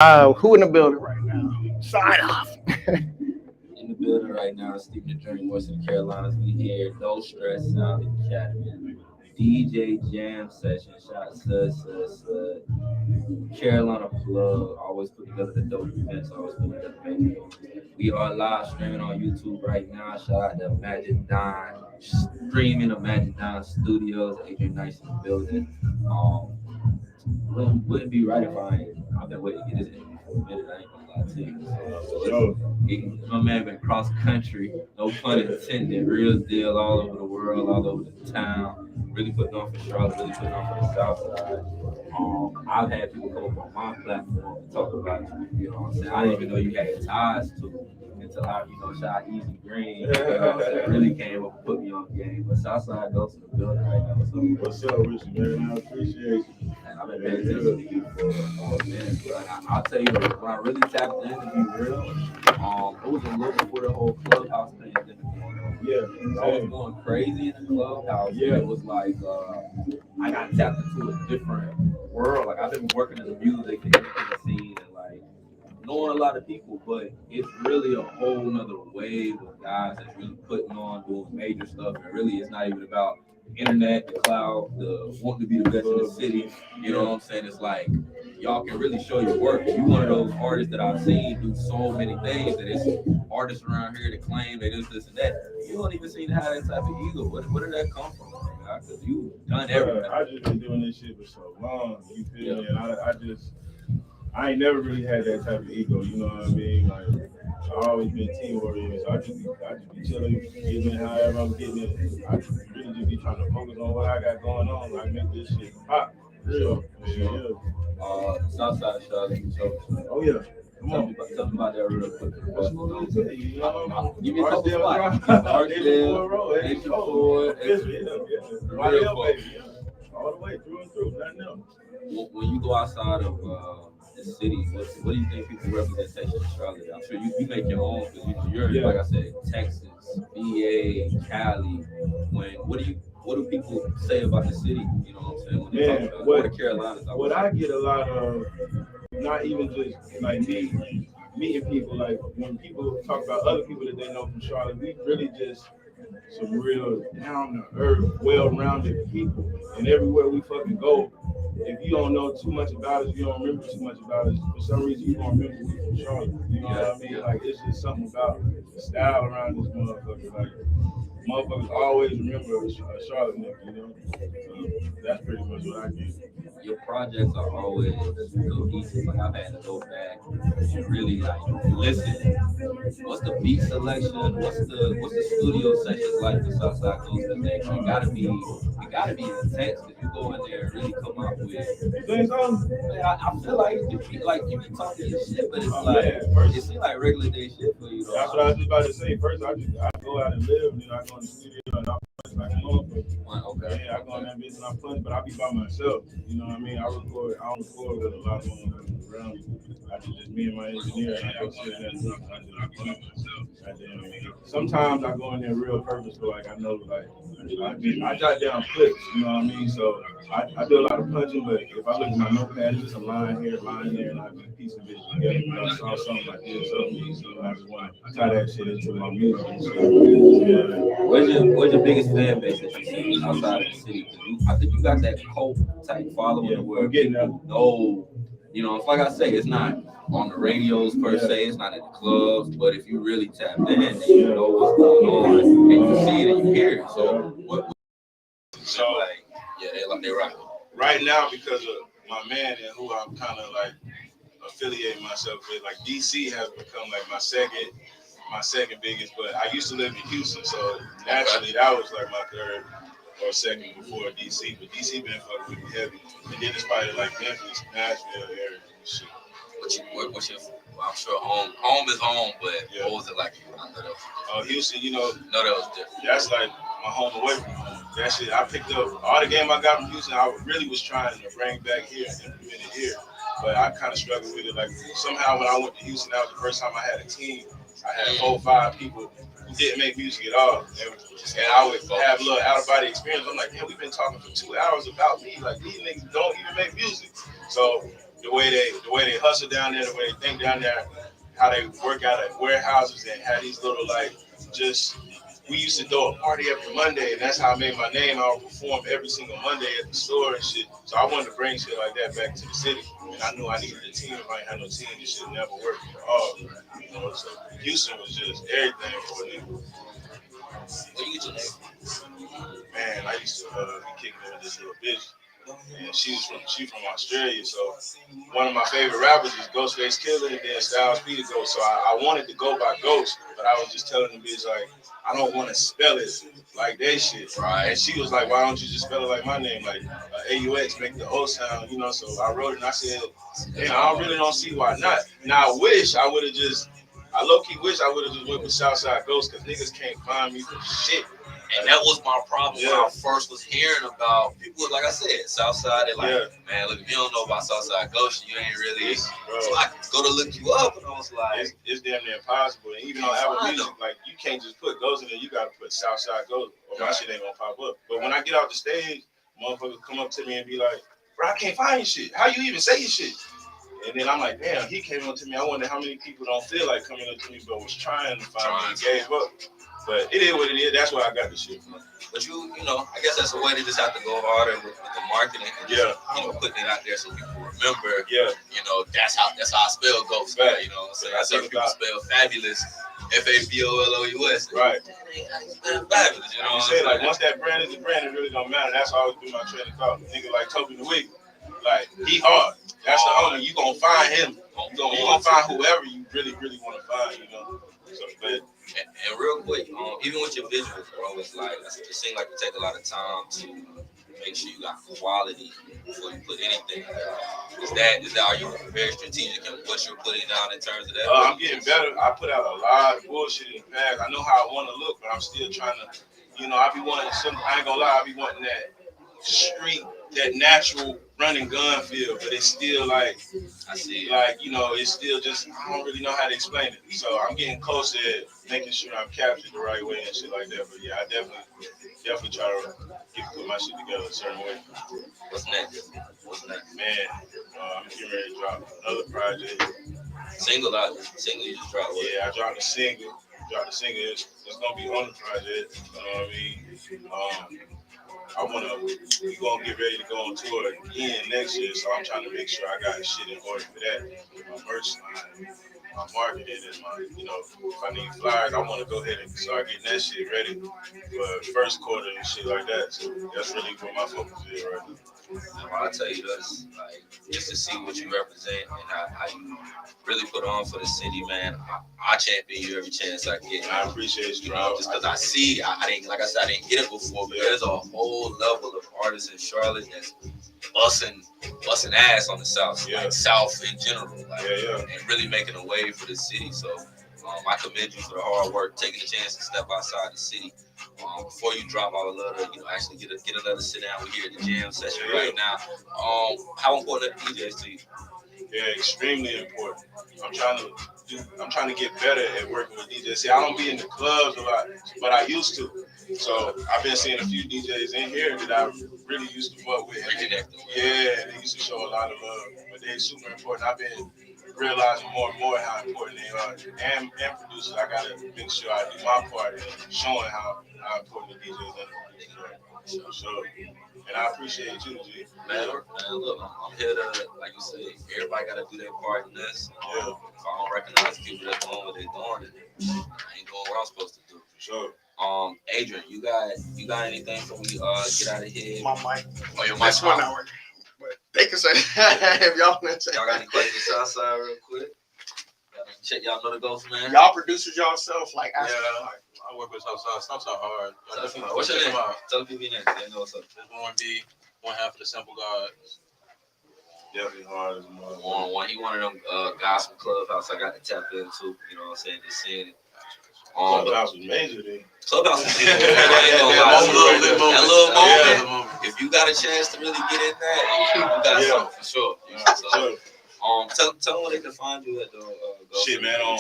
Who in the building right now? Sign off. In the building right now, Stephen the Dream, Western Carolinas. We here, No Stress Sound Academy. DJ Jam session. Shout to Carolina Plug. Always put together the dope events. Always put together major events. We are live streaming on YouTube right now. Shout out to Magic Don. Streaming of Magic Don Studios. Adrian Nyce in the building. Wouldn't be right if I've been waiting to get this interview for a minute. I ain't gonna lie to you. My man been cross country, no pun intended, real deal, all over the world, all over the town. Really putting on for Charlotte, really putting on for the South Side. I've had people come up on my platform and talk about you. You know what I'm saying? I didn't even know you had ties to until I, shot Easy Green. You know what I'm saying? Really came up and put me on the game. But Southside goes to the building right now. What's up, Richard, man? I appreciate you. And I've been paying attention to you for a minute. But I'll tell you, when I really tapped in to be real, it was a little before the whole clubhouse thing going on. Yeah, I was going crazy in the clubhouse. Yeah, it was like I got tapped into a different world. Like I've been working in the music, the independent scene, and like knowing a lot of people, but it's really a whole nother wave of guys that's really putting on, doing major stuff, and really it's not even about internet, the cloud, the wanting to be the best in the city. You know what I'm saying? It's like y'all can really show your work. You one of those artists that I've seen do so many things that it's artists around here that claim they this and that. You don't even seem to have that type of ego. Where did that come from? Because you've done everything. I just been doing this shit for so long. You feel me? And I ain't never really had that type of ego. You know what I mean? Like I always been team oriented. So I just be chilling, getting it however I'm getting it. I really just be trying to focus on what I got going on. Like make this shit pop. Sure. Southside Charlotte. Oh yeah. Tell me about that real quick. Give me a couple spots. Archdale, Nation Ford, all the way through and through. Nothing else. When you go outside of the city, what do you think people representation in Charlotte? I'm sure you make your own because you're like I said, Texas, VA, Cali. What do people say about the city? You know what I'm saying? When they talk about the Carolinas. What I get a lot of, not even just like me meeting people, like when people talk about other people that they know from Charlotte, we really just some real down to earth, well-rounded people. And everywhere we fucking go, if you don't know too much about us, you don't remember too much about us, for some reason you don't remember we from Charlotte. You know what I mean? Like it's just something about the style around this motherfucker. Like motherfuckers always remember a Charlotte nigga, you know? So that's pretty much what I get. Your projects are always cohesive. Like I've had to go back and really like listen. What's the beat selection? What's the studio sessions like for Southside Coast? It gotta be intense because you go in there and really come up with. You think so? Man, I feel like you be talking your shit, but it's it seems like regular day shit for you. That's what I was just about to say. First, I go out and live, and then I go in the studio and I punch like a motherfucker. Okay. Yeah, I go in that bitch and I punch, but I be by myself. You know what I mean? I don't record with a lot of motherfuckers around me. I just me and my engineer, and I sit in that room. I punch myself. Sometimes I go in there real purposeful, like I know, like I jot down clips. You know what I mean? So I do a lot of punching, but if I look at my notepad, it's just a line here, line there, and I just piece of it together. You know, I saw something like this, so I just want to tie that shit into my music. So, where's your biggest fan base that you see outside of the city? I think you got that cult type following where people know. You know, like I say, it's not on the radios per se, it's not at the clubs, but if you really tap in, then you know what's going on, and you see it and you hear it. So they rock. Right now, because of my man and who I'm kind of like affiliating myself with, like DC has become like my second biggest. But I used to live in Houston, so naturally that was like my third or second before DC. But DC been fucking with me heavy, and then it's probably like Memphis, Nashville area and shit. What's your? Well, I'm sure home is home, but what was it like? I know that was different. Houston, that was different. That's like my home away from home. That shit, I picked up all the game I got from Houston. I really was trying to bring back here and implement it here, but I kind of struggled with it. Like somehow when I went to Houston, that was the first time I had a team. I had 4 or 5 people who didn't make music at all, and I would have a little out of body experience. I'm like, we've been talking for 2 hours about me. Like these niggas don't even make music. So the way they hustle down there, the way they think down there, how they work out at warehouses and have these little like just. We used to throw a party every Monday, and that's how I made my name. I would perform every single Monday at the store and shit. So I wanted to bring shit like that back to the city, and I knew I needed a team. If I ain't had no team, this shit never worked at all. You know, so Houston was just everything for me. Where you get your name? Man, I used to be kicking it with this little bitch. And she from Australia, so one of my favorite rappers is Ghostface Killer, and then Styles P to go. So I wanted to go by Ghost, but I was just telling the bitch like I don't want to spell it like that shit. Right. And she was like, why don't you just spell it like my name, like AUX, make the O sound, you know? So I wrote it and I said, man, I really don't see why not. Now I wish I would have just, I low key wish I would have just went with Southside Ghost because niggas can't find me for shit. And that was my problem when I first was hearing about people, like I said, Southside. They're like, man, look, if you don't know about Southside Ghost, you ain't really. So I go to look you up, and I was like, it's damn near impossible. And even on Apple Music, like you can't just put Ghost in there. You gotta put Southside Ghost, or my shit ain't gonna pop up. But when I get out the stage, motherfuckers come up to me and be like, bro, I can't find your shit. How you even say your shit? And then I'm like, damn, he came up to me. I wonder how many people don't feel like coming up to me, but was trying to find me and gave up. But it is what it is. That's where I got the shit from. But you know, I guess that's a way to just have to go harder with the marketing and just, you know, putting it out there so people remember. Yeah. You know, that's how I spell Ghost. Right. You know what I'm saying? I see people spell fabulous, FABOLOUS. Right. Fabulous. You know what I'm saying? Like once that brand is a brand, it really don't matter. That's always been my training thought. Nigga like Toby the Wig. Like he hard. That's the homie. You gonna find him. You gonna find whoever you really want to find. You know. So, but. And real quick, even with your visuals, bro, it's like it seems like you take a lot of time to make sure you got quality before you put anything. Is that are you very strategic in what you're putting down in terms of that? I'm getting better. I put out a lot of bullshit in the past. I know how I want to look, but I'm still trying to, you know, I be wanting some. I ain't gonna lie, I be wanting that street, that natural running gun feel, but it's still like, I see, like, you know, it's still just, I don't really know how to explain it. So I'm getting closer at making sure I'm captured the right way and shit like that. But yeah, I definitely try to put my shit together a certain way. What's next? Man, I'm getting ready to drop another project. Single you just dropped? Yeah, I dropped a single. It's gonna be on the project. You know what I mean? We gonna get ready to go on tour again next year, so I'm trying to make sure I got shit in order for that. My merch line, my marketing, and my, you know, if I need flyers, I want to go ahead and start getting that shit ready for first quarter and shit like that. So that's really what my focus is right now. I'll tell you this, like, just to see what you represent and how you really put on for the city, man. I champion you every chance I get. I appreciate you, know, just because I see, I didn't, like I said, I didn't get it before, but there's a whole level of artists in Charlotte that's busting ass on the South, like South in general, like, and really making a wave for the city. So I commend you for the hard work, taking the chance to step outside the city. Before you drop, I would love to, you know, actually get another sit down. We're here at the jam session right now. How important are the DJs to you? Yeah, extremely important. I'm trying to get better at working with DJs. See, I don't be in the clubs a lot, but I used to. So I've been seeing a few DJs in here that I really used to fuck with. Yeah, they used to show a lot of love, but they're super important. I've been realizing more and more how important they are. And producers, I gotta make sure I do my part in showing how important the DJs are. So, and I appreciate you, G. Man, look, I'm here to, like you said, everybody got to do their part in this. If I don't recognize people that's doing what they're doing, I ain't doing what I'm supposed to do. For sure. Adrian, you got anything before we get out of here? My mic. Oh, your mic's 1 hour. But they can say if y'all want to say. Y'all got any questions Southside real quick? Check, y'all know the Ghost, man. Y'all producers yourself, like, I work with Southside. Southside hard. What's your name? Tell the people your name. They know what's up. There's Warren B, one half of the Simple Gods. Definitely hard as a mother. Warren, he one of them guys from Clubhouse I got to tap into. You know what I'm saying? Just seeing it. Clubhouse was major then. Clubhouse was major. That little moment. If you got a chance to really get in that, you got something for sure. Tell them where they can find you at the Ghost. Shit, man, on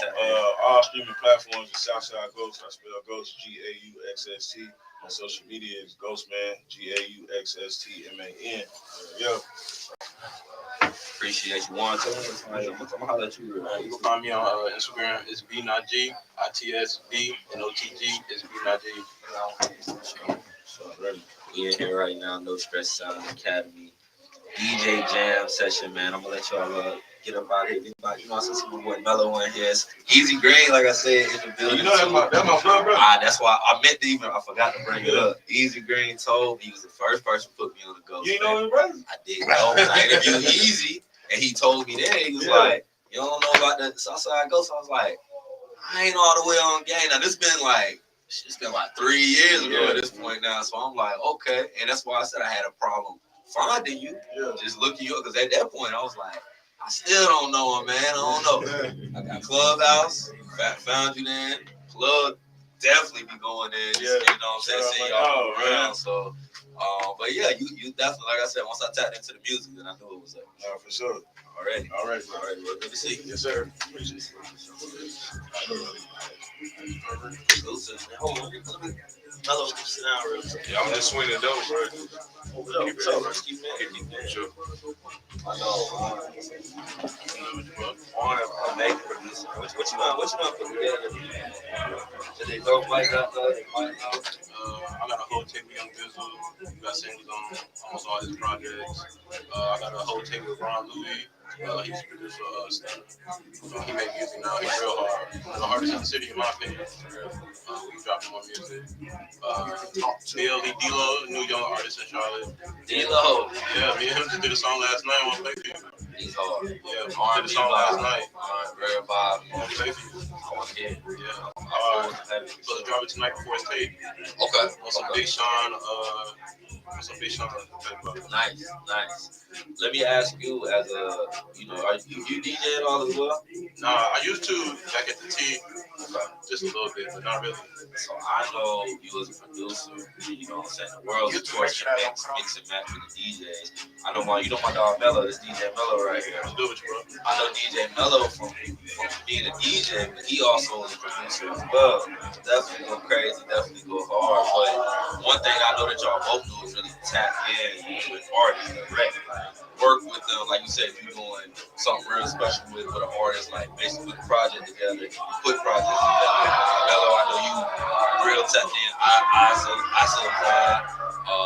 all streaming platforms, the Southside Ghost. I spell Ghost, GAUXST. On social media is Ghostman, GAUXSTMAN. Yo. Appreciate you. One, tell me I'm gonna holler at you. You can find me on Instagram. It's B-Not-G, ITSB-NOTG. It's B-Not-G. We in here right now, No Stress Sound Academy. DJ Jam session, man. I'm gonna let y'all get up out here. Anybody, I see some boy Mellow in here. Easy Green, like I said, in the building. You know that's my blood, bro. That's why I meant to even. I forgot to bring it up. Easy Green told me he was the first person to put me on the Ghost. You ain't know him, bro? I didn't know. I interviewed Easy, and he told me that he was like, "You don't know about the Southside Ghost." I was like, "I ain't all the way on game." Now this been like. It's been like 3 years ago at this point now, so I'm like, okay, and that's why I said I had a problem finding you, just looking you up, because at that point I was like, I still don't know him, man. I don't know. I got Clubhouse, found you then. Plug, definitely be going in. You know what I'm saying? See y'all around. So, but yeah, you definitely, like I said, once I tapped into the music, then I knew it was up. For sure. All right. Well, Good to see you. Yes, sir. Hold on, let me Mellow sit down real quick. Yeah, I'm just swinging dope, bro. What's up? Keep that. Sure. I know. Warren, a major producer. What you want to put together? Did they go like that? I got a whole tape with Young Bizzle. We got singles on almost all his projects. I got a whole tape with Ron Louis. He's a producer of Stunner. He make music now. He's real hard. The hardest in the city, in my opinion. We dropping more music. BLE D-Lo, new young artist in Charlotte. D-Lo. Yeah, me and him just did a song last night on Play For You. He's hard. Yeah, we did a song last night. Very vibe. On Play For You. I want to hear it. Yeah. Supposed to drop it tonight before it's tape. Okay. On some Big Sean. Nice. Let me ask you, as a, are you DJ at all as well? Nah, I used to back at the T, just a little bit, but not really. So I know you as a producer. You know what I'm saying? The world's a torch and mix and match with the DJs. I know my dog Mello. This DJ Mello right here. I'm good with you, bro. I know DJ Mello from being a DJ, but he also is a producer as well. Definitely go crazy, definitely go hard. But one thing I know that y'all both do is really tap in with artists direct. Work with them, like you said, if you're doing something real special with an artist, like basically put a project together, put projects together. Mello, I know you real tapped in. I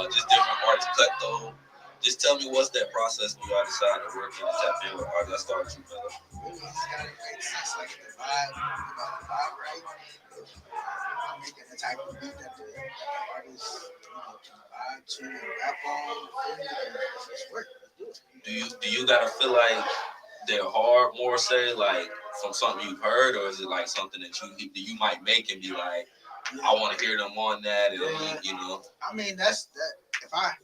just different artists, Cutthroat. Just tell me what's that process when y'all decide to work in and tap in with artists. Let's start with you, Mello. It's gotta make sense, like the vibe, right? I'm making the type of beat that the artist, can vibe to and rap on. It's work. Do you gotta feel like they're hard, more say, like from something you've heard, or is it like something that you might make and be like, I want to hear them on that, and I mean, that's that. If I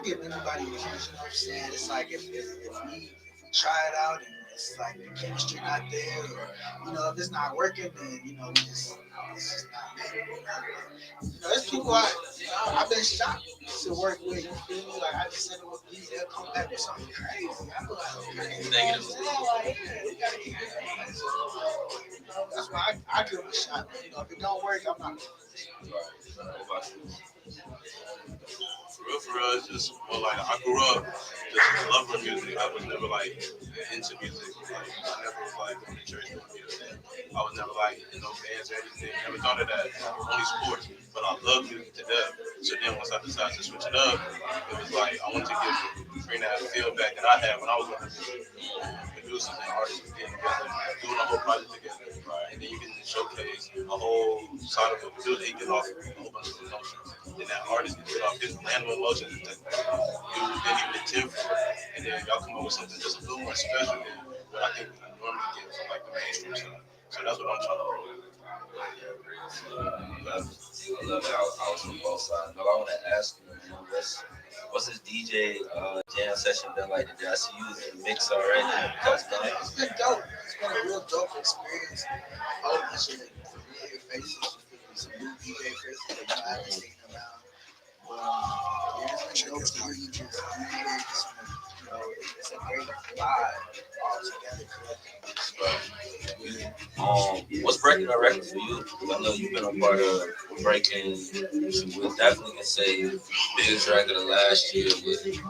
give anybody a chance, you know what I'm saying? It's like if we try it out and it's like the chemistry not there, or if it's not working, then it's just not there. There's people I've been shocked to work with. You feel me? Like I just said it with these, they'll come back with something crazy. I'm like, okay, negative. We gotta keep it. That's why I give it a shot. If it don't work, I'm not. For real, it's just like I grew up just loving music. I was never like into music. Like I never was like going to church doing music. I was never like in no bands or anything. Never thought of that. Only sports. But I love music to death. So then once I decided to switch it up, it was like I wanted to bring that feel back that I had when I was working producers and artists getting together, doing a whole project together. Right? And then you can showcase a whole side of a producer. He get off a whole bunch of emotions. Then that artist can get off his random emotions that you didn't even intend for. And then y'all come up with something just a little more special than what I think we normally get from like the mainstream side. So that's what I'm trying to roll with. I love it. I was from both sides. But I want to ask you, what's this DJ jam session been like today? I see you in the mix already. It's been dope. It's been a real dope experience. All of these familiar faces, some new DJ faces that I haven't seen around. It's been dope to really just it's a great vibe all together. What's breaking the record for you? I know you've been a part of breaking. We definitely can say biggest record of last year with in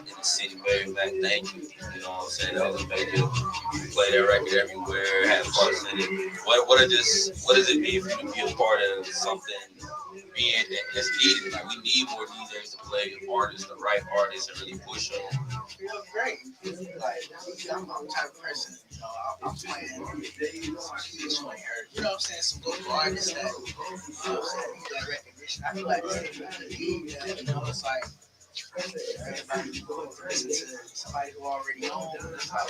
the city, Mary Mac. Thank you. You know what I'm saying? That was a major. You play that record everywhere, had parts in it. What does it mean for you to be a part of something being that's needed? Like we need more DJs to play artists, the right artists, and really push them. Feel great. Like I'm the type of person, I'm playing some like her, you know what I'm saying, some local artists that, need that recognition. I feel like this need that, it's like everybody listen to somebody who already owns. It's like,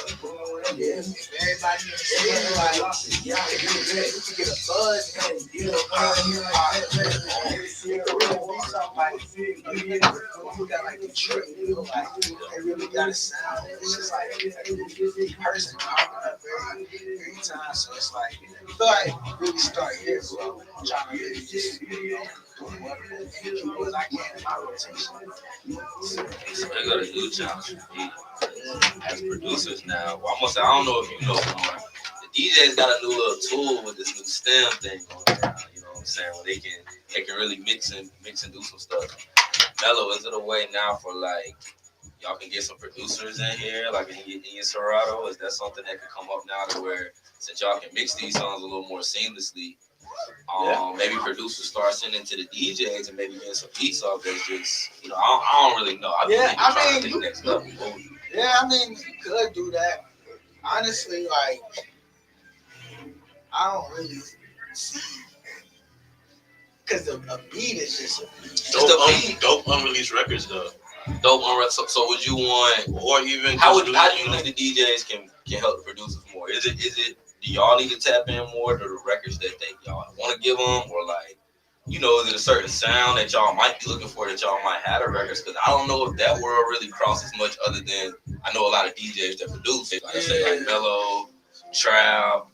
if everybody in the city, like, if you get a buzz and it could really be something like, you got like Detroit, like, they really got a sound. It's just like a person popping up every time. So it's like, I feel like really start here. So I'm trying to really just, do many people as I can in my rotation. I got a new challenge for me as producers now. Well, I'm gonna say I don't know if you know more. The DJs got a new little tool with this new stem thing going around. You know what I'm saying? Where they can really mix and do some stuff. Mello, is it a way now for like y'all can get some producers in here, like in your Serato? Is that something that could come up now to where since y'all can mix these songs a little more seamlessly? Maybe producers start sending to the DJs and maybe getting some beats off that's just, I don't really know. I mean, next level. Yeah, I mean, you could do that. Honestly, like, I don't really see, because a beat is just a beat. Dope unreleased records though. Dope unreleased. So would you want, or even how do you think the DJs can help the producers more? Is it do y'all need to tap in more to the records that y'all want to give them, or like, is it a certain sound that y'all might be looking for that y'all might have the records? Because I don't know if that world really crosses much other than I know a lot of DJs that produce. Like I say, like Mello, Trap,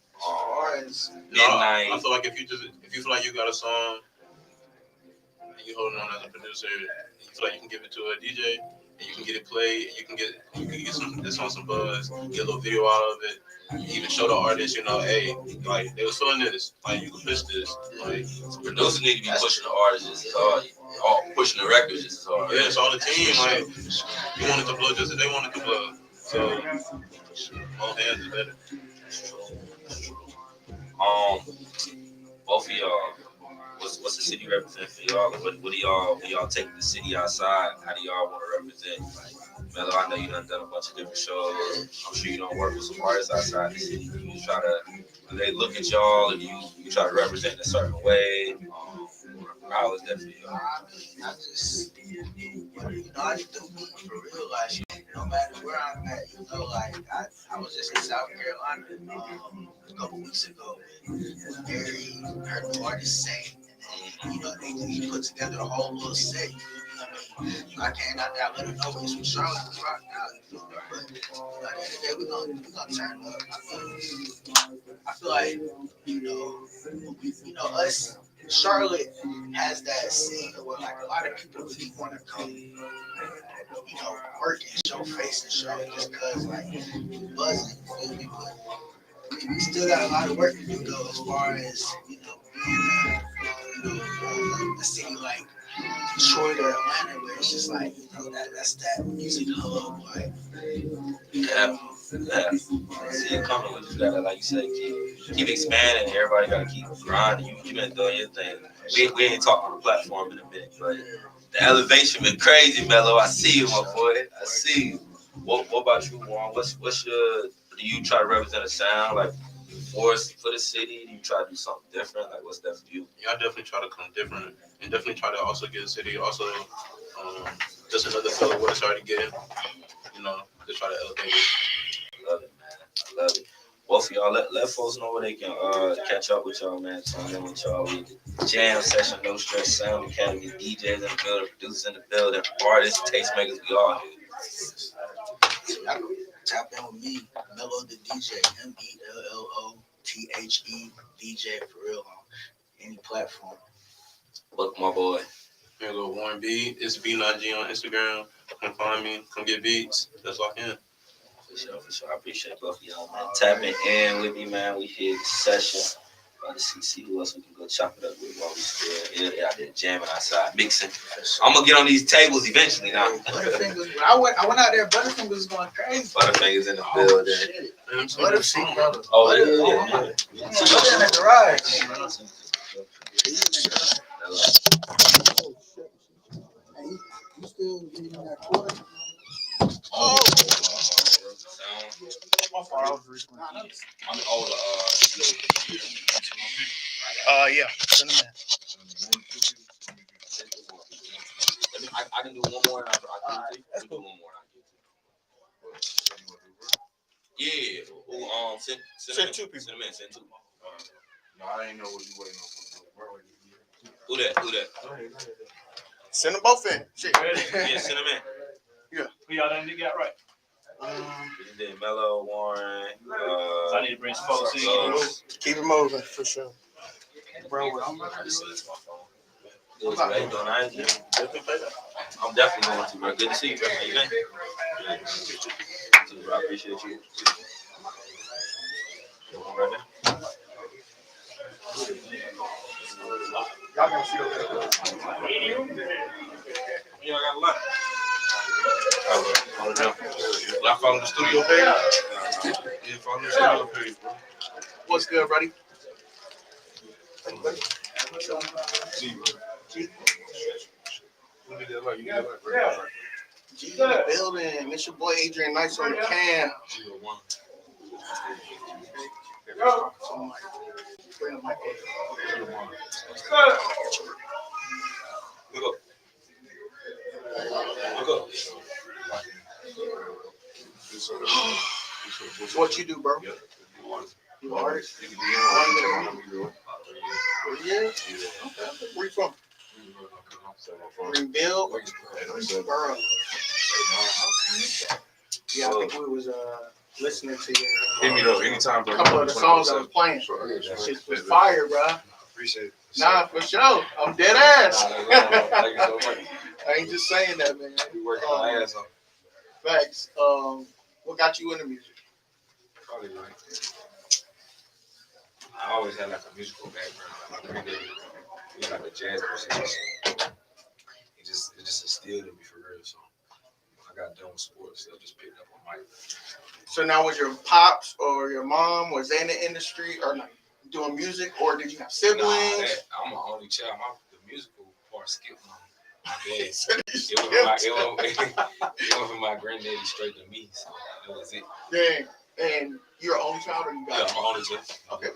Midnight. I feel like if you feel like you got a song and you holding on as a producer, and you feel like you can give it to a DJ and you can get it played, and you can get this on some buzz, get a little video out of it. Even show the artist, hey, like they was feeling this, like you can push this. Like producers need to be pushing the artists just as hard, pushing the records just as hard. Yeah, it's all the team. Like you wanted to blow just as they wanted to blow. So all hands is better. Both of y'all, what's the city represent for y'all? What do y'all take the city outside? How do y'all want to represent? Like, Mello, I know you done a bunch of different shows. I'm sure you don't work with some artists outside the city. You try to, do they look at y'all and you try to represent in a certain way? How is that for y'all? I just, I just do me for real. Like, no matter where I'm at, like, I was just in South Carolina a couple weeks ago with Mary, her new artist sang. They put together a whole little set. I came out there, I let her know it's from Charlotte to rock now. But at the end of the day, we're gonna turn up. I feel like, us, Charlotte has that scene where like a lot of people really want to come, work and show face in Charlotte just cause like buzzing, you feel me? But we still got a lot of work to do though, as far as being a city like Detroit or Atlanta, where it's just like that's that music hub, like Yeah. See it coming. We just gotta, like you said, keep expanding. Everybody gotta keep grinding. You been doing your thing. We ain't talking on the platform in a minute, but the elevation been crazy, Mello. I see you, my boy. I see you. What about you, Juan? What's your? Do you try to represent a sound like for the city? Do you try to do something different? Like what's that for you? Yeah, I definitely try to come different, and definitely try to also get the city also just another feel of what it's already getting. Just try to elevate it. Love it, man. I love it. Both of y'all, let folks know where they can catch up with y'all, man. Tune in with y'all. Jam session, no stress, Sound Academy, DJs in the building, producers in the building, artists, tastemakers, we all here. Y'all can tap in with me, Mello the DJ, MELLOTHE DJ for real on any platform. Look, my boy. Here go Warren B. It's B9G on Instagram. Come find me. Come get beats. Let's lock in. For For sure. I appreciate both of y'all, man. Tapping in with me, man. We here this session. About to see who else we can go chop it up with while we still here. They out there jamming outside, mixing. I'm gonna get on these tables eventually now. Butterfingers. When I went out there. Butterfingers was going crazy. Butterfingers in the building. Butterfingers. Oh yeah. Butter in the garage. Hey, you still eating that quarter? Oh. Yeah. Send them in. I can do one more and I'll do one more. Yeah. Send two people. Send them in. Send two. No, I ain't know what you waiting on. Who that? Send them both in. Shit. Yeah, send them in. Yeah. Who y'all done got right? Then Mello, Warren. I need to bring some folks in. Keep it moving for sure. Bro, I'm definitely going to, bro. Good to see you, bro. How you been? Good. I appreciate you. Brother. y'all gonna see over there. Y'all got a lot. Y'all follow the studio page? Yeah, follow the studio page, bro. What's good, buddy? G in the building. It's your boy Adrian Nyce on the cam. Bring the mic Look up. So what you do, bro? You an artist? Yeah. Okay. Where you from? Greenville? Borough. Yeah, I think we was listening to you. Hit me though, anytime, bro. A couple of the songs I was playing. Shit was fire, bro. Appreciate it. Nah, for sure. I'm dead ass. Thank you so much. I ain't just saying that, man. We working our ass off. Facts. What got you into music? Probably like I always had like a musical background. Like a jazz musician. It just instilled in me for real. So I got done with sports. I just picked up on mic. So now was your pops or your mom, was they in the industry or like doing music, or did you have siblings? Nah, I'm an only child. The musical part skipped my dad. It went from my granddaddy straight to me. So that was it. Dang. And you're an only child or you got? Yeah, I'm an only child. Okay,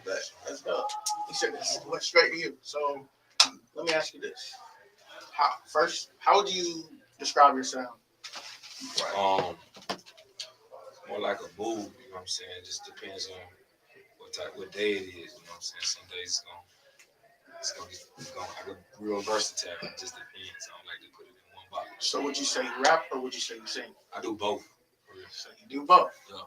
that's dope. You said this went straight to you. So let me ask you this. How would you describe your sound? More like a boo, you know what I'm saying? It just depends on what day it is, you know what I'm saying? Some days it's gonna I go real versatile. It just depends. I don't like to put it in one box. So would you say you rap or would you say you sing? I do both. So you do both. Yeah.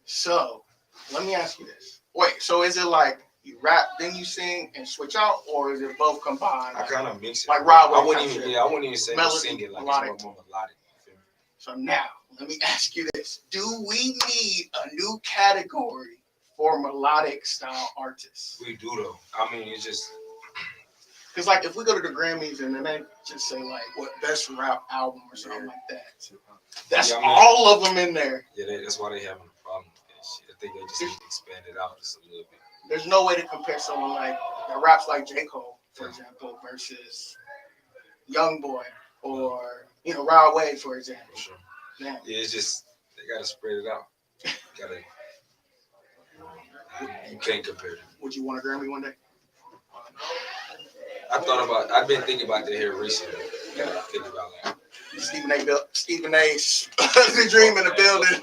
So let me ask you this. Wait, so is it like you rap then you sing and switch out, or is it both combined? I kind of mix it. Like Rod, I wouldn't even say melody, sing it like melodic. it's more melodic. You feel me? So now let me ask you this: do we need a new category for melodic style artists? We do though. I mean, it's just because like if we go to the Grammys and then they just say like what best rap album or something like that, that's all of them in there. Yeah, that's why they having a problem with that shit. I think they just need to expand it out just a little bit. There's no way to compare someone like that raps like J. Cole, for example, versus Young Boy or Rod Wave, for example. For sure. Yeah, it's just they gotta spread it out. You can't compare them. Would you want a Grammy one day? I've been thinking about that here recently. Think about like Stephen A. the dream in the building.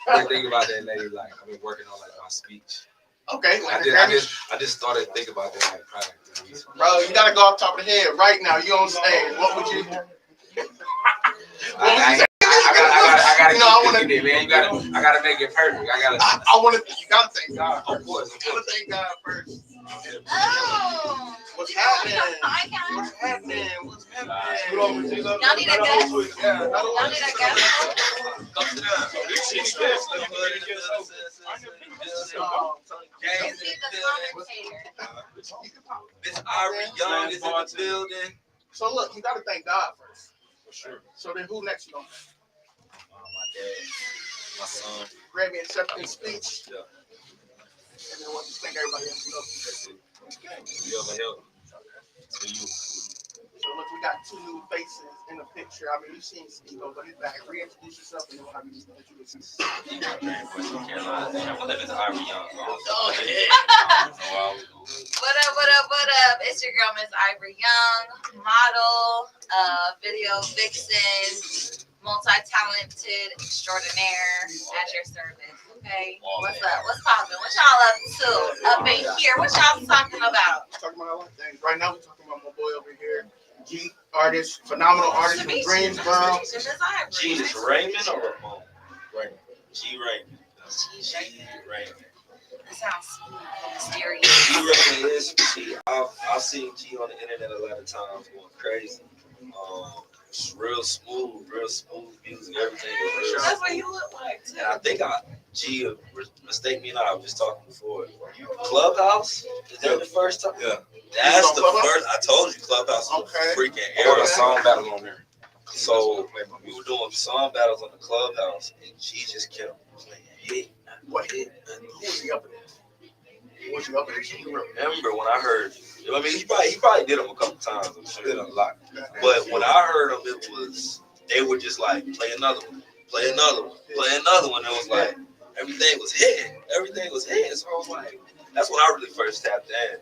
I've been thinking about that lately. Like I've been working on like my speech. Okay, I just started thinking about that like probably. Bro, you gotta go off top of the head right now. You on stage. What would you? I gotta you know, I keep want cooking it, man. I gotta make it perfect. I want to. You gotta thank God. Of course. You gotta thank God first. Oh. What's happening? What's happening? What's happening? Y'all need a guest? Yeah, Y'all need a guest? Come sit down. You see the commentator. Miss Ivory Young is in the building. So look, you gotta thank God first. For sure. So then, who next? You gonna thank? My dad, my son. Grammy acceptance speech. Yeah. And then what? Just thank everybody else. That's it. You ever help? To you. So look, we got two new faces in the picture. I mean, you've seen Steve-O, but he's back. Reintroduce yourself and then we'll have you introduce yourself. Carolina. My name is Ivory Young. Oh, yeah. What up? It's your girl, Miss Ivory Young, model, video vixen, multi-talented extraordinaire at your service. Okay, what's up? What's poppin'? What y'all up to? Up in here? What y'all talking about? Talking about a lot of things. Right now, we're talking about my boy over here, G artist, phenomenal artist from Greensboro. G is Raymond or Ramon? Raymond. G Raymond. G Raymond. That sounds smooth and mysterious. G Raymond is. See, I've seen G on the internet a lot of times going crazy. It's real smooth music, everything is real. That's what you look like too. And I think G, mistake me not, I was just talking before. Clubhouse? Is that the first time? Yeah. That's the first. I told you Clubhouse was Okay. a freaking I got era. a song battle on there. So we were doing song battles on the Clubhouse, and G just kept playing hit. What hit? Who was he up against? Who was he up against? You Remember when I heard? I mean, he probably did them a couple times. I'm sure. Did a lot. But when I heard them, it was they were just like play another one, play another one, play another one. It was like everything was hitting, So I was like, that's when I really first tapped in.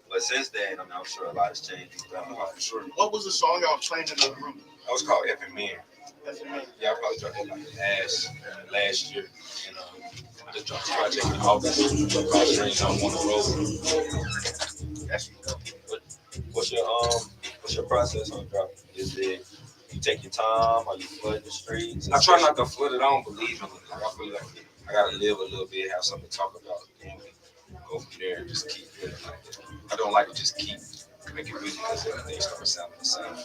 But since then, I mean, I'm sure a lot has changed. For sure. What was the song y'all was playing in the room? That was called F and Men. That's the name. Yeah, I probably dropped that like last year. And I just dropped the project in August. Called Strange on the Road. That's you. What's your process on dropping? Is it you take your time? Are you flooding the streets? I try not to flood it. I don't believe in it. Like, I feel like I gotta live a little bit, have something to talk about, and go from there and just keep feeling like that. I don't like to just keep making music because everything starts sounding the same.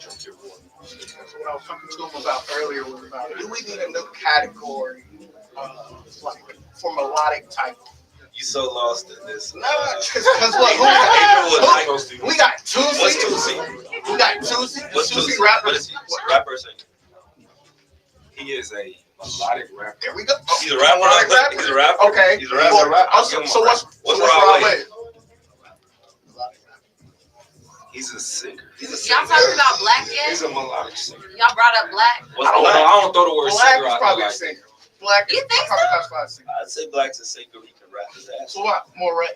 So what I was talking to him about earlier was about, do we need a new category, like for melodic type? You so lost in this. No, because what? We got Tusi. What's Tusi? We got Tusi. What's Tusi Tusi? rapper. What is he? Rapper singer. He is a melodic rapper. There we go. He's a rapper. Melodic rapper. He's a rapper. Okay. He's a rapper. So what's Raw Way? He's a singer. Y'all talking about Black yet? He's a melodic singer. Y'all brought up Black? What's I don't know. Black? I don't throw the word Black singer is out probably there a like singer. Black is You think probably so? classified as a singer. I'd say Black's a singer. He can rap his ass. So what? More right.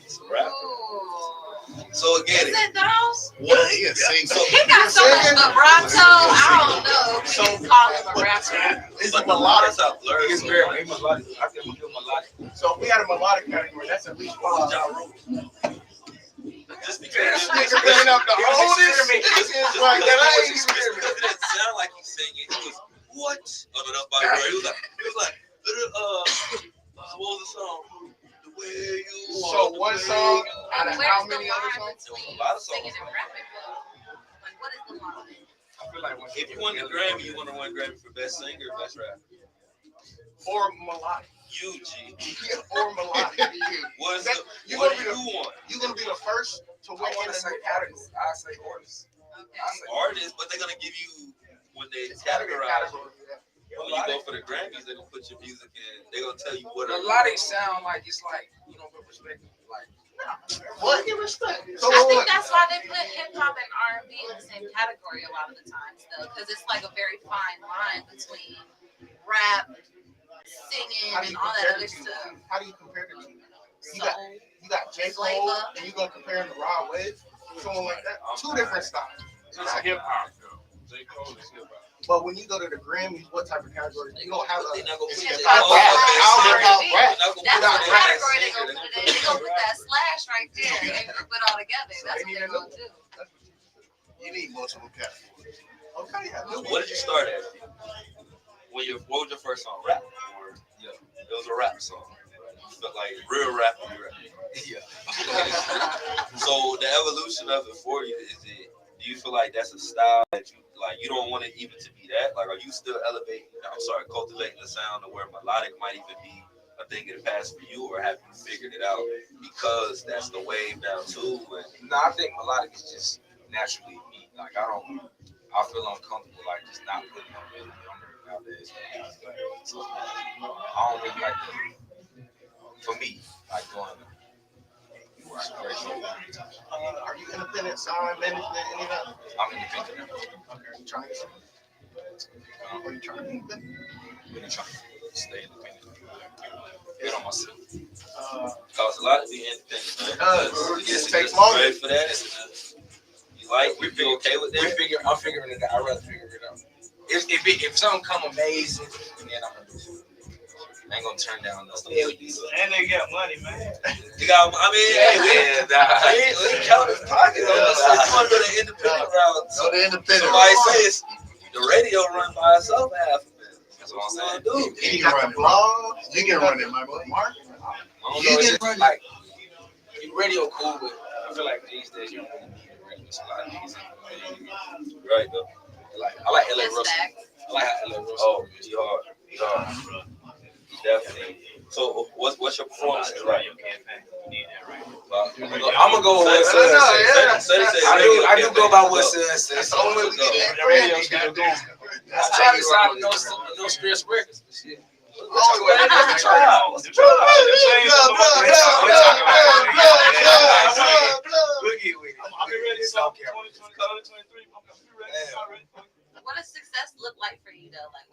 He's a rapper. Ooh. So again, Is it though? what he is singing? So, He got so much vibrato. I don't know if you can call him a rapper. It's but a melodic. that's how blurred. He is very melodic. I think he's melodic. So if we had a melodic category, that's at least What's 5. Ja Rule? Just because This nigga bringing up the oldest niggas like that. I ain't even it didn't sound like he's singing. He was what? Up by the way. He was like, what was the song? The way you walk. So one song out of Where's how the many line other songs? between A lot of songs. singing and rapping though? Like what is the line? I feel like when If you won the Grammy, you want to win Grammy for best singer, or best rapper. Or melodic. You, G. Or melodic. What is That- the, you what gonna do be you want? You're gonna be the first to win in the new category. I say artists. Okay. Artists, but they're gonna give you when they It's gotta be a categorize. category. Yeah. When you go for the Grammys, they're gonna put your music in. They're gonna tell you what. Melodic sound like it's like, you know, with respect. Like, What? Give respect. So I think what? that's why they put hip hop and R&B in the same category a lot of the times, though, because it's like a very fine line between rap, singing, How do and you all compare that the other two? stuff. How do you compare the two? So, You got J. Cole, Flavor. and you gonna compare him to Rod Wave, someone like that. Two different styles. it's hip hop though. J. Cole is hip hop. But when you go to the Grammys, what type of category? You don't have They're not gonna It's put hip you hop, R&B. rap. They're not gonna That's put the you in that category they're singer. gonna put it in. They're gonna put that slash right there and group it all together. That's what they're gonna do. You need multiple categories. Okay, yeah. So what did you start at? What was your first song? Rap? Or yeah, it was a rap song. You felt like real rap. Yeah. So the evolution of it for you is it? Do you feel like that's a style that you like? You don't want it even to be that. Like, are you still elevating? I'm sorry, cultivating the sound to where melodic might even be a thing in the past for you, or have you figured it out because that's the wave now too? And No, I think melodic is just naturally me. Like I feel uncomfortable like just not putting on really nowadays. So I don't really like for me, like doing Are you independent, sound management, any of that? I'm independent now. Okay, you trying to get something? Or you trying to be independent? Really trying to stay independent. Get on myself. Costs a lot to be independent, man. It takes longer. Ready for that? You like? You okay with that? I'm figuring it out. I'd rather figure it out. If something come amazing, then I'm gonna do it. I ain't gonna turn down those things. And they got money, man. You got, I mean, hey, we count his pockets. You want to go the independent route. So the independent. Somebody say it's the radio run by itself half of it. That's what I'm saying. Dude, You can run it, blog. You can run it, my boy. Mark. You can run like radio cool, but I feel like these days you don't really need a radio. It's a lot of niggas. right though. Like I like LA That's Russell. facts. I like how LA Russell. Oh, he hard. He hard. Definitely. So, what's your performance like? I'm gonna go with I do go by what says. That's the only way we get The radio still going. I'm trying to decide no stress records. Shit. I'll be ready to 2023. What does success look like for you though? Like,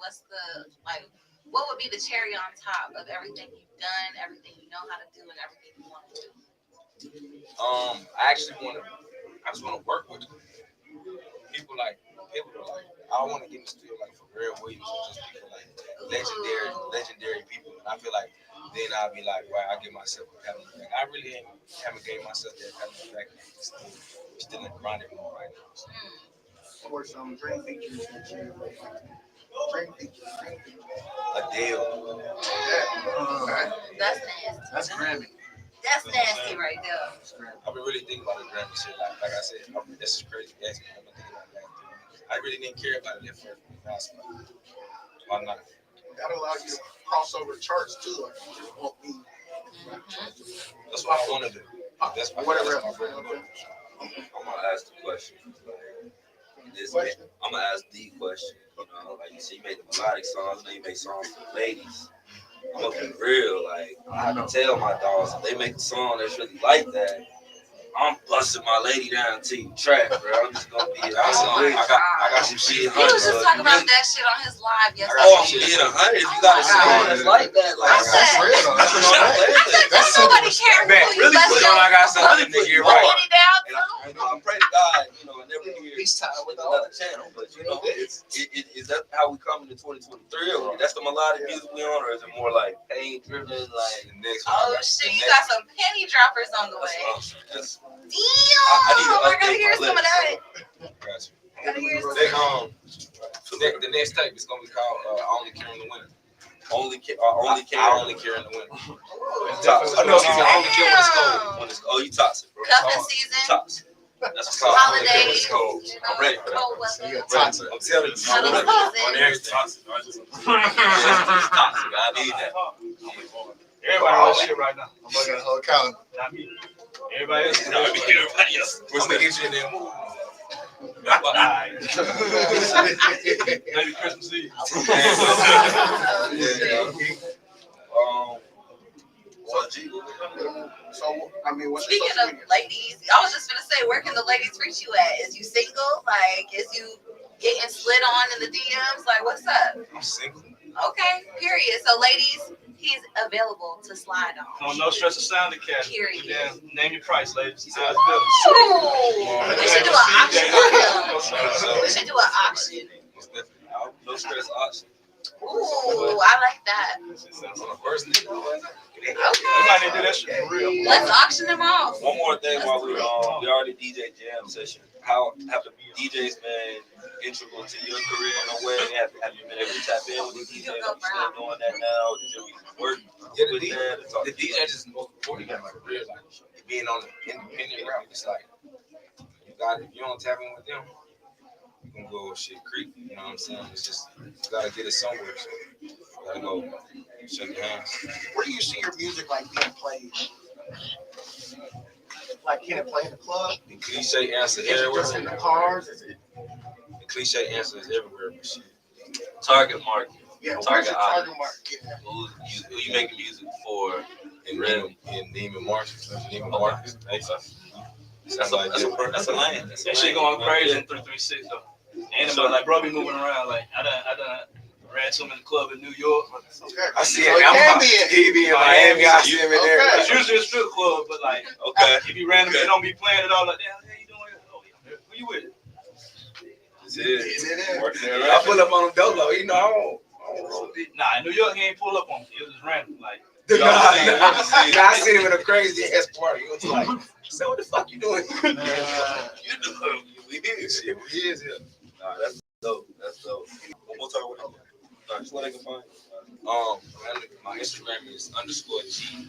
what would be the cherry on top of everything you've done, everything you know how to do, and everything you want to do? I just want to work with people like I want to get in the studio like for Pharrell Williams or just people like legendary people, and I feel like then I'll be like, wow, I give myself a pat on the back. I really haven't gave myself that pat on the back. Still in the grinding mode right now. So. Or some dream features that you dream features. Adele. That's nasty. That's Grammy. That's nasty right there. I've been really thinking about the Grammy shit. Like I said, this is crazy. I've been thinking about that. I really didn't care about it at first. Why not? That'll allow you to cross over charts too. Like you just won't be. That's what I want to do. That's Whatever. That's my I'm gonna ask the question. I'm gonna ask the question. You know, like you say, you make the melodic songs. I know you make songs for the ladies. I'm gonna be real. Like I can tell my dogs if they make a song that's really like that, I'm busting my lady down to you track, bro. I'm just gonna be. I got some shit. He was just talking about that shit on his live yesterday. Oh, I'm getting 100. If you got a song that's like that, like That's real. That's Nobody cares who you really let put go. on. I got something to get right. Put it down and I pray to God, you know, I never hear Peace time with another channel. But you know, is that how we come into 2023? Or that's the melodic music we on, or is it more like pain driven, like the next one? Oh shit, you got some penny droppers on the way. That's Damn, I gotta hear some of that. I gotta hear some. The next tape is gonna be called "I Only Care in the Winter." I only care in the winter. Toxic. Oh, no, excuse me, I only care when it's cold. Oh, you toxic, bro. Cuffing season. Toxic. That's what's up. Holidays. I'm ready for that. Cold weather. Toxic. I'm telling you, Cuffing on season. everything. It's toxic. I need that. Everybody on shit right now. I'm looking at the whole calendar. Not me. Everybody else. Everybody else. What's the issue in there? Maybe Christmas Eve. So, I mean, what's Speaking of ladies, I was just gonna say, where can the ladies reach you at? Is you single? Like, is you getting slid on in the DMs? Like, what's up? I'm single. Okay, period. So, ladies, he's available to slide on. On No Stress of Sound Academy. Period. Yeah, name your price, ladies. How's Ooh, we should do an auction on him. We should do an auction. No stress auction. Ooh, I like that. You might need to do that shit for real. Let's auction them off. One more thing while we already DJ jam session. How have the DJs been integral to your career in a way? Have you been able to tap in with the DJ? Are you still doing that now? Did you work with that? The DJ just most important. You got my career, like being on the independent route. It's like you got it. If you don't tap in with them, you can go shit creep. You know what I'm saying? It's just you gotta get it somewhere. So you gotta go shake your hands. Where do you see your music like being played? Like, can it play in the club? The cliche answer Is it everywhere. just in the cars? Is it? The cliche answer is everywhere. But shit. Target market. Yeah, where's Target your target market? Who you making music for? In Neiman Marcus. Neiman Marcus. That's a lane. That shit going crazy in 336 though. Anybody like bro be moving around like I done ran to him in the club in New York. Okay. I see So it. He be in Miami. I see him in there. It's usually a strip club, but like if you random, they don't be playing it all like that. How you doing? Oh, yeah. Who you with? I pull up on him dolo. You know, I don't roll deep. Nah, in New York he ain't pull up on me. It was just random. Like I seen him in a crazy ass party. It was like, so what the fuck you doing? You know, we is here. Nah, that's dope. That's dope. One more time with it. Just what I can find. My Instagram is _G.RAYMON.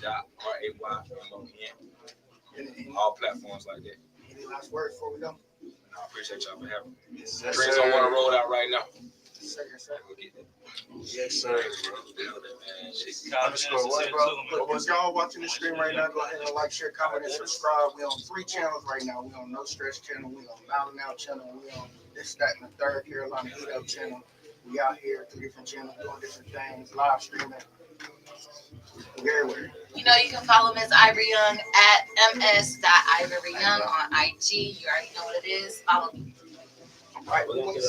All platforms like that. Any last words before we go? I appreciate y'all for having me. Dreams I want to roll out right now. Yes, sir. Was y'all watching the stream right now? Go ahead and like, share, comment, and subscribe. We on 3 channels right now. We on No Stress channel. We on Mouthin Out channel. We on This, That, and the Third Carolina Heat Up channel. We out here 3 different channels doing different things, live streaming. Everywhere. You know, you can follow Miss Ivory Young at ms.ivoryyoung on IG. You already know what it is. Follow me. All right, We're gonna get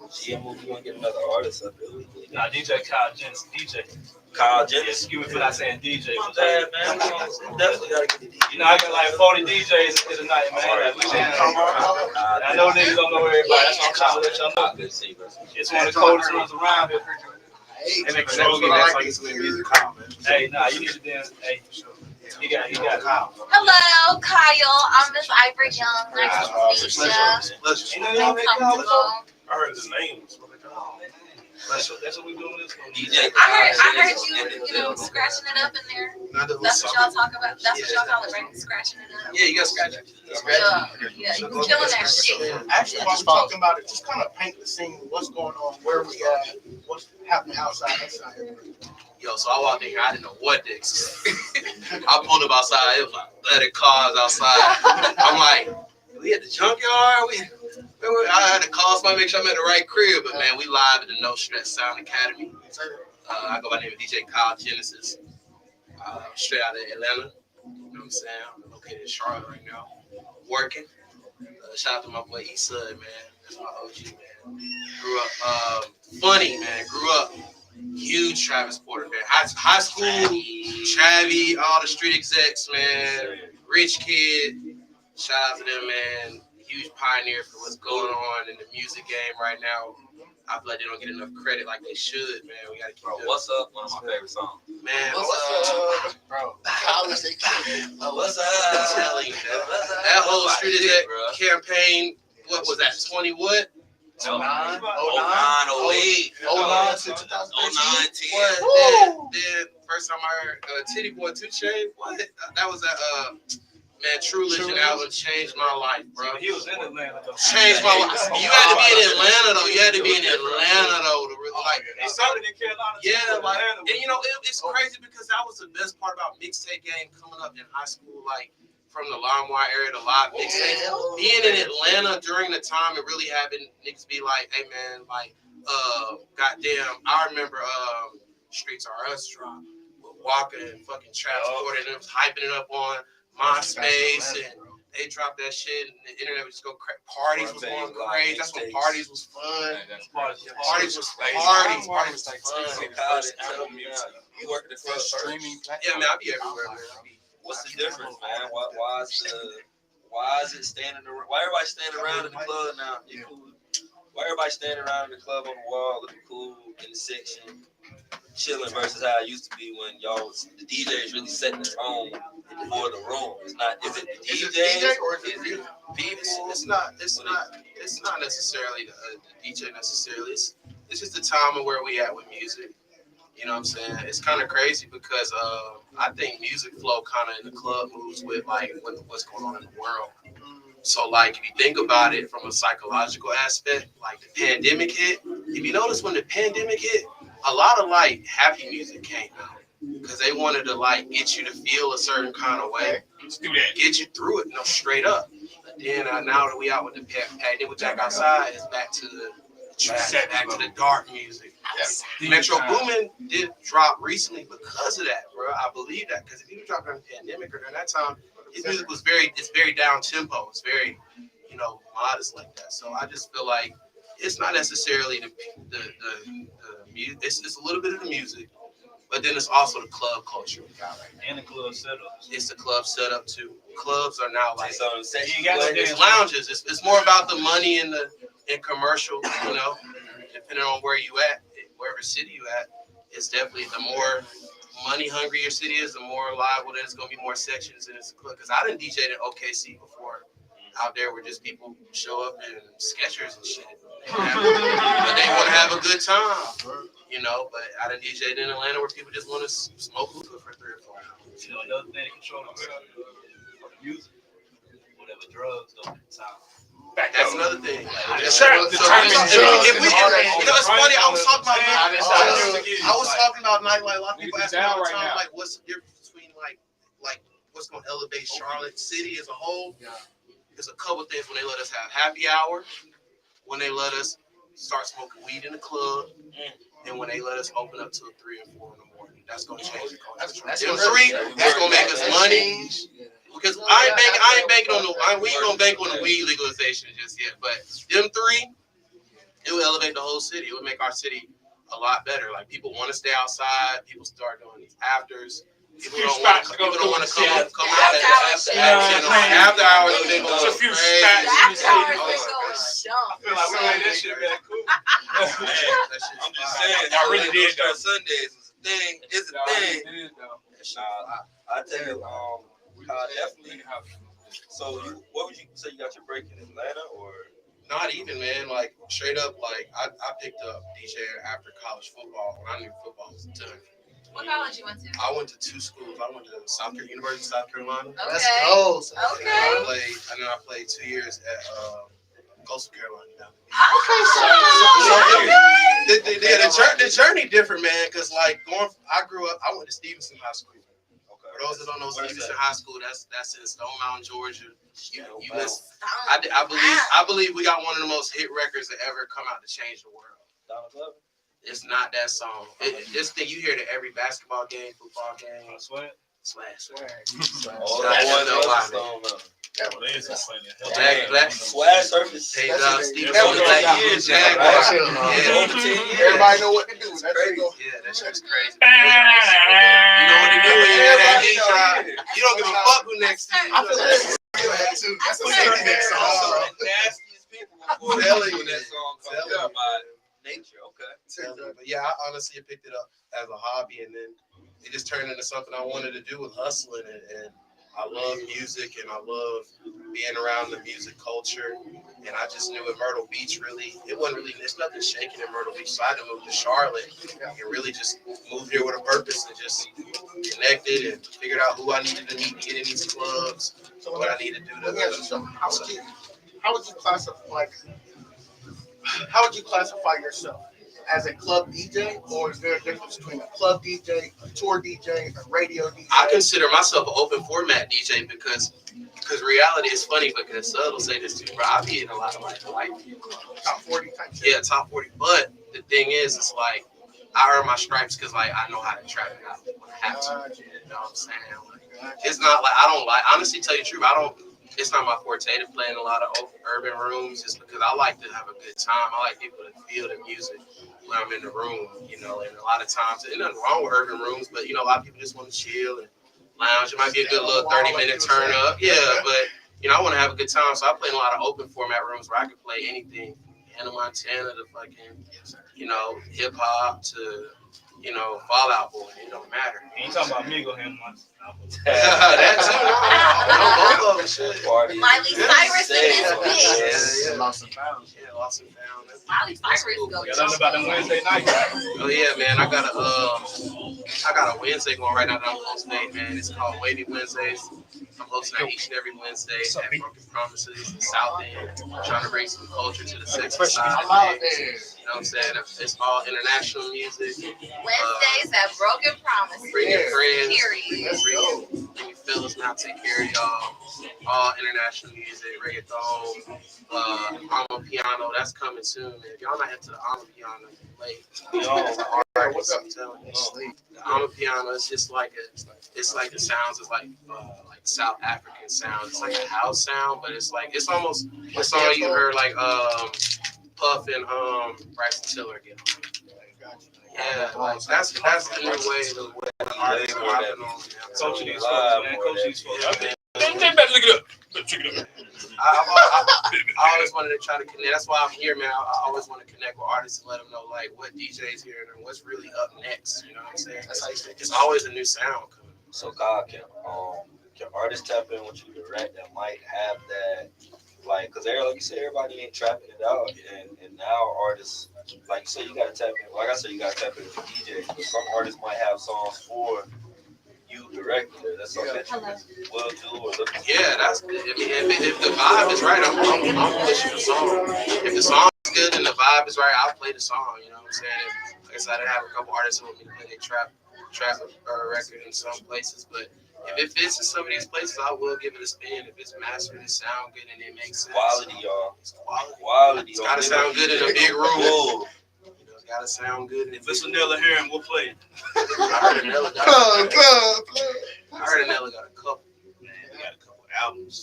GMO, we gonna get another artist up there. nah, DJ Kyle Jensen. DJ. Kyle Yeah, Jensen. excuse me for not saying DJ. Man, we definitely gotta get the DJ. You know, I got like 40 DJs in the night, man. Like, we saying, I know niggas don't know everybody. That's what I'm trying to let y'all know. It's one of the coldest ones around here. Hey, That's why you swing music. Hey, nah, you need to dance. Hey, he got Kyle. Hello, Kyle. I'm Miss Ivory Young. Nice to meet you. You know, y'all make Kyle before? I heard his name. That's what we doing this for. DJ. I heard you scratching it up in there. That's what y'all talk about. That's what y'all call it, right? Scratching it up. Yeah, you got scratch it. Yeah, you killing that shit. Actually, while we're talking about it, just kind of paint the scene. What's going on? Where we at? What's happening outside? Yo, so I walked in here, I didn't know what to expect. I pulled up outside, it was like 30 cars outside. I'm like, we at the junkyard? I had to call somebody, make sure I'm at the right crib, but man, we live at the No Stress Sound Academy. I go by the name of DJ Kyle Genesis, straight out of Atlanta. You know what I'm saying? I'm located in Charlotte right now, working. Shout out to my boy Eastside, man. That's my OG, man. Grew up funny, man. Grew up huge Travis Porter fan. High school, Travi, all the street execs, man. Rich kid. Shout out to them, man. Huge pioneer for what's going on in the music game right now. I feel like they don't get enough credit like they should, man. We gotta keep Bro, What's Up? One of my favorite songs. Man, What's up, bro? What's up? I'm telling you, that whole street exec campaign, what was that, 20 what? 09, 08, 09 to 2013. Then first time I heard Titty Boy 2 Chainz, what? That was that man, True Legend album changed my life, bro. He was in Atlanta though. Changed my life. You had to be in Atlanta though. You had to be in Atlanta though to really like. He started in Carolina. Yeah, like, and you know, it's crazy because that was the best part about mixtape game coming up in high school, like from the LimeWire era to live mixtape. Being in Atlanta during the time and really having niggas be like, hey man, like, goddamn, I remember Streets Are Us drop with Walker and fucking Travis Porter, and it was hyping it up on MySpace, and they dropped that shit, and the internet would just go crazy. Parties was going crazy. That's when parties was fun. Parties was parties. Parties was fun. You work at the first streaming platform? Yeah, man, I be everywhere, man. What's the difference, man? Why is it standing around? Why everybody standing around in the club now? Why everybody standing around in the club on the wall looking cool in the section? chilling versus how it used to be when y'all the DJs really setting the tone for the room. It's not. Is it the DJs or is it beats? It's not necessarily the DJ necessarily. It's just the time of where we at with music. You know what I'm saying? It's kind of crazy because I think music flow kind of in the club moves with like what's going on in the world. So like if you think about it from a psychological aspect, like the pandemic hit. If you notice when the pandemic hit, a lot of like happy music came out because they wanted to like get you to feel a certain kind of way, get you through it, straight up. Then now that we out with the pandemic back outside, it's back to the back to the dark music. Metro Boomin did drop recently because of that, bro. I believe that because if you dropped during the pandemic or during that time, his music was very down tempo. It's very, modest like that. So I just feel like it's not necessarily the music. It's a little bit of the music, but then it's also the club culture we got right now. And the club setup. It's the club setup too. Clubs are now like it's lounges. It's more about the money and commercial. Depending on where you at, wherever city you at, it's definitely the more money hungry your city is, the more liable that it's gonna be more sections in this club. Because I didn't DJ in OKC before. Out there where just people show up in Skechers and shit. But they want to have a good time, But I done DJed in Atlanta where people just want to smoke hookah for 3 or 4 hours. Another thing that control the music, whatever drugs though at the time. That's another thing. It's funny. I was talking about nightlife. A lot of people ask me all the time, like, what's the difference between like what's going to elevate Charlotte City as a whole? There's a couple things when they let us have happy hour, when they let us start smoking weed in the club, and when they let us open up till 3 and 4 in the morning. That's gonna change the culture. That's gonna make us money. Because I ain't banking on we ain't gonna bank on the weed legalization just yet. But them 3, it will elevate the whole city. It would make our city a lot better. Like people want to stay outside. People start doing these afters. People don't want to come out after hours. They go crazy. After hours, they go I feel like we made that shit been cool. I'm just saying, I really did though. Sundays is a thing. It's a thing. I tell you, definitely. So, what would you say you got your break in Atlanta or? Not even, man. Like straight up, like I picked up DJ after college football when I knew football was done. What college you went to? I went to 2 schools. I went to University of South Carolina. Okay. Let's go. Okay. I played 2 years at Coastal Carolina. The journey different, man. Because I went to Stevenson High School. For those that don't know, Stevenson High School, that's in Stone Mountain, Georgia. I believe we got one of the most hit records that ever come out to change the world. It's not that song. This thing you hear it at every basketball game, football game. Swag. Oh, that one. Black Swag surface. Steve Everybody know what to do. That's crazy. Yeah, that shit's crazy. You know what to do. You don't give a fuck who next to you. I feel like that's the next song. Nastiest people before when that song comes out by nature. Okay. But yeah, I honestly picked it up as a hobby, and then it just turned into something I wanted to do with hustling. And I love music, and I love being around the music culture. And I just knew in Myrtle Beach, there's nothing shaking in Myrtle Beach. So I had to move to Charlotte and really just move here with a purpose and just connected and figured out who I needed to meet to get in these clubs, what I needed to do to. How would you classify yourself? As a club DJ, or is there a difference between a club DJ, a tour DJ, a radio DJ? I consider myself an open format DJ because reality is funny because Sud will say this too, bro. I be in a lot of like top 40 type shit. Yeah, top 40. But the thing is, it's like I earn my stripes because I know how to trap it out when I have to. You know what I'm saying? It's not like honestly, tell you the truth, it's not my forte to play in a lot of urban rooms just because I like to have a good time. I like people to feel the music when I'm in the room, and a lot of times, there's nothing wrong with urban rooms, but, a lot of people just want to chill and lounge. It might be a good little 30-minute turn up. Yeah, but, I want to have a good time, so I play in a lot of open format rooms where I can play anything from Hannah Montana to fucking, hip hop to, Fall Out Boy. It don't matter. You talking about Migo him once? That too. No, both of them shit. Miley Cyrus in this bitch. Yeah. Lost and found. Yeah, Lost and found. Miley Cyrus go. You learned about them Wednesday nights. Oh yeah, man. I got a Wednesday going right now that I'm hosting, man. It's called Wavy Wednesdays. I'm hosting that each and every Wednesday at Broken Promises in South End. I'm trying to bring some culture to the sexy side of things. You know what I'm saying? It's all international music. Wednesdays at Broken Promises. Bring your friends. Period. Bring your fellas, and I'll take care of y'all. All international music, reggaeton, piano. That's coming soon, man. If y'all not into the piano, you late. What's up? I'm telling you. The piano is just like the sounds is like South African sound. It's like a house sound, but it's almost the song you heard like Puff and Bryson Tiller get on. Yeah, like that's the new way the artists are hopping on. Coaching these folks, man. Coaching these folks. I always wanted to try to connect. That's why I'm here, man. I always want to connect with artists and let them know like what DJs here and what's really up next. You know what I'm saying? It's always a new sound coming. So God, can artists tap in with you direct that might have that, like, because like you said, everybody ain't trapping it out, and now artists, like you said, you gotta tap in. Like I said, you gotta tap in with DJs, but some artists might have songs for you directly. That's something that you will do or look. Yeah, that's good. I mean, if the vibe is right, I'm pushing the song. If the song is good and the vibe is right, I'll play the song. You know what I'm saying? Like I said, I have a couple artists who want me to play their trap record in some places, but if it fits in some of these places, I will give it a spin. If it's mastered and sound good and it makes sense. Quality, y'all. It's quality. Quality. It's gotta sound good in a big room. It's gotta sound good. If it's Anella here, we'll play it. I heard Anella got a couple. Man, we got a couple albums.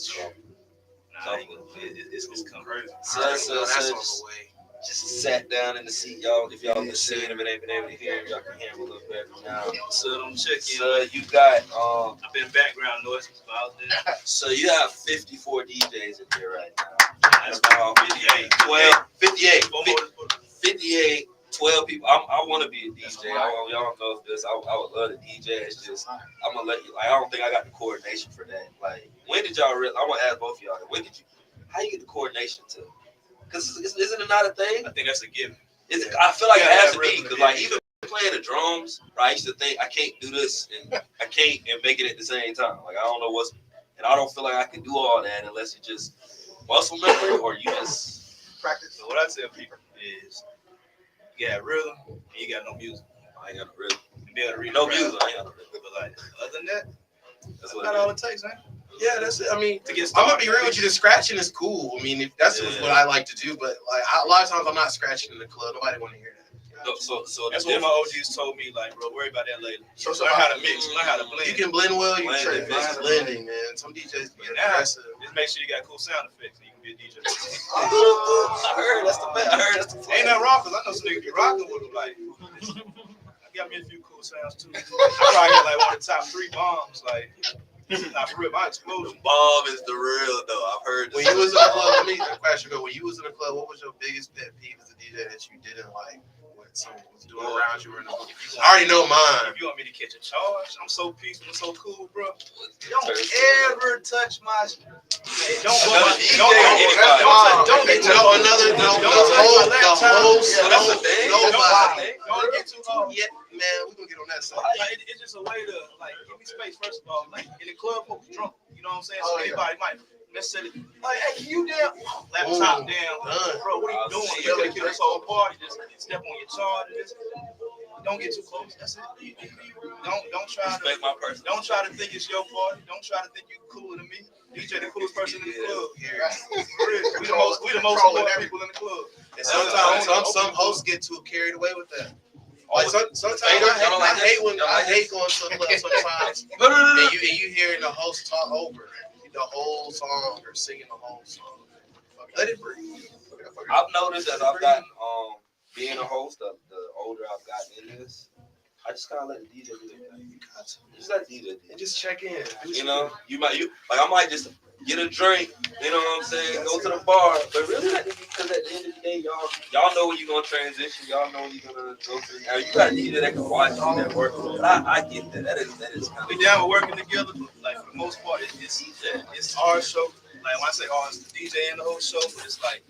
It's conversion. So that's on the way. Just sat down in the seat, y'all. If y'all been seeing him and ain't been able to hear him, y'all can hear him a little better now. So I'm checking. So you got I've been background noise out there. So you have 54 DJs in there right now. That's about 58, 12 people. I want to be a DJ. Y'all don't know if this. I would love to DJ. It's just I'm gonna let you. Like, I don't think I got the coordination for that. Like, when did y'all really? I want to ask both of y'all. How you get the coordination to? Because isn't it not a thing? I think that's a given. I feel like it has to be. Because like even playing the drums, right, I used to think I can't do this and I can't and make it at the same time. Like I don't know and I don't feel like I can do all that unless you just muscle memory or you just practice. So what I tell people is you got rhythm and you got no music. I ain't got no rhythm. You be able to read no music. I ain't got no rhythm. But like other than that, that's what not all it takes, man. Yeah, that's it. I mean, to get I'm gonna be real with you. The scratching is cool. I mean, that's what I like to do. But like a lot of times, I'm not scratching in the club. Nobody want to hear that. So that's what my OGs told me. Like, bro, worry about that later. So learn how to mix, learn how to blend. You can blend well. You can blending, man. Some DJs get aggressive. Just make sure you got cool sound effects, so you can be a DJ. I heard that's the best. Ain't nothing wrong, cause I know some niggas be rocking with them. Like, I got me a few cool sounds too. I probably got like one of the top 3 bombs. Like. Not for real, my explosion. Bomb is the real though. I've heard. When you was in the club, let me question go. When you was in the club, what was your biggest pet peeve as a DJ that you didn't like? What someone was doing around you? I already know mine. If you want me to catch a charge, I'm so peaceful, and so cool, bro. Don't ever touch my. Hey, don't go. Don't get too another. The host. That's the thing. Nobody. Don't get too low. Yeah, man, we gonna get on that side. It's just a way to like give me space. First of all, like in the club, folks drunk. You know what I'm saying? So anybody might necessarily like, hey, can you down? Laptop down, bro. What are you doing? You gotta kill this whole party. Just step on your charge. Just don't get too close. That's it. Don't try to. My person. Don't try to think it's your party. Don't try to think you're cooler than me. DJ the coolest person in the club. We the most cool people in the club. And sometimes some hosts get too carried away with that. Like sometimes I hate going to a club sometimes and you hearing the host talk over the whole song or singing the whole song. Let it breathe. I've noticed as I've gotten being a host, the older I've gotten in this, I just gotta let the DJ do their thing. You got to. Just let the DJ do it. And just check in. You know, I might just get a drink, you know what I'm saying, go to the bar, but really, because at the end of the day, y'all know when you're gonna transition, y'all know when you're gonna go to. Now you got a DJ that can watch you that work, but I get that. That is kind of. We down with working together, like for the most part, it's our show. Like when I say our, it's the DJ and the whole show, but it's like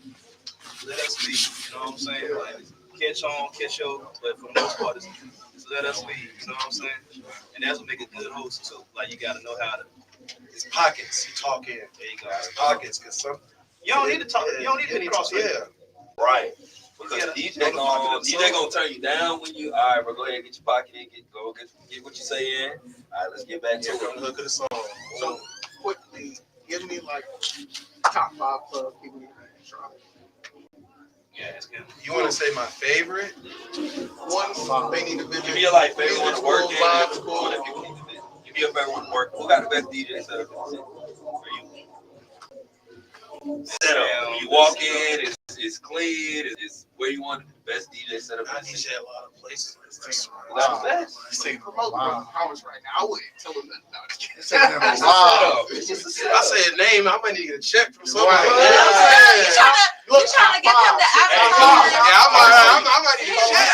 let us lead. You know what I'm saying? Like catch on, catch your, but for the most part, it's let us lead. You know what I'm saying? And that's what make a good host too. Like you got to know how to. It's pockets. You talk in. There you go. It's pockets, cause some. You don't need to talk. You don't need to cross. Yeah. Right. Because DJ gonna turn you down when you. All right, bro. Go ahead, get your pocket in. Get what you say in. All right, let's get back to Here come the hook of the song. So quickly, give me like top 5 club people you can try. Yeah, it's good. You want to say my favorite? One, they need to visit. Give me your like favorite one to work in. Vibes, cool. Give me your favorite one to work. Who got the best DJ setup for you? Setup. When you walk in, it's clean. It's where you want the best DJ setup. I DJ a lot of places. Wow. He's taking promote comments right now. I wouldn't tell him that. Wow. I say a name, I might need to get a check from somebody. Right. You trying to get them to advertise? Yeah, I might need a check.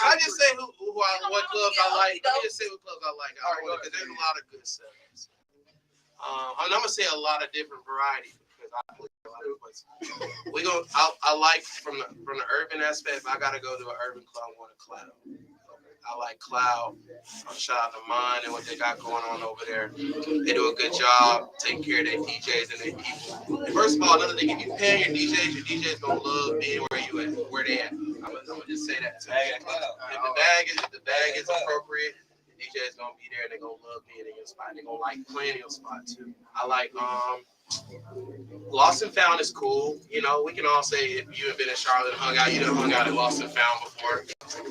I just say what clubs I like. Let me just say what clubs I like. Because there's a lot of good setups. I'm gonna say a lot of different varieties because I play a lot of places. I like from the urban aspect. If I gotta go to an urban club, I want a Cloud. I like Cloud. Shout out to Mine and what they got going on over there. They do a good job taking care of their DJs and their people. And first of all, another thing, if you pay your DJs gonna love being where they at. I'm gonna just say that. If the bag is appropriate, the DJ's gonna be there and they're gonna love being in your spot. They're gonna like playing in your spot too. I like Lost and Found is cool. You know, we can all say if you have been in Charlotte and hung out, you done hung out at Lost and Found before.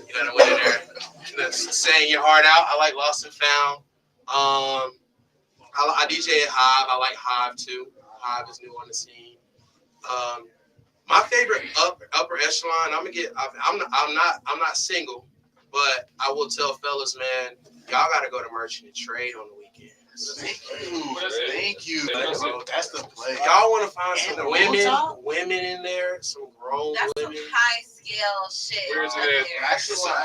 You done went in there. Saying your heart out. I like Lost and Found. I DJ at Hive. I like Hive too. Hive is new on the scene. My favorite upper echelon. I'm not single, but I will tell fellas, man, y'all gotta go to Merchant and Trade on the weekends. Thank you. That's the play. Y'all want to find some women in there, some grown women. That's some high scale shit. Where's up it there. at?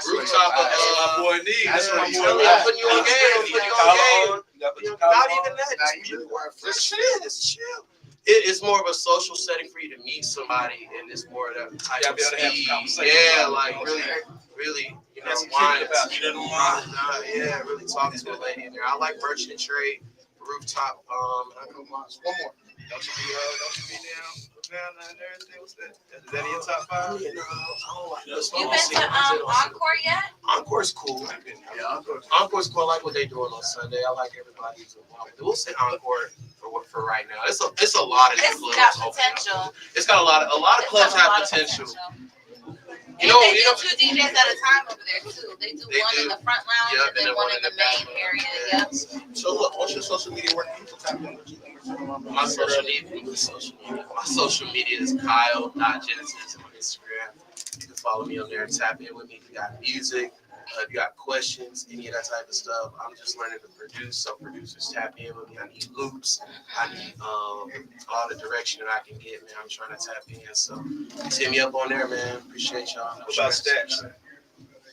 Rooftop of my boy needs. That's what I'm putting you on game. Not even that. It's chill. It's more of a social setting for you to meet somebody, and it's more of that type of speed. Yeah, like really, you know, wine. Yeah, really talking to a lady in there. I like Merchant and Trade, Rooftop. One more. Don't you be down and everything? What's that? Is that in your top 5? You been to Encore yet? Encore's cool. Yeah, Encore's cool. I like what they're doing on Sunday. I like everybody who's involved. We'll say Encore for right now. It's a lot of It's clubs. got potential. It's got a lot of clubs have potential. They do 2 DJs at a time over there too. They do one in the front lounge Yep, and then one in the main area. Yep. So look, what's your social media work? People tap in with you. My social media is Kyle.Genesis on Instagram. You can follow me on there and tap in with me. If you got music, if you got questions, any of that type of stuff. I'm just learning to produce, so producers tap in with me. I need loops. I need all the direction that I can get, man. I'm trying to tap in, so just hit me up on there, man. Appreciate y'all. What about stats?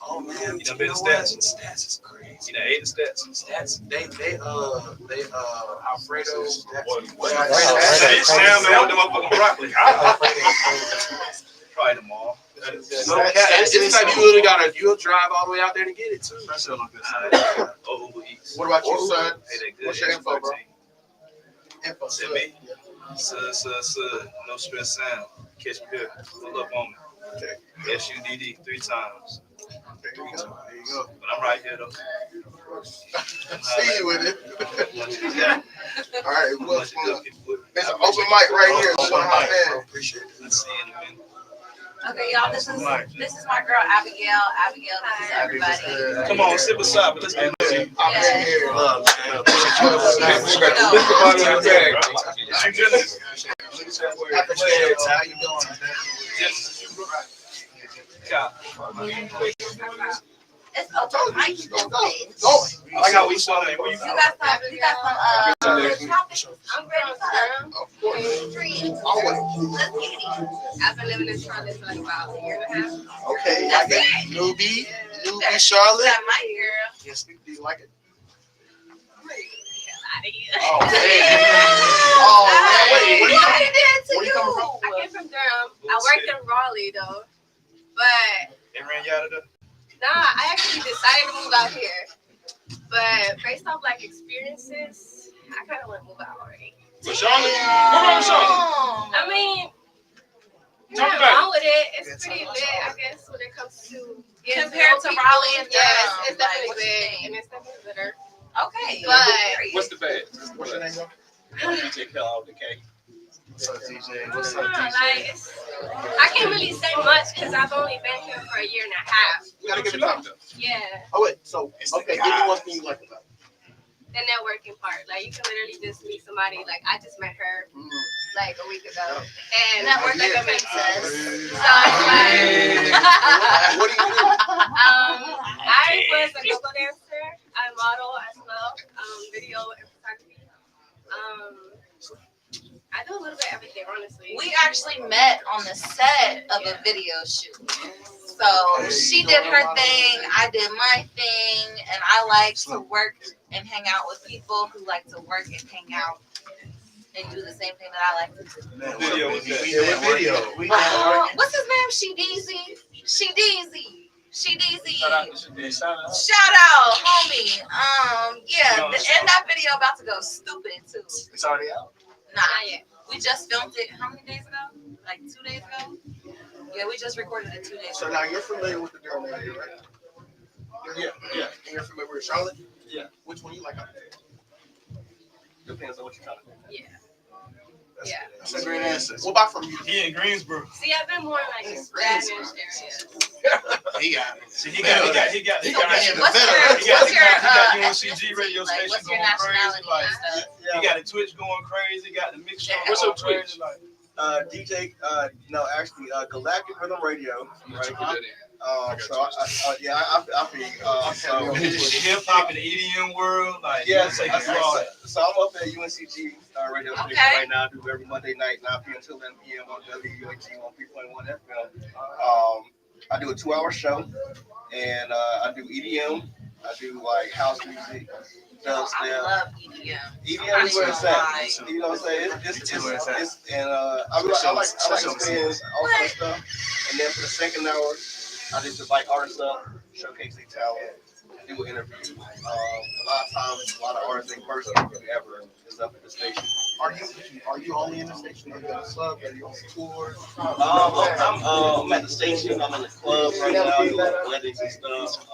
Oh man, You done been to stats? Stats is crazy. You done ate the stats? Stats, they Alfredo. Sam, man, with them motherfucking broccoli. Probably them all. It's like you'll drive all the way out there to get it too. That's still on good side. Uber Eats. What about you, son? Hey, they good. What's your info, bro? Info. Send me. No stress sound. Catch me here. Pull up on me. Okay. SUDD 3 times. There you go. But I'm right here though. See you with it. All right, well, Bunch of good people. there's an open mic right here. So my man. Appreciate it. Let's see in a minute. Okay, y'all. This is my girl Abigail. Abigail, this is everybody. Come on, sit beside me. Let's get I'm in here. Love, man. How you doing? out. It's open mic. I got we saw that. Where you You got some topics? I'm ready for them. Of course. Dreams. Always. Let's get it. I've been living in Charlotte for like about a year and a half. Okay, I get newbie Charlotte. That my girl. Yes, do you like it? Oh, man. Oh, man. Wait, where you coming from? I came from Durham. I worked in Raleigh though, but They ran you out of there. I actually decided to move out here. But based off like experiences, I kind of want to move out already. For Charlotte? What wrong with Charlotte? I mean, Talk nothing about it. wrong with it. It's pretty lit, I guess, when it comes to Compared to Raleigh and yes, Durham, it's definitely like, lit and it's definitely litter. Okay. But What's the bad? What's your name, bro? DJ Cal the K. What's up, DJ? What's up, like, I can't really say much because I've only been here for a year and a half. We gotta give it time. Yeah, Oh, wait. So, okay, give me one thing you like about it. the networking part. Like, you can literally just meet somebody. Like, I just met her like a week ago. And Network like a So princess. it's like, What do you do? I was a go-go dancer. I model as well, video and photography. I do a little bit of everything, honestly. We actually met on the set of a video shoot. So she did her thing, I did my thing, and I like to work and hang out with people who like to work and hang out and do the same thing that I like to do. Video was that. Video. What's his name? She Deezy. She Deezy. She Deezy. Shout out to Shadid. Shout out. Shout out, homie. Yeah, and that video about to go stupid too. It's already out. Nah, Not yet. we just filmed it. How many days ago? Like 2 days ago? Yeah, we just recorded it 2 days So ago. now you're familiar with the Durham area, right? Yeah. And you're familiar with Charlotte? Yeah. Which one you like out of there? Depends on what you're trying to do. Yeah. That's, Yeah. that's a great answer. What about from you? He in Greensboro. See, I've been more in like Spanish areas. He got it. See, he got. What's your, He got UNCG radio like, station what's your going crazy. nationality Like, and stuff? he got the Twitch going crazy. Got the mix show What's going up, Twitch? crazy. Like, DJ, actually, Galactic Rhythm Radio, right? I I feel, so, hip hop and the EDM world. Like, yeah, take it broad. so I'm up at UNCG radio station Okay. right now. I do every Monday night, 9 p.m. to 11 p.m. on WUNG 103.1 FM. I do a 2-hour show, and I do EDM. I do like house music, I dubstep. love EDM. EDM is where it's at. You know what I'm saying? I like to spin all kind of stuff. And then for the second hour, I just invite artists up, showcase their talent, do an interview. A lot of times, a lot of artists ain't first interview ever is up at the station. Are you only in the station? Are you at a club? Are you on tour? I'm at the station. I'm in the club right now doing weddings and stuff.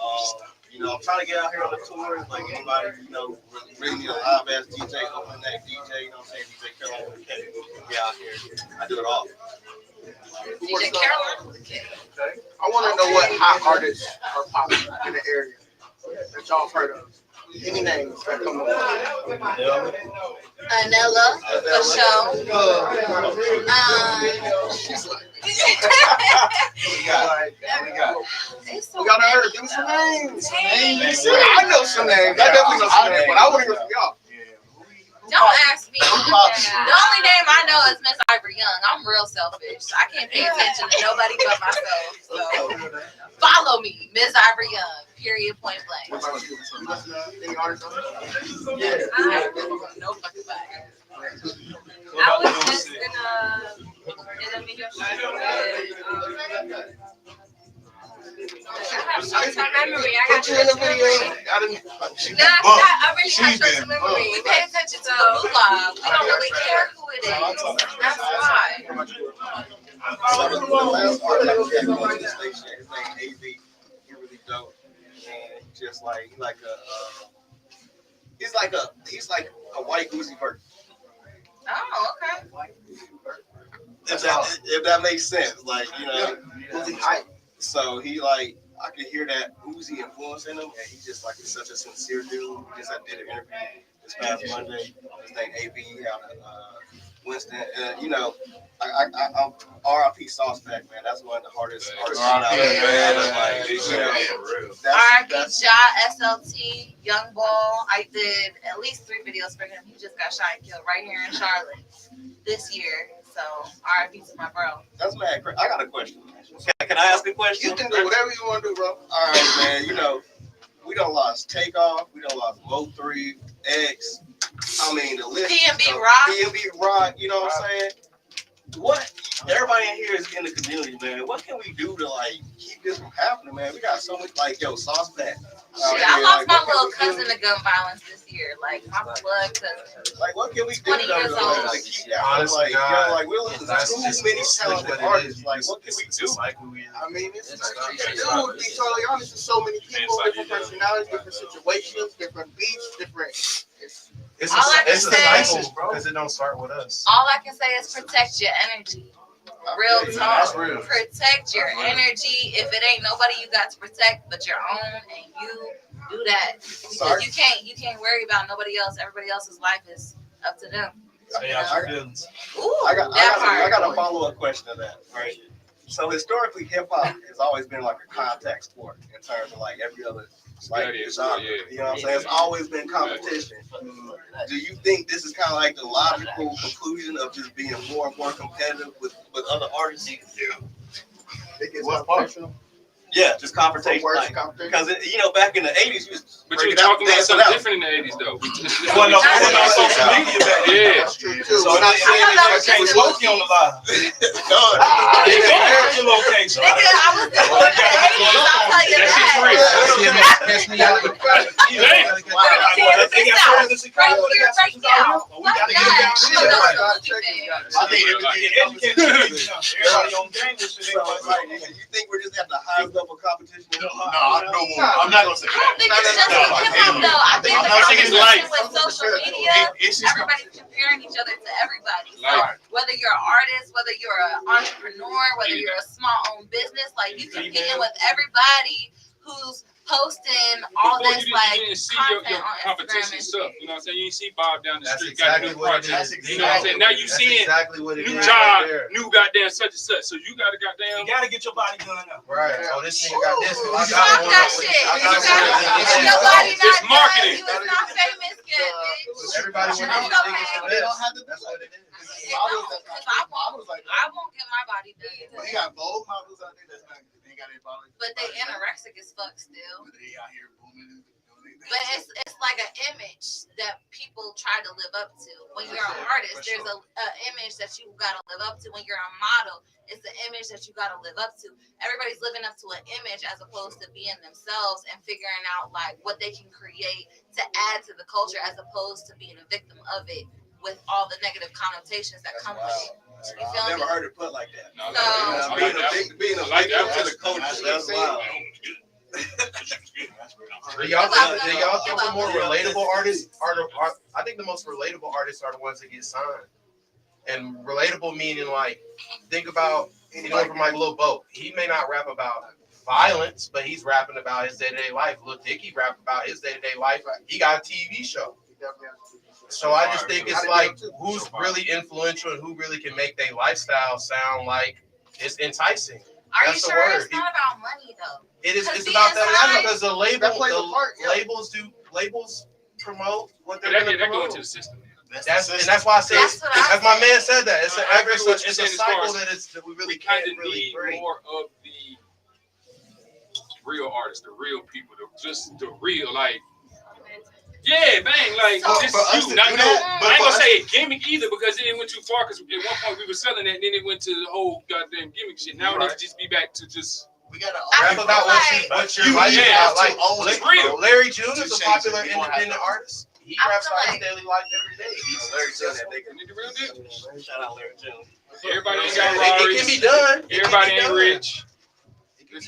I'm trying to get out here on the tours. Like anybody, really need a live ass DJ, open that DJ. You know what I'm saying? DJ Caroline, get out here. I do it all. DJ Caroline. Okay. I want to know what hot artists are popping in the area that y'all have heard of. Any names that come up? Anella, for sure. We gotta heard it. Give me some names. Names. I know some names. I definitely know some names, but I want to hear from y'all. Don't ask me. The only name I know is Miss Ivory Young. I'm real selfish. I can't pay attention to nobody but myself. So follow me, Miss Ivory Young. Period. Point blank. Any artists? Yeah. No fucking body. I was just in a video shoot. Short-term memory. I got Put you in the video. I didn't. I really have short-term memory. We pay attention to the moolah. We don't really care who it is. That's why. The last artist I checked on this station, his name AV. He really dope. And just like he's like a white Uzi Vert. Oh, okay. If that makes sense, like so he like I could hear that Uzi influence in him, and he's just like such a sincere dude. I did an interview this past Monday. His name AV. He had a Winston. You know, I'm R.I.P. Sauce Pack, man. That's one of the hardest artists out R.I.P. Ja, SLT, Young Ball. I did at least 3 videos for him. He just got shot and killed right here in Charlotte this year. So R.I.P. to my bro. That's mad. I got a question. Can I ask a question? You can do whatever you want to do, bro. All right, man. You know, we done lost Takeoff. We done lost Mo3, X. I mean, the list. PNB Rock. PNB Rock. You know what I'm saying? What? Everybody in here is in the community, man. What can we do to like keep this from happening, man? We got so much, like, yo, Sauce Pack. Shit, I lost my little cousin to gun violence this year. Like my blood cousin. Like, what can we do? 20 years old. Like, keep that. Honestly, like we're losing too many talented artists. Like, what can we do? I mean, it's to be totally honest, there's so many people, different personalities, different situations, different beats, different. It's All I can a say- cycle, bro, because it don't start with us. All I can say is protect your energy. Real talk. That's real. Protect your energy. If it ain't nobody you got to protect but your own, and you do that, because you can't worry about nobody else. Everybody else's life is up to them. Ooh, I that got a follow-up question to that, right? So historically, hip hop has always been like a contact sport in terms of like every other like genre. You know what I'm saying? It's always been competition. Do you think this is kind of like the logical conclusion of just being more and more competitive with other artists? Yeah. What part? Yeah, just confrontation. Worse Because you know, back in the '80s, you was But you're talking about something different in the '80s, though. Well, no, on social media back then. Yeah. That's true too. So not saying I can't smoke you on the line. Your location. Nigga, I was the one in the 80s, I'll tell you That shit's that. real. They got friends in Chicago. They got Right some now. out here. We gotta get them down You here. know, those are I think if we get educated, everybody on game and shit. You think we're just at the highest level of competition? I'm not gonna say I don't think it's just with hip hop though. I think the competition with social media, everybody's comparing each other to everybody. So whether you're an artist, whether you're an entrepreneur, whether you're a small owned business, like you compete with everybody who's posting all Before this you like didn't see your content on Instagram competition and stuff. shit. You know what I'm saying? You didn't see Bob down the That's street exactly got a new what it project. is. You know what I'm saying? Now you That's seeing exactly what it new is job, right there. new goddamn such and such. So you gotta goddamn. You gotta get your body done now. Right. Oh, this nigga got this. Ooh, stop that shit. If your body not It's marketing. done, you is not famous yet, bitch. Everybody That's wants okay. to they don't have to. That's what it is. I won't get my body done. You got bold models out there that's not. They got their body. But they anorexic as fuck still. They out here booming. But it's like an image that people try to live up to. When you're an artist, there's a image that you gotta live up to. When you're a model, it's the image that you gotta live up to. Everybody's living up to an image as opposed to being themselves and figuring out like what they can create to add to the culture as opposed to being a victim of it with all the negative connotations that come with it. You feel I've me? never heard it put like that. No, So- Being a like victim that. to the culture, that's wild. Do y'all think the more relatable artists are I think the most relatable artists are the ones that get signed. And relatable meaning like, think about anyone from like Lil Bo. He may not rap about violence, but he's rapping about his day-to-day life. Lil Dicky rap about his day-to-day life. He got a TV show. So I just think it's like who's really influential and who really can make their lifestyle sound like it's enticing. Are That's you the sure word. it's not about money though? It is. It's Because about being that signed- because the labels promote what they're But going to that go promote. into the system. That's why I say That's what I as my said. man said that it's I agree with what it's you're a saying as far cycle as that we really We kind can't of really need break. more of the real artists, the real people, just the real like. Yeah, bang, like So- this for us is to you. Not do no, that, I ain't gonna say a gimmick either because it went too far. Because at one point we were selling that, and then it went to the whole goddamn gimmick shit. Now it needs to just be back to just. We gotta I Rap about what you're like. yeah, Like it's real. Larry June is a change popular it. You won't independent artist. He I raps feel about like- his daily life every day. Larry June, that nigga. You need the real deal. Shout out Larry June. Everybody ain't got It can Rarries. be done. It can Everybody be ain't done. rich.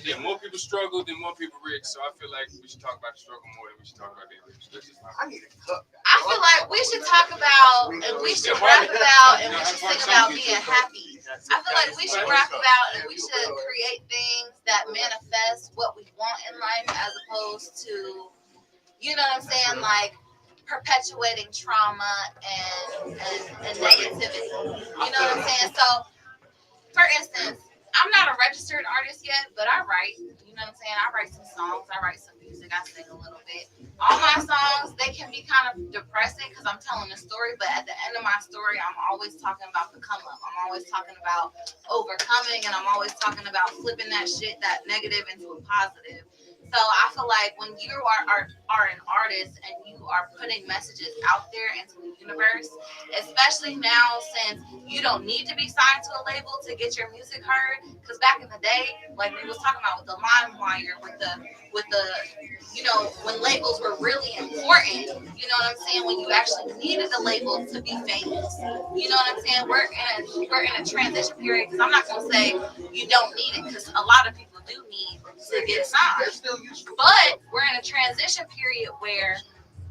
Yeah, more people struggle than more people rich. So I feel like we should talk about the struggle more than we should talk about being rich. That's just my I need a cup. I feel like we should talk about and we should rap about and we should sing about being happy. I feel like we should rap about and we should create things that manifest what we want in life as opposed to, you know what I'm saying, like perpetuating trauma and negativity. You know what I'm saying? So, for instance, I'm not a registered artist yet, but I write. You know what I'm saying? I write some songs. I write some music. I sing a little bit. All my songs, they can be kind of depressing because I'm telling a story, but at the end of my story, I'm always talking about the come up. I'm always talking about overcoming, and I'm always talking about flipping that shit, that negative, into a positive. So I feel like when you are an artist and you are putting messages out there into the universe, especially now since you don't need to be signed to a label to get your music heard. Because back in the day, like we was talking about with the LimeWire, with the when labels were really important. You know what I'm saying? When you actually needed a label to be famous. You know what I'm saying? We're in a transition period. Because I'm not gonna say you don't need it, because a lot of people do need to get signed. But we're in a transition period where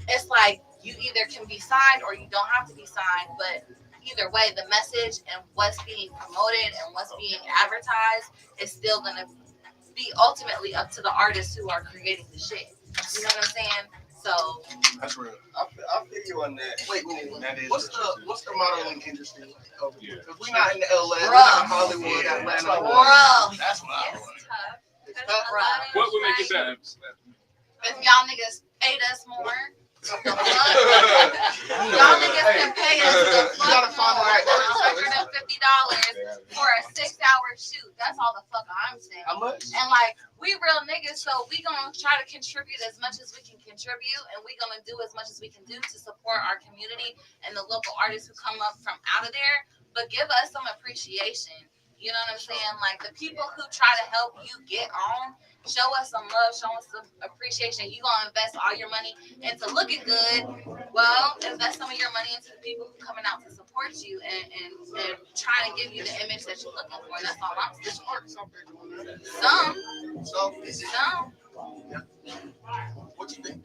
it's like you either can be signed or you don't have to be signed. But either way, the message and what's being promoted and what's being advertised is still going to be ultimately up to the artists who are creating the shit. You know what I'm saying? So That's real. I feel you on that. Wait, what's the modeling industry like over here? Because we're not not in LA, we're Bruh. not in Hollywood, Atlanta. Bruh. That's what I It's want. tough. It's Because tough. a lot of What would make it like, better? if y'all niggas paid us more, the fuck? Y'all niggas can pay us the You gotta fuck find the right person. $150 for a 6-hour shoot. That's all the fuck I'm saying. How much? And like, we real niggas, so we gonna try to contribute as much as we can contribute, and we gonna do as much as we can do to support our community and the local artists who come up from out of there. But give us some appreciation. You know what I'm saying? Like, the people who try to help you get on, show us some love, show us some appreciation. You gonna invest all your money into looking good. Well, invest some of your money into the people who coming out to support you and trying to give you the image that you're looking for. That's all I'm saying. Some. What you think?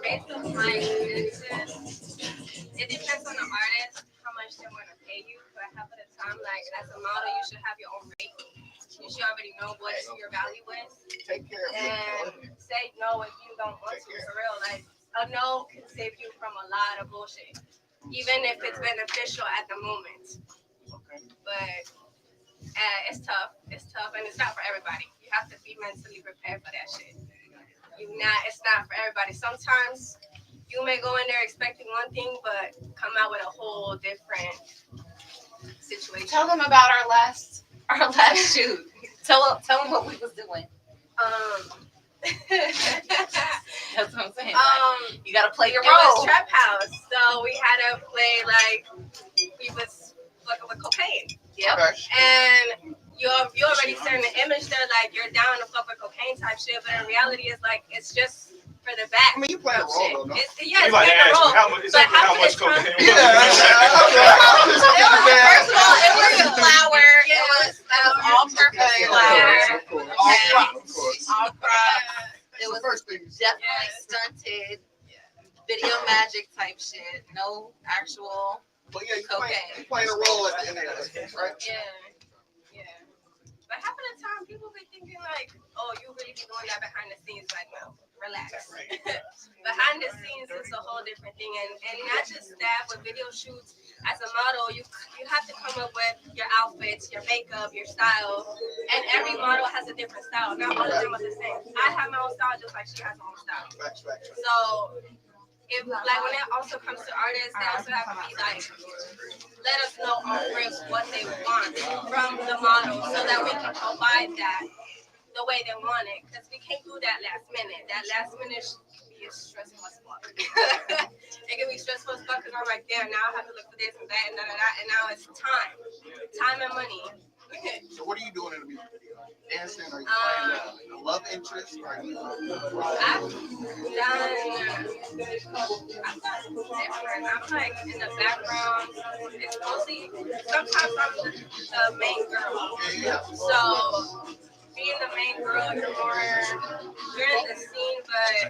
based on my experiences, it depends on the artist how much they want to pay you. But half of the time, like as a model, you should have your own rate. You should already know what your value is. Take care of And say no if you don't want to. For real, like a no can save you from a lot of bullshit, even if it's beneficial at the moment. But it's tough. It's tough, and it's not for everybody. You have to be mentally prepared for that shit. It's not for everybody. Sometimes you may go in there expecting one thing, but come out with a whole different situation. Tell them about our last shoot. Tell them what we was doing. That's what I'm saying. You gotta play your role. It was trap house, so we had to play like we was fucking with cocaine. Yep. Okay. And you already setting the image there like you're down to fuck with cocaine type shit, but in reality, it's like it's just for the back. I mean, you play a role, though, no? It's You like like a role. how much cocaine? First of all, it was flour. It was all-purpose flour. All crop. It was definitely stunted. Video magic type shit. No actual cocaine. You playing a role at the end of that, right? Yeah. But half of the time, people be thinking like, oh, you really be doing that behind the scenes. Like, no, relax. Behind the scenes is a whole different thing. And not just that, with video shoots, as a model, you have to come up with your outfits, your makeup, your style. And every model has a different style. Not all of them are the same. I have my own style just like she has her own style. So, if like when it also comes to artists, they also have to be like, let us know off rips what they want from the model so that we can provide that the way they want it. Because we can't do that last minute. That last minute is stressful as fuck. It can be stressful as fuck because I'm like, damn, now I have to look for this and that and that and that. And now it's time and money. So what are you doing in the music video? Dancing? Are you playing a love interest? Are you? I've done different. I'm like in the background. It's mostly sometimes I'm the main girl. So being the main girl, you're in the scene, but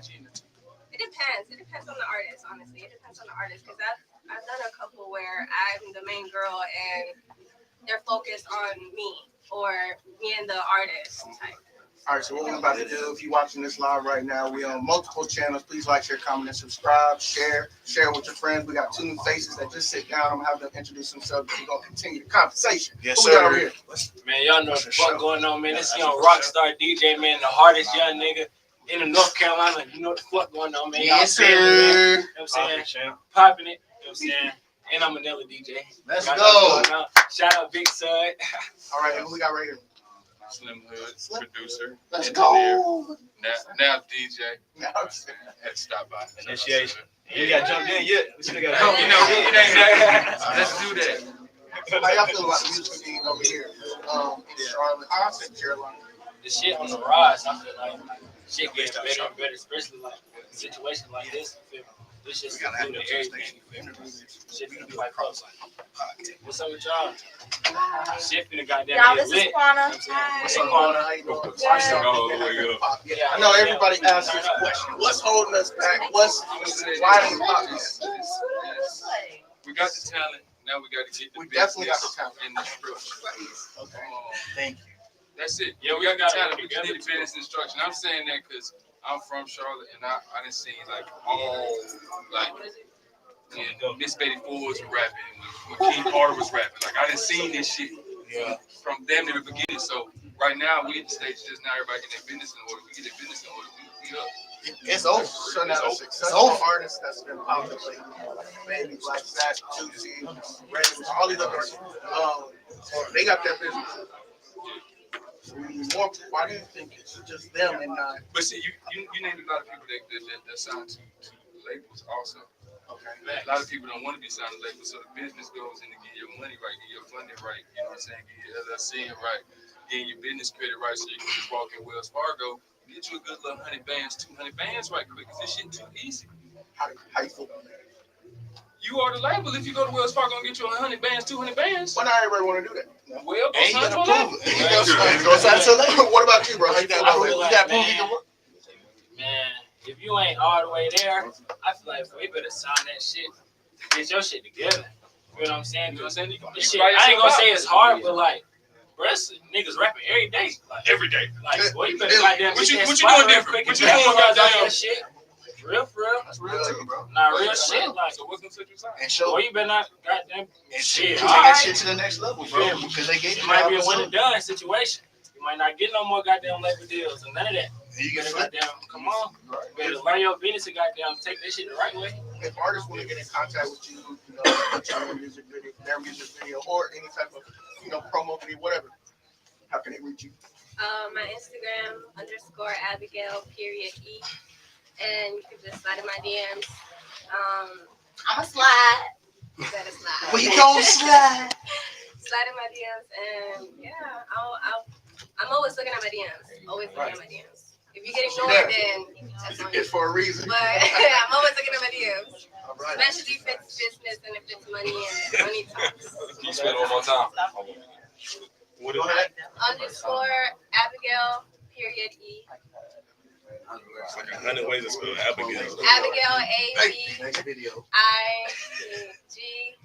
it depends. It depends on the artist, honestly. It depends on the artist because I've done a couple where I'm the main girl and they're focused on me or me and the artist type. All right, so what we're about to do, if you're watching this live right now, we on multiple channels. Please like, share, comment, and subscribe. Share with your friends. We got two new faces that just sit down. I'm gonna have them introduce themselves. We're gonna continue the conversation. Yes, Who we got over sir. here? Man, y'all know what's going on, man. This young rockstar DJ, man, the hardest young nigga in the North Carolina. You know what the fuck going on, man. Yes, Y'all family, man. You sir. know what I'm saying? Popping it. You know what I'm saying? And I'm Manila DJ. Let's Y'all know go. what's going on. Shout out Big Sud. All right, and who we got right here? Slim Hood, producer. Let's engineer, go. Now DJ. Now, Had to stop by. Initiation. You got jumped in yet? We still got You know, it ain't that. Let's do that. how y'all feel about the music scene over here in Charlotte? I said Carolina. The shit on the rise. I feel like shit gets better and better, especially like a situation like this. You feel me? This shit's including everything. You feel me? Shit finna be like close. What's up with y'all? Shit finna goddamn Y'all, get this lit. is Quana. What's up, Quana? How you doing? Yeah, I know everybody asks this question. What's holding us back? Why ain't popping? We got the talent. Now we got to get the We definitely got the business talent. and the structure. Okay. Thank you. That's it. Yeah, we we got the gotta talent. We just need the business instruction. I'm saying that because I'm from Charlotte and I done seen like all like when Miss Betty Ford was rapping, when King Carter was rapping. Like I done seen this shit from them to the beginning. So right now we at the stage just now everybody get their business in order. We get their business in order. We up. It's over. So now the successful artists that's been popping lately, Baby, Black Zach, Juicy, Random, all these other artists, they got their business. More, why do you think it's just them and not? But see, you named a lot of people that sign to labels also. Okay. A lot of people don't want to be signed to labels, so the business goes in to get your money right, get your funding right. You know what I'm saying? Get your LLC right, getting your business credit right, so you can just walk in Wells Fargo, get you a good little 100 bands, 200 bands right quick. Cause this shit too easy. How you feel about that? You are the label. If you go to Wells Fargo and get you 100 bands, 200 bands. Why not everybody want to do that? Well, go And you sign to a gotta label. Go sign to a label. What about you, bro? How you feel I about feel that? like, You got proof you can work? man, if you ain't all the way there, I feel like we better sign that shit. Get your shit together. You know what I'm saying? You know what I'm saying? This shit, I ain't gonna say it's hard, but like, bro, niggas rapping every day. Like, Every day. Like, boy, you better goddamn What get you that doing spot real different? quick What and you rap doing on y'all goddamn? that shit. For real. That's real too, bro. Nah, real shit. Like, So what's gonna set you aside? And show boy, you better not goddamn and shit. take All that right. shit to the next level, bro. Yeah. Because they gave It you might the be a one and opportunity. done situation. You might not get no more goddamn label deals and none of that. You You can better goddamn, come on. You better learn your business and goddamn take that shit the right way. if artists want to get in contact with you, put you in their music video, or any type of, promo video, whatever, how can they reach you? My Instagram _Abigail.E. And you can just slide in my DMs. I'ma slide. You better slide. We gon' slide. Slide in my DMs, and yeah, I'm always looking at my DMs. Always looking at my DMs. If you get ignored, then that's on you. It's for a reason. But I'm always looking at my DMs. All right. Especially if it's business and if it's money and money talks. Can you spell it one more time? Go ahead. _Abigail.E. It's like 100 ways to spell Abigail. Abigail Next video. ABIGILE.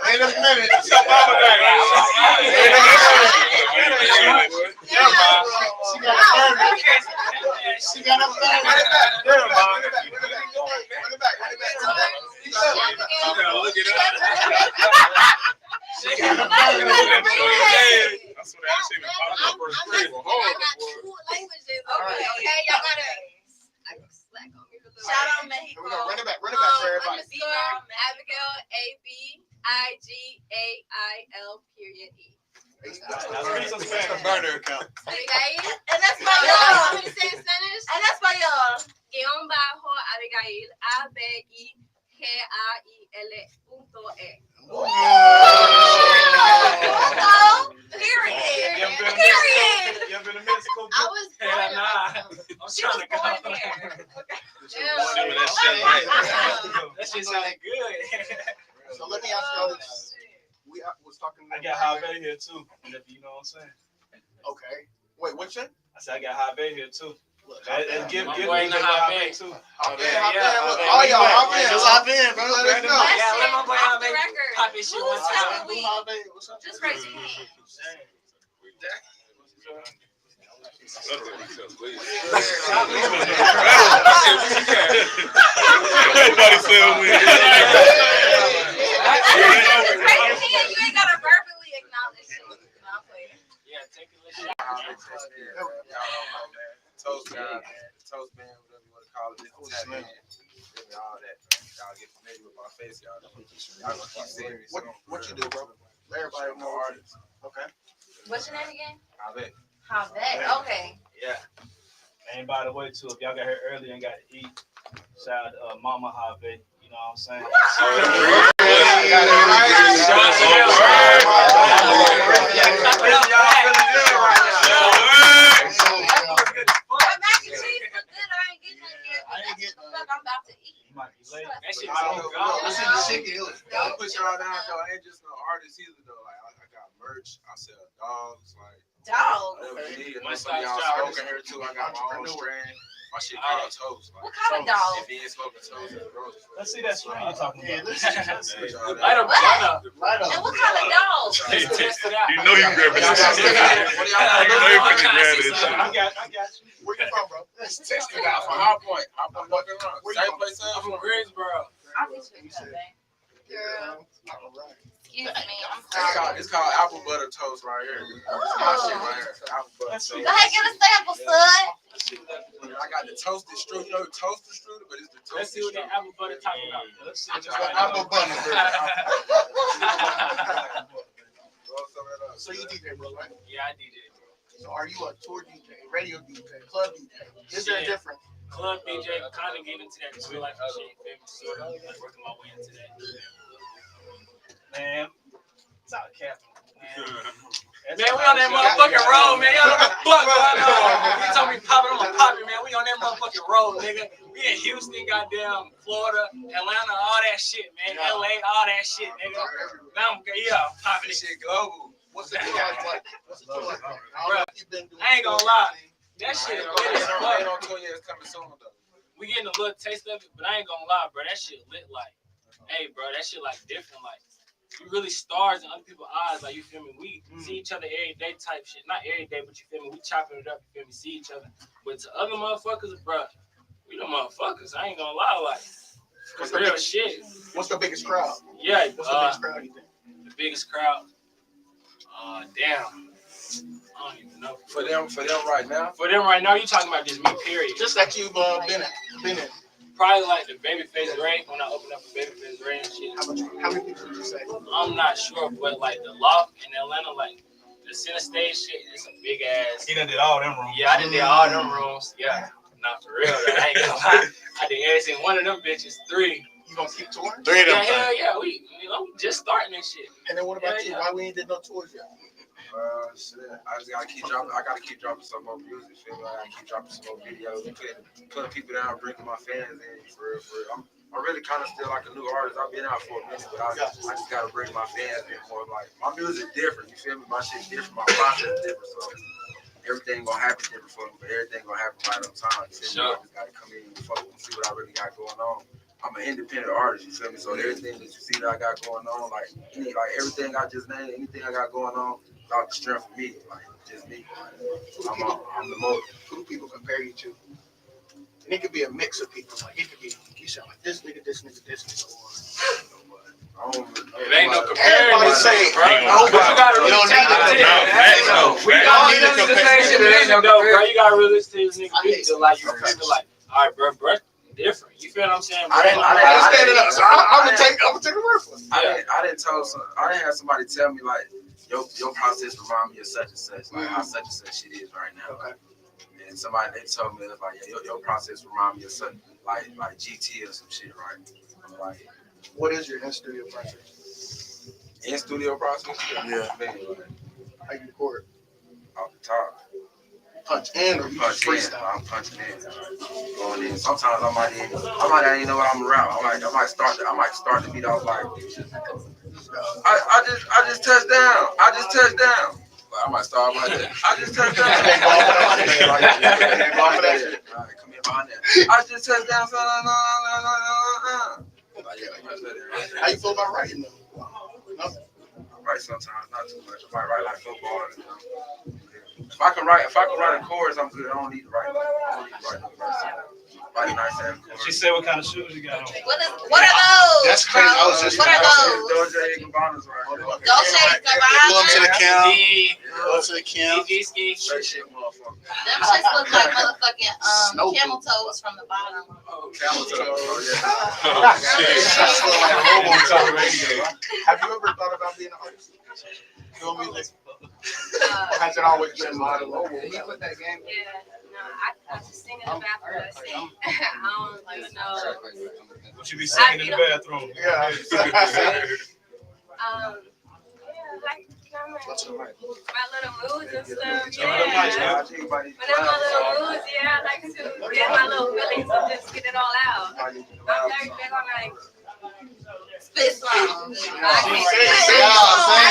Wait a minute. She got a Shout out Mexico. Run it back for everybody. Abigail ABIGAIL.E. Burner account. And that's by y'all. Want me to say it in Spanish? And that's by y'all. _Abigail ABIGAIL.E. Period. You ever been to Mexico? I was born in I'm She was trying to go. born there. That shit sounded good. So let me ask y'all this. We was talking. I got Javier here too. You know what I'm saying? Okay. Wait, what's that? I said I got Javier here too. And give My DJ boy in the hop hot in bag. too. Hop in, hop in. Yeah, All y'all hop in. Just hop in, bro. Let us know. Yeah, let my boy Off hop the in. record. Pop his shit Who's one time. telling we? Hop in. What's up? Just raise your hand. Everybody said we. Just raise your hand. You ain't gotta verbally acknowledge it. No, I'm playing. Yeah, take a little Toast God, man. Toast man, whatever you want to call it. Tap in. All that. Y'all get familiar with my face, y'all. Y'all gonna keep seeing me. What you do, bro? Let everybody know. Artists. Okay. What's your name again? I bet. Javet. Okay. Yeah. And by the way, too, if y'all got here early and got to eat, shout out to Mama Javet. You know what I'm saying? I'm about to eat. You might be late. That shit I so don't gone. I'll put y'all down though. I ain't just no artist either though. Like I got merch. I sell dogs. Like Dogs. whatever you need. And One some of y'all stop smoking here too. I got my own strain. My shit called toast. Like, What kind of dog? if you ain't smoking toast, it's gross. Let's see that strain you're talking about. Light up, light up. And what kind of dog? Let's test it out. You know you grabbing that shit. You know you finna grab that shit. I got you. Where you from, bro? Let's test it out for High Point. High Point walking around. Same place I'm from Greensboro. I'll get you a cup, babe. Girl. Excuse me. I'm It's sorry. called apple butter toast right here. It's my shit right here. Apple butter toast. Go ahead, get a sample, son. I got the toasted strudel. You know the toasted strudel, but it's the toasted Let's see what that apple butter talking about. Let's see what this Apple butter. butter. So you DJ, bro, right? Yeah, I did it. So are you a tour DJ, radio DJ, club DJ? Is there a difference? Club DJ, kind of get into that too, like shit, baby, sort of like working my way into that. Man, it's out of Catherine. Man, we on that motherfucking road, man. Y'all know what the fuck going on. You told me pop it, I'm gonna pop it, man. We on that motherfucking road, nigga. We in Houston, goddamn, Florida, Atlanta, all that shit, man. LA, all that shit, nigga. Now I'm popping This it. shit global. What's the tour like? What's the tour like? I ain't gonna lie. That shit lit as fuck. Ain't on tour yet. It's coming soon though. We getting a little taste of it, but I ain't gonna lie, bro. That shit lit like, hey, bro, that shit like different, like. We really stars in other people's eyes, like you feel me. We see each other every day, type shit. Not every day, but you feel me. We chopping it up, you feel me. See each other, but to other motherfuckers, bro, we the motherfuckers. I ain't gonna lie, like What's real shit. What's the biggest crowd? Yeah, What's the biggest crowd you think? the biggest crowd. Damn, I don't even know. For them right now. For them right now, you talking about just me, period. Just that you've been in. Probably like the Babyface Ray when I opened up a Babyface Ray and shit. How many people would you say? I'm not sure, but like the Loft in Atlanta, like the center stage shit, it's a big ass. He done did all them rooms. Yeah, I done did all them rooms. Yeah, not for real. I ain't gonna lie. I did every single one of them bitches. 3. You gonna keep touring? 3 of them. Yeah, hell yeah. We just starting this shit. And then what about Yeah, you? Why we ain't did no tours yet? Shit. I just gotta keep dropping. I gotta keep dropping some more music. Feel me? I gotta keep dropping some more videos. Putting people down, bringing my fans in. For real. I'm really kind of still like a new artist. I've been out for a minute, but I just gotta bring my fans in more. Like my music different. You feel me? My shit different. My process different. So everything gonna happen different for me, but everything gonna happen right on time. You feel me? I just gotta come in and fuck and see what I really got going on. I'm an independent artist, you feel me? So everything that you see that I got going on, like everything I just named, anything I got going on, it's out the strength of me, like just me. I'm the most. Who do people compare you to? And it could be a mix of people. Like it could be you sound like this nigga, this nigga, this nigga. It ain't no comparison. Everybody say, bro. You gotta really take it. We all need to say shit, though, bro. You gotta really listen to this nigga music, like you feel like, all right, bro, different. You feel what I'm saying? I didn't stand it up. So I'm gonna take a word for it. I didn't have somebody tell me like your process remind me of such and such, like how such and such shit is right now. Like, and somebody they told me like your process remind me of such like GT or some shit, right? I'm like, what is your in-studio process? In-studio process? Yeah. Man, like, how you record? Off the top. Punch in or you punch freestyle? I'm punching in. Going in. Sometimes I might not even know what I'm around. I might start the beat off like I just touched down. I might start like that. I just touched down. Come here behind that. I just touched down. How you feel about writing though? I write sometimes, not too much. I might write like football. If I can write a chorus, I'm good. I don't need to write. No verse. Write a nice ass chorus. She said, "What kind of shoes you got on?" What are those? That's crazy. I was just What are those? Dolce & Gabbana's right. Dolce & Pull up to the Gabbana. cam. Go to the cam. Straight shit, motherfucker. Them shits look like motherfucking camel toes from the bottom. Oh, camel toe. Oh, yeah. Have you ever thought about being an artist? Doing music? Has it always been modeling? Yeah, no, I just sing in the bathroom. I don't even know. What you be singing in the bathroom? Yeah. Like my little moods and stuff. Yeah. Yeah. When I'm my little moods, I like to get my little feelings and just get it all out. I'm very big on like Spit songs. Sing a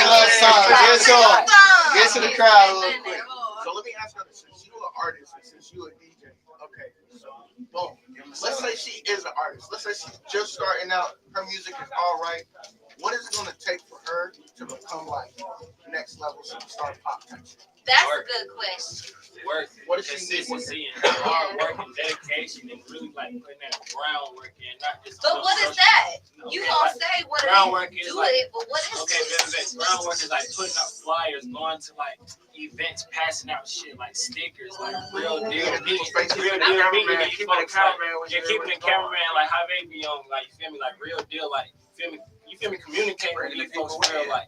little song. Get to the crowd real quick. So let me ask her this. Since you're an artist and since you're a DJ, okay, so boom. Let's say she is an artist. Let's say she's just starting out. Her music is all right. What is it going to take for her to become like next level superstar pop type? That's a good question. Work, What does she need? consistency, and hard work and dedication, and really like putting that groundwork in, not just. But what is that? You gonna say what it groundwork is? is Do like, it, but what is okay, it? groundwork is like putting up flyers, going to like events, passing out shit like stickers, like real deal, keeping the cameraman like how they be on, like you feel me, like real deal, like you feel me, communicating with these folks real, like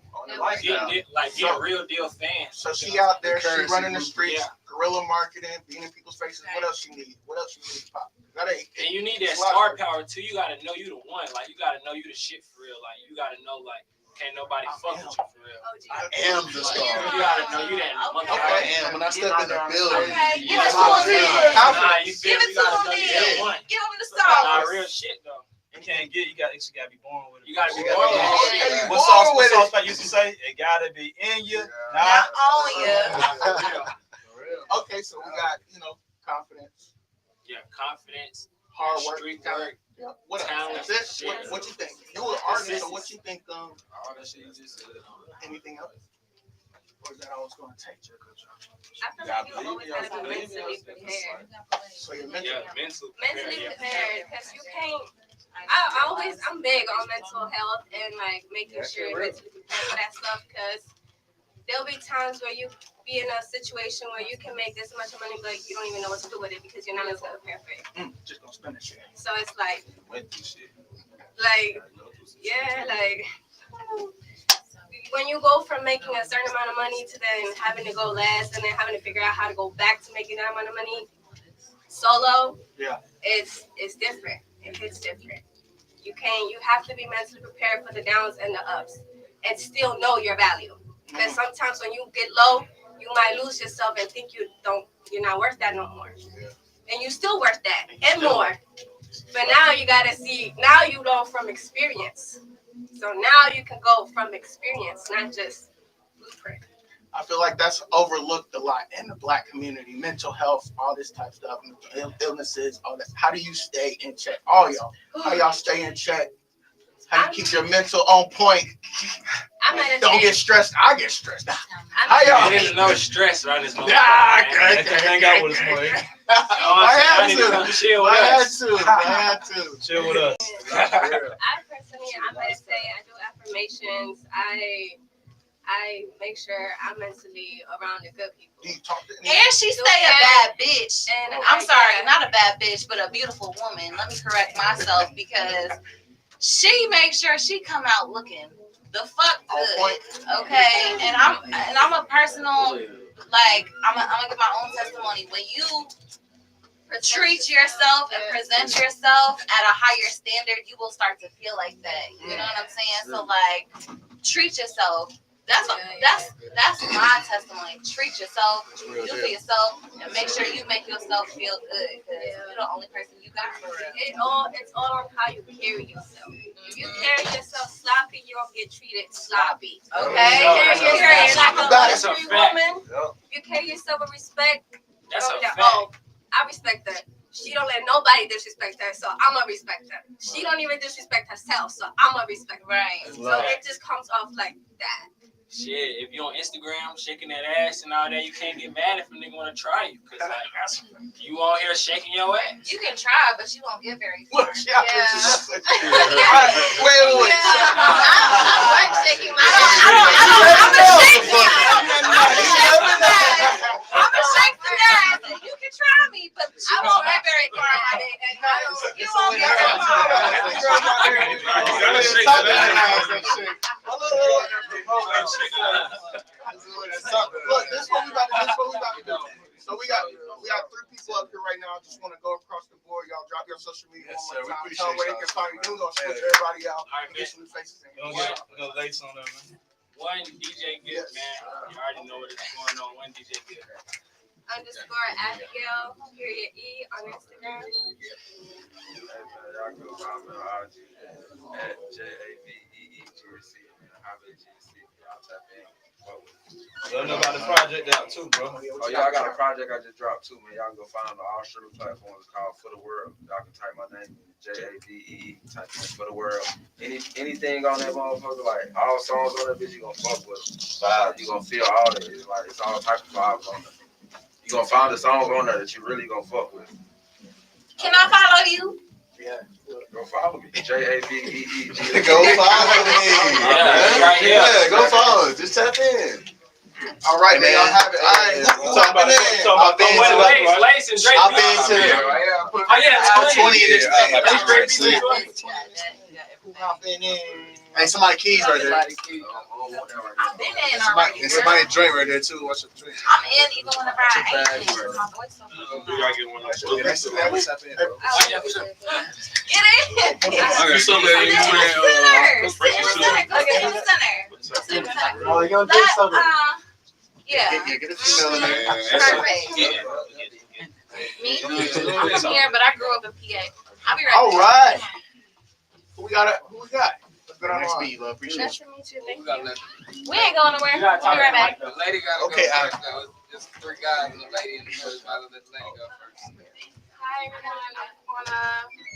getting real deal fans. So she out there, she running the streets, guerrilla marketing, being in people's faces. What else she need? What else she need to pop? That ain't. And you need that star power too. You gotta know you the one. Like you gotta know you the shit for real. Like you gotta know like can't nobody fuck with you for real. I am the star. You gotta know you that. I am. When I step in the building. Okay, give it to him then. You Give it to him then. Give him the star. Nah, real shit though. You can't get. You gotta be born with it. You gotta be born with it. What sauce I used to say? It gotta be in you, Not on you. Okay, so we got confidence. Yeah, confidence, hard work, street work. Yeah. What talent, else? What you think? You're an artist, so what you think? All that shit you just said. Anything else? Or is that all it's going to take? I feel like you always gotta be mentally prepared. So you're mentally prepared, because you can't. I'm big on mental health and like making sure you're mentally prepared for that stuff, because there'll be times where you be in a situation where you can make this much money, but you don't even know what to do with it because you're not mentally prepared for it. Just gonna spend that shit. So it's like, Went through shit. when you go from making a certain amount of money to then having to go last and then having to figure out how to go back to making that amount of money solo, it's different. It hits different. You have to be mentally prepared for the downs and the ups and still know your value. Because sometimes when you get low, you might lose yourself and think you're not worth that no more. And you still worth that and more. But now you gotta see, now you know from experience. So now you can go from experience, not just blueprint. I feel like that's overlooked a lot in the Black community. Mental health, all this type of stuff, illnesses, all that. How do you stay in check? All y'all. How y'all stay in check? How do you keep your mental on point? Don't get stressed. I get stressed. How y'all? There's no stress around this moment. Hang out with us, man. I had to. Chill with us. I personally, I meditate. I do affirmations. I make sure I'm mentally around the good people. And she stay a bad bitch. And I'm sorry, not a bad bitch, but a beautiful woman. Let me correct myself, because she makes sure she come out looking the fuck good. Okay, and I'm a personal, like I'm gonna give my own testimony. When you treat yourself and present yourself at a higher standard, you will start to feel like that. You know what I'm saying? So like, treat yourself. That's my testimony. Treat yourself, do for yourself, and make sure you make yourself feel good because you're the only person you got for real. It's all on how you carry yourself. If you carry yourself sloppy, you don't get treated sloppy. Okay? If you carry yourself like a That's a luxury fact. woman, if you carry yourself with respect, That's a fact. oh, I respect her. She don't let nobody disrespect her, so I'ma respect her. She don't even disrespect herself, so I'ma respect her. Right. So it just comes off like that. Shit, if you on Instagram shaking that ass and all that, you can't get mad if a nigga wanna try you. Cause like you on here shaking your ass. You can try, but you won't get very far. Yeah. Yeah. Wait. I'm shaking my ass. I'm a shake to that. You can try me, but I won't get very far on it. And you won't get very Look, this is what we about to do. So we got 3 people up here right now. I just want to go across the board. Y'all drop your social media one more time. Tell them where they can find you. We're gonna switch everybody out and get some new faces in. We're gonna lace on them, man. One DJ Gift, man. You already know what is going on. One DJ Gift. _ Abigail _E on Instagram. Y'all go find me on IG at JAVEEGC. Y'all tap in. Y'all know about the project out too, bro. Oh yeah, I got a project I just dropped too, man. Y'all can go find it on all streaming platforms. It's called For the World. Y'all can type my name, JAVEE, type in For the World. Anything on that motherfucker, like all songs on that bitch, you gonna fuck with them. You gonna feel all that. It's like it's all type of vibes on there. You gonna find the songs on there that you really gonna fuck with. Can I follow you? Yeah. Go follow me. JAVEE. Go follow me. Yeah, go follow. Just tap in. All right, man. Y'all have it. I've been to. Oh yeah, 20 in this thing. Hop in. Hey, somebody keys right there. I've been in already. And somebody drink right there too. What's your drink? I'm in even whenever I ain't in. My voice so We gotta get one of those. Yeah, that's what's happening, bro. Get in. Okay, so Oh, you gonna drink something? Yeah. Get a female in there. Perfect. Me? I'm from here, but I grew up in PA. I'll be right All back. right. Who we got? Let's go down Next the line. beat, love. Appreciate Nice you. to meet you. Thank you. We ain't going nowhere. We'll be right back. The lady got to Okay, go first, though. Just 3 guys and a lady in the middle. I'll let the lady go first. Hi everyone.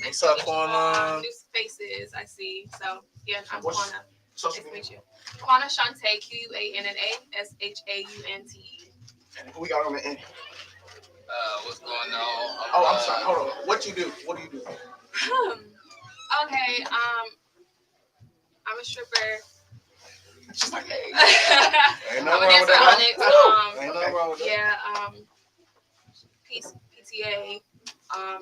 What's up, Quana? New faces I see. So yeah, I'm What's- Quana. Social Nice to media. meet you. Quana Shante, QUANNA SHAUNTE. Who we got on the end? What's going on? Oh, I'm sorry. Hold on. What do you do? Okay, I'm a stripper. She's like, hey. Ain't I'm nothing a wrong with dancer that. Onyx. Ain't nothing wrong with that. Yeah, PTA.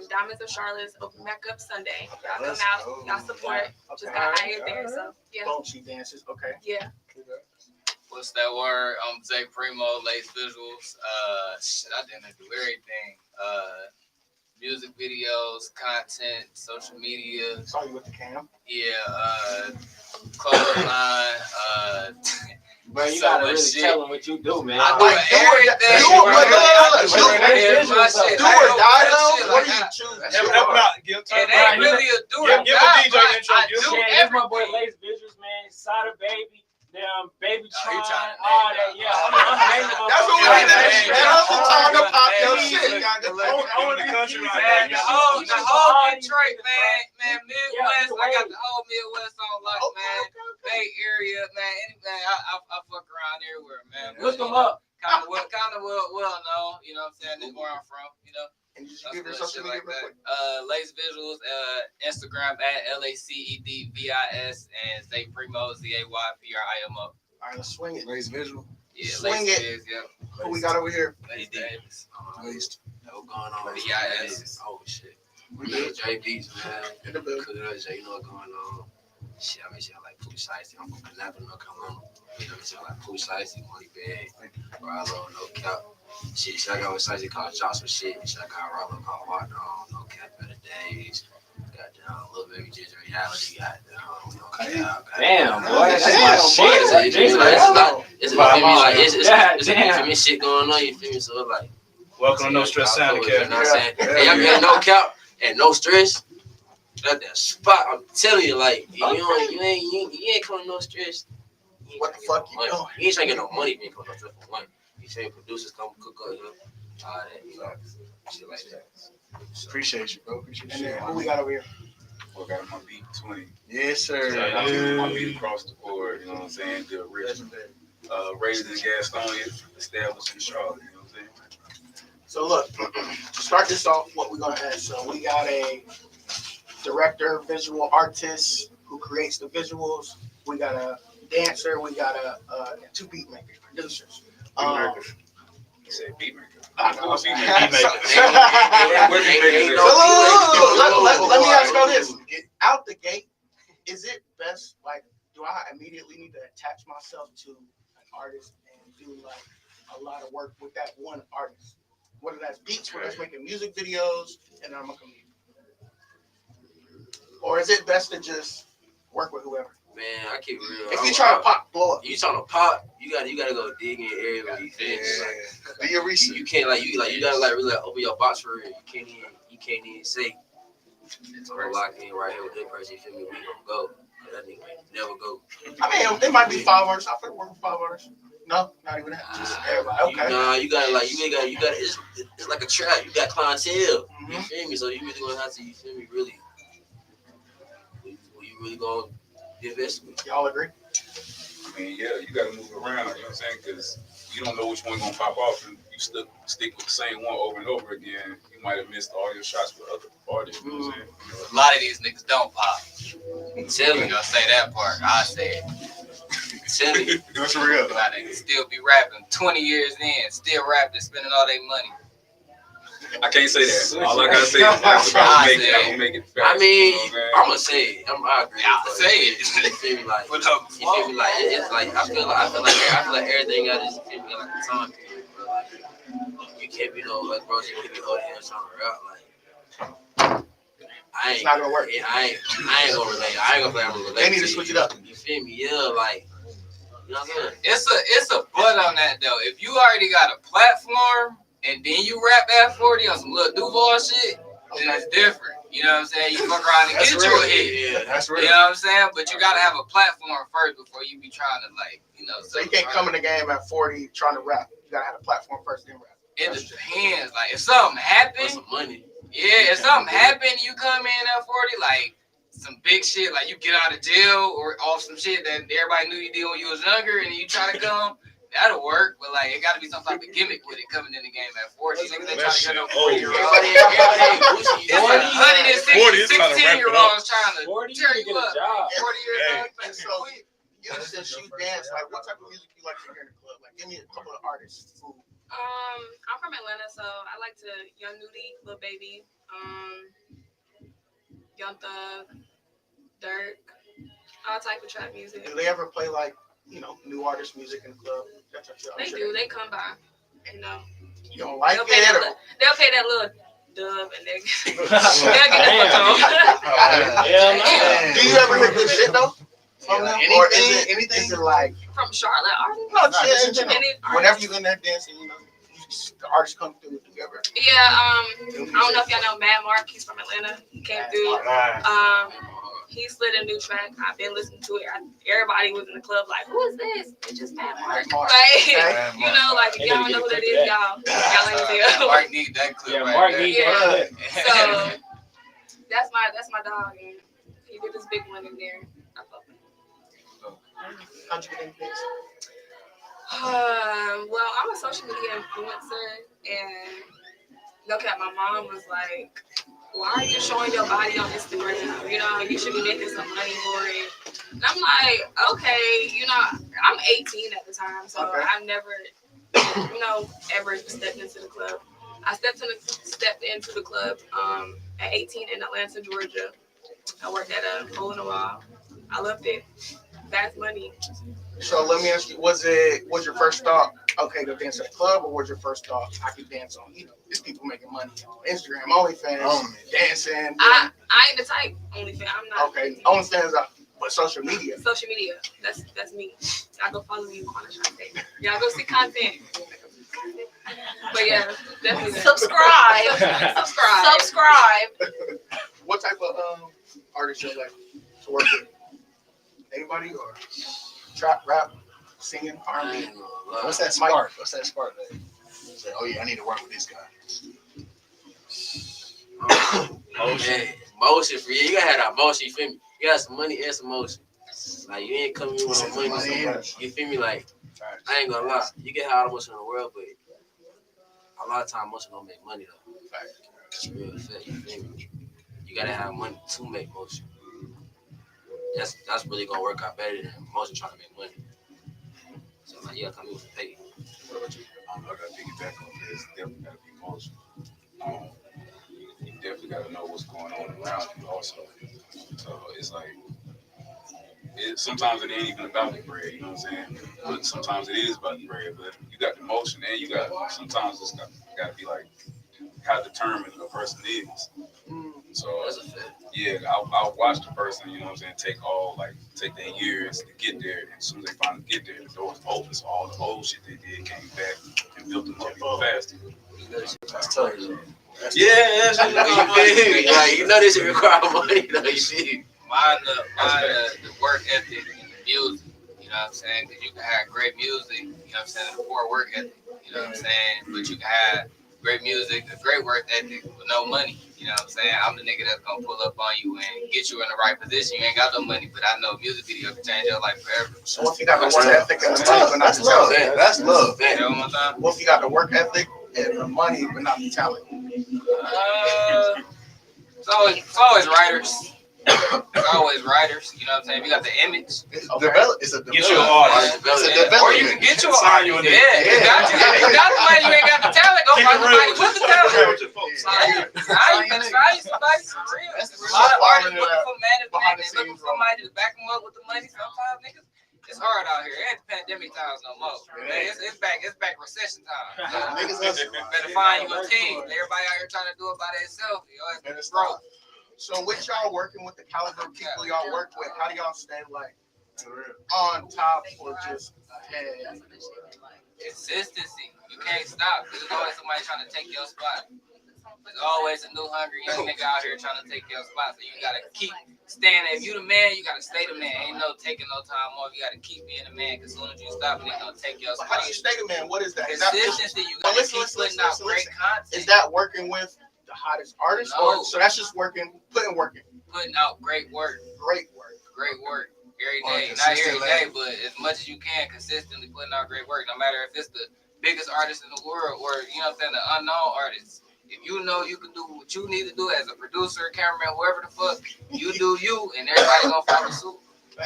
Diamonds of Charlotte's open back up Sunday. Y'all come Let's out, go. y'all support. Just Okay. got hired there, so yeah. Bunchy dances. Okay. Yeah. What's that word? Zay Primo, Lace Visuals. Shit, I didn't do everything. Music videos, content, social media. Saw you with the cam. Yeah, clothing line. Bro, you So gotta much really shit. tell them what you do, man. I do everything. do it, brother. My shit. Do or die though. Shit, What like, do you choose? Help him out. Give him it time. ain't really a do or Give die, a DJ but intro. I Give do him- Yeah, this my boy everything. Lace Visuals, man. Sada Baby, damn Baby Oh, Tron, you trying to all name that. it. Yeah, I'm naming them. That's what we Yeah, did. man. That hustle time to pop your Man, shit. Own the country right Man, now. the whole Detroit, man, Midwest. Yeah, I got the whole Midwest on lock, man. Bay Area, man. Anything, I fuck around everywhere, man. Look them up. Kind of well known. You know what I'm saying? This is where I'm from. You know. And you That's give your little social shit media like real that. quick. Lace Visuals, Instagram at LACEDVIS and Zay Primo ZAYPRIMO. All right, let's swing it. Lace visual. Yeah, Swing Lace it. Viz, yep. Who we got over here? Lace Davis. Laced. What's going on? VIS. Oh shit. We Man, good. Jay Beats, man. In the building. Cooking up, Jay, you know what's going on. Shit, I mean, shit, I like Pooh Shiesty. I'm from Canapa, North Carolina. You know, shit, I like Pooh Shiesty, Money Bag, Rallo, No Cap. Shit, I got with Shiesty called Joshua shit. Shit, I got Rallo called Hard Dog, No Cap, Better Days. goddamn Little Baby Ginger Reality, goddamn. Damn, boy, that's my shit. It's for me shit going on. You feel me? So like, welcome to No Stress Sound Care. You know what I'm saying? Hey, I'm getting no cap and no stress. That spot, I'm telling you, like you ain't coming no stress. What the fuck you doing? You ain't trying to get no money if you ain't coming no stress for one. You saying producers come cook up here, shit like that. Appreciate you, bro. Appreciate you. Who we got over here? I got my beat 20. Yes, sir. My beat across the board, you know what I'm saying? The original. Raised in Gastonia, established in Charlotte, you know what I'm saying? So look, to start this off, what we're gonna ask. So we got a director, visual artist who creates the visuals. We got a dancer. We got two beat makers, producers. He said beat maker. Let me ask you this. Get out the gate, is it best, like, do I immediately need to attach myself to an artist and do like a lot of work with that one artist? Whether that's beats, whether that's making music videos, and I'm a comedian. Or is it best to just work with whoever? Man, I keep it real. If you trying to pop, blow up. You trying to pop, you gotta go dig in everywhere. You feel me? Do your research. You can't you gotta really open your box for real. You can't even say we're locked in right here with this person. You feel me? We gonna go. That nigga never go. I mean, it might be 5 artists. I feel work with 5 artists. No, not even that. Just everybody. Okay. Nah, you gotta it's like a trap. You got clientele. Mm-hmm. You feel me? So you really gonna have to, you feel me, really. You really gonna invest with. Y'all agree? I mean, yeah, you gotta move around, you know what I'm saying? Because you don't know which one gonna pop off, and you stick with the same one over and over again. You might have missed all your shots with other artists. You know what I'm saying? A lot of these niggas don't pop. Tell me. You gonna say that part? I say it. Tell me. That's real. Now they still be rapping 20 years in, still rapping, spending all their money. I can't say that. All I gotta say is I'm gonna make it fast. I mean, you know I'm gonna say it. I agree. I'll say it. You feel me? Like, it's like I feel like everything got this, you feel me, like a time period. Bro. Like, you can't be like bro, you can't be out here trying to rap like. It's not gonna work. I ain't gonna relate. I ain't gonna play a relationship. They need to switch it up. You feel me? Yeah, like. You know what I'm saying? It's a but on that though. If you already got a platform and then you rap at 40 on some little Duval shit, then it's different. You know what I'm saying? You fuck around and get you a hit. Yeah, that's real. You know what I'm saying? But you gotta have a platform first before you be trying to So you can't come in the game at 40 trying to rap. You gotta have a platform first, then rap. It depends. Like if something happens, some money. Yeah, if something happened, you come in at 40, like some big shit, like you get out of jail or off some shit that everybody knew you did when you was younger, and then you try to come. That'll work, but like it got to be some type of gimmick with it coming in the game at 40. Niggas ain't trying to get no 40-year-old. It's 16-year-olds trying to tear you up. 40 years old. So since you dance, like what type of music you like to hear in the club? Like give me a couple of artists. I'm from Atlanta, so I like to Young Nudie, Lil Baby, Young Thug, Dirk, all type of trap music. Do they ever play like new artist music in the club? They do. They come by. You know. You don't like they'll it? They'll pay that little dub and they'll get the fuck Do you ever hear good shit though? From them? Or is it like from Charlotte artists? No, just in general. Whenever you're in there dancing, the artists come through together. Yeah, I don't know if y'all know Mad Mark. He's from Atlanta. He came through. He slid a new track. I've been listening to it. Everybody was in the club like, who is this? It's just Mad Mark. Like, you know, like if y'all don't know who that is, y'all ain't there. Mark need that clip. Yeah, Mark need that clip. So that's my dog, and he did this big one in there. I fuck with him. How'd you get into this? Well, I'm a social media influencer, and my mom was like, why are you showing your body on Instagram? You know, you should be making some money for it. And I'm like, okay, I'm 18 at the time, so I've never, ever stepped into the club. I stepped into the club at 18 in Atlanta, Georgia. I worked at a hole in the wall. I loved it. That's money. So let me ask you, was your first thought, okay, go dance at a club, or was your first thought, I could dance on, these people making money on Instagram, OnlyFans, dancing. I ain't the type OnlyFans. I'm not. Okay, OnlyFans, but social media. Social media. That's me. Y'all go follow me on Corner Shop Day. Y'all go see content. But yeah, definitely subscribe. What type of artists you like to work with? Anybody or trap, rap, singing, R&B? What's that spark? What's that spark? Say, oh yeah, I need to work with this guy. Motion for you. You gotta have that motion. You feel me? You got some money and some motion. Like you ain't coming in with no money. You feel me? Like I ain't gonna lie. You can have all the motion in the world, but a lot of time motion don't make money though. It's real fact. You feel me? You gotta have money to make motion. That's really gonna work out better than motion trying to make money. So like, yeah, come in with the pay. What about you? I gotta piggyback on this. Definitely gotta be emotional. You definitely gotta know what's going on around you also. So it's like, sometimes it ain't even about the bread, you know what I'm saying? But sometimes it is about the bread. But you got the emotion, and you got sometimes it's gotta be like how determined a person is. So yeah, I'll watch the person, you know what I'm saying, take their years to get there, and as soon as they finally get there, the doors open, so all the old shit they did came back and built them up even faster. That's tough. Yeah, that's like, you know this shit require money, though, you see. Mine the work ethic and the music, you know what I'm saying? Because you can have great music, you know what I'm saying, and a poor work ethic, you know what I'm saying? But you can have great music, a great work ethic with no money, you know what I'm saying? I'm the nigga that's gonna pull up on you and get you in the right position. You ain't got no money, but I know music video can change your life forever. So if you got the work ethic and the money, but not the talent, that's love. You know one time? What if you got the work ethic and the money, but not the talent? It's always writers. It's always writers, you know what I'm saying? We got the image. It's a development. Get you an artist. Or you can get you an artist. Yeah. You got the money, you ain't got the talent. Go find somebody with the talent. Now you can find somebody for real. A lot of artists looking for management. They looking for somebody to back them up with the money. Sometimes niggas, it's hard out here. It ain't the pandemic times no more. It's back recession time. Better find you a team. Everybody out here trying to do it by themselves. It's broke. So with y'all working with the caliber of people y'all work with, how do y'all stay like on top or just ahead? Consistency. You can't stop. There's always somebody trying to take your spot. There's always a new hungry young nigga out here trying to take your spot. So you gotta keep standing. If you the man, you gotta stay the man. Ain't no taking no time off. You gotta keep being the man. Cause as soon as you stop, they gonna take your spot. How do you stay the man? What is that? Consistency. You gotta keep putting out great content. Is that working with the hottest artists? No. So that's just putting work in. Putting out great work. Great work. Every day. Not every day, but as much as you can, consistently putting out great work. No matter if it's the biggest artist in the world or, you know what I'm saying, the unknown artists. If you know you can do what you need to do as a producer, cameraman, whoever the fuck, you do you, and everybody gonna follow suit. I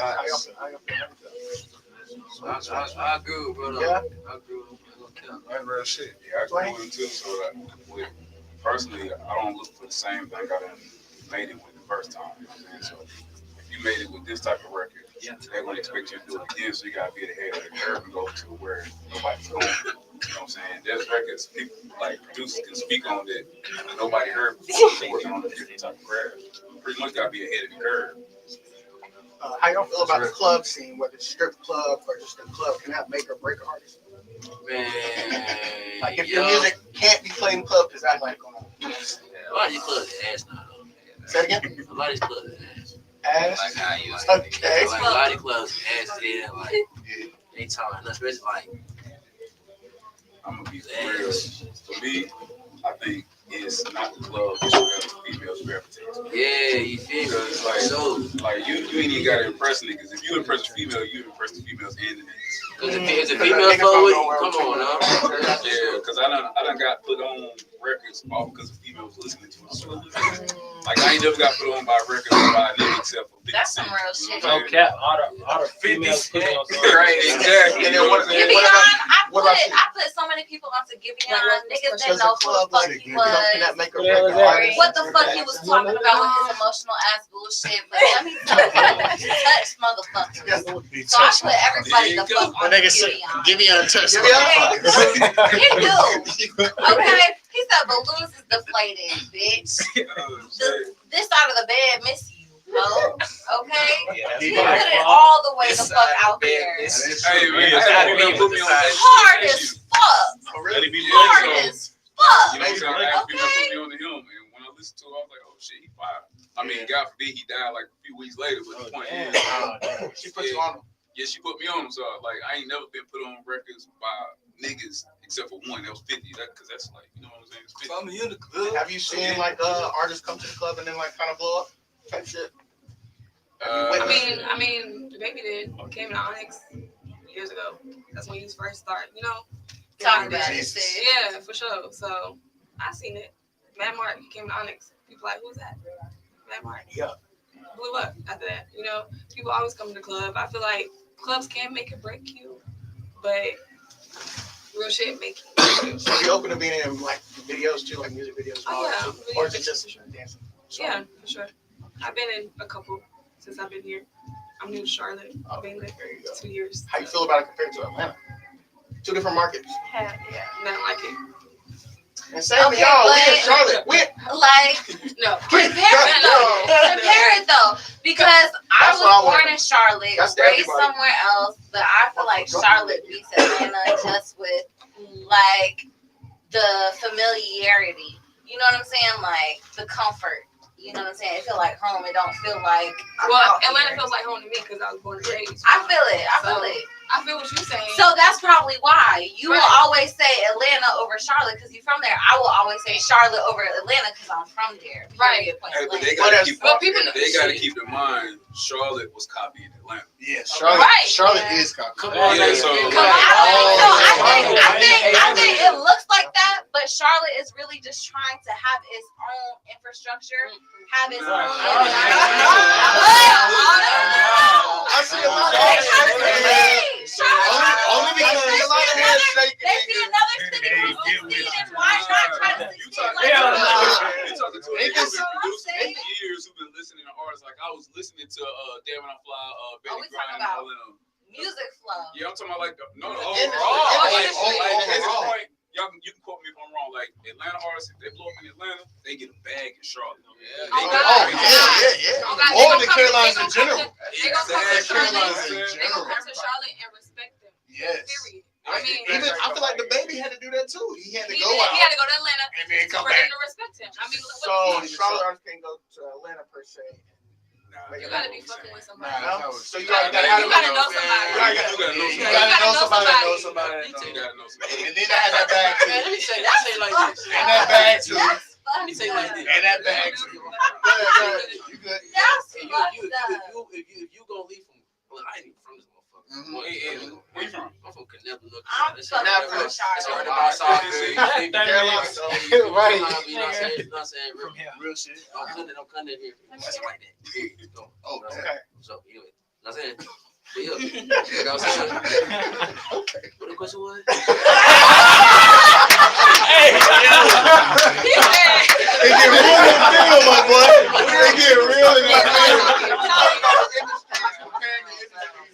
agree with brother. Yeah. I agree with him. That's real shit. Yeah, I agree with him too. So personally, I don't look for the same thing I done made it with the first time. You know what I'm saying? So if you made it with this type of record, they're gonna expect you to do it again. So you gotta be ahead of the curve and go to where nobody's going. You know what I'm saying? There's records people like producers can speak on that nobody heard before. They're working on a different type of craft. Pretty much gotta be ahead of the curve. How y'all feel about the club scene, whether it's strip club or just the club, can that make or break an artist? Man, like if your music can't be played in club, because that's like going on. A lot of these clubs are ass now, though. Say it again? A lot of these clubs are ass. Ass? Like how you okay. Like a lot of clubs are ass, yeah. Like, they talking, especially like, I'm gonna be real. For me, I think it's not the club, it's where the females gravitate. Yeah, you feel me? It's like you ain't even gotta impress niggas. If you impress a female, you impress the females and the niggas. Cause if a female fuck with you, come on now. Yeah, cause I done got put on records all because the females listening to it. Like I ain't never got put on by a record by a nigga except for 50 That's some Cent. real shit. No cap, all the females put on songs. Right, exactly. And then I put so many people onto Giveon. Niggas didn't know who the fuck he was. What the fuck he was talking about with his emotional ass bullshit. But let me tell you, he touched motherfuckers. So I put everybody the fuck on the Gideon. Give me a touch. He do. Okay. He said balloons is deflated, bitch. This side of the bed miss you, ho. Okay? He put it all the way the fuck out there. Hey, man, I put me on that Hard as fuck. Hard as fuck. You know what I'm saying? I had people put me on the helm, and when I listened to it, I was like, oh shit, he fired. I mean, God forbid he died like a few weeks later, but the point is, she put you on him. Yeah, she put me on him. So like, I ain't never been put on records by niggas except for one. That was 50. Because that's like, you know what I'm saying? It's 50. I'm in the club. Have you seen like artists come to the club and then like kind of blow up type shit? I mean, the baby did. Came to Onyx years ago. That's when he was first started. You know, talk about it. Yeah, for sure. So I seen it. Matt Martin came to Onyx. People like, who's that? Matt Martin. Yeah. Blew up after that. You know, people always come to the club. I feel like clubs can make or break you, but real shit make you. So you open to being in like videos too, like music videos, or is it just dancing? Yeah, for sure. I've been in a couple since I've been here. I'm new to Charlotte. I've been there for 2 years. How you feel about it compared to Atlanta? Two different markets. Yeah, not like it. And same to y'all, we in Charlotte. No, compare it though, because I was born in Charlotte, raised somewhere else, but I feel like Charlotte beats Atlanta just with like the familiarity. You know what I'm saying? Like the comfort. You know what I'm saying? It feel like home. It don't feel like. Atlanta feels like home to me because I was born and raised. I feel it. I feel what you're saying. So that's probably why you will always say Atlanta over Charlotte because you're from there. I will always say Charlotte over Atlanta because I'm from there. Right. Hey, but they gotta keep in mind Charlotte was copying Atlanta. Yeah, Charlotte is copying. Come on, I think it looks like that, but Charlotte is really just trying to have its own infrastructure, have its own. I see a lot of only because a lot of hands shaking. They see another city and why not try to succeed? You talking to a nigga who's been producing for years who've been listening to artists. Like I was listening to Damn When I Fly, Betty Grind, and all of them. Music flow. Yeah, I'm talking about like overall. Like, at this point, you can quote me if I'm wrong. Like Atlanta artists, if they blow up in Atlanta, they get a bag in Charlotte. Or the Carolinas in general. They gonna come to Charlotte and respect them. Yes. Period. I feel like the baby had to do that too. He had to go out. He had to go to Atlanta and then come for back. them to respect him. I mean, so Charlotte artists can't go to Atlanta per se. You gotta be fucking with somebody. So you gotta know somebody. You gotta know somebody. And then I had that bag too. Let me say like this. And that bag too. Let me say like this. And that bag too. You good? If you gonna leave from, well, I ain't even from this motherfucker. Where you from? I'm from Canapa, North Carolina. I'm from Charlotte. Right. You know what I'm saying? Real shit. Don't come in here. Shit like that. Period. Oh, okay. So, anyway, you know what I'm saying? But yeah, you know what I'm saying? Okay. What the question was? Hey, it get real in the field, my boy. It get real in the field.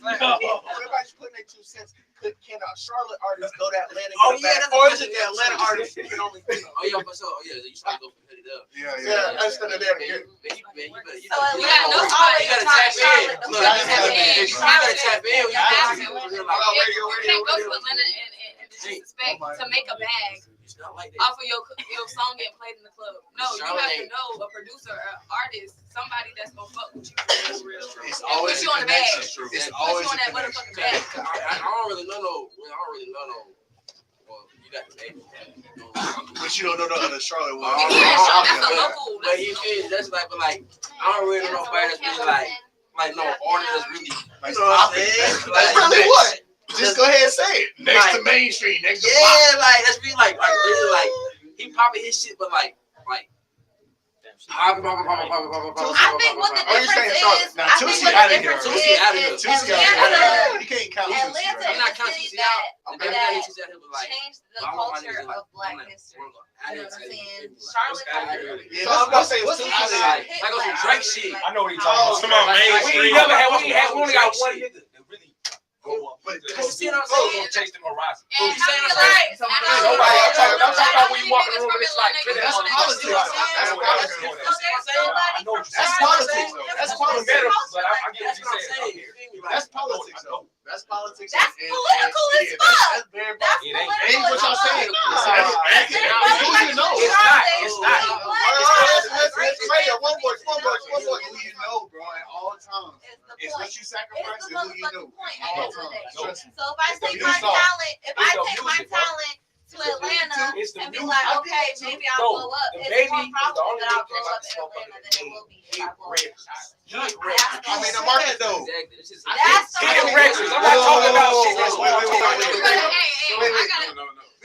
Everybody's putting their 2 cents. Can a Charlotte artist go to Atlanta? Or is it the Atlanta artist who can only do? Oh yeah, for sure. Oh yeah, you start to go head it up. Yeah. I understand that. You So gotta tap in. Look, you gotta tap in. You can't go to Atlanta and disrespect to make a bag off of your song getting played in the club. No, you have to know a producer, an artist, somebody that's gonna fuck with you. It's always put you on the bag. It's Put you on that motherfucking bag. I don't really know no. Well, you got the name. But you don't know the other Charlotte one. That's a local. But he is. That's like, but like, I don't really know nobody that's really like no artist that's really. You know what I'm saying? Like really what? Just go ahead and say it. Next to mainstream. Next to pop. Like that's really like really like he popping his shit, but like I think what the difference is, Now, I think Tusi what out the of here. difference Tusi is, out of here. is Tusi out of Atlanta, here. You can't count Tusi. Atlanta Right? is a city that changed the culture of Black history. You know what I'm saying? Charlotte got it. Yeah, I was gonna say what's Tusi. like Like on some Drake shit. I know what he talking about. We never had. We only got one nigga that really go up. But you see what I'm saying? Chase them horizon. And I'm right. Nobody. I'm talking about when you walk in the room and it's like that's politics. That's politics. That's politics. That's politics. But I get what you're saying. That's politics, though. That's politics. That's political as fuck. That's very That's political. political. Ain't what y'all saying. Who you know? It's not. One voice. Who you know, bro, at all times. It's what you sacrifice and who you know. At all times. So if I take my talent to Atlanta and be like, okay, maybe I'll blow up. It's more probable that I'll blow up in Atlanta than it will be if I blow up in Charlotte. I mean, the market though. That's the hit records. I'm not talking about shit.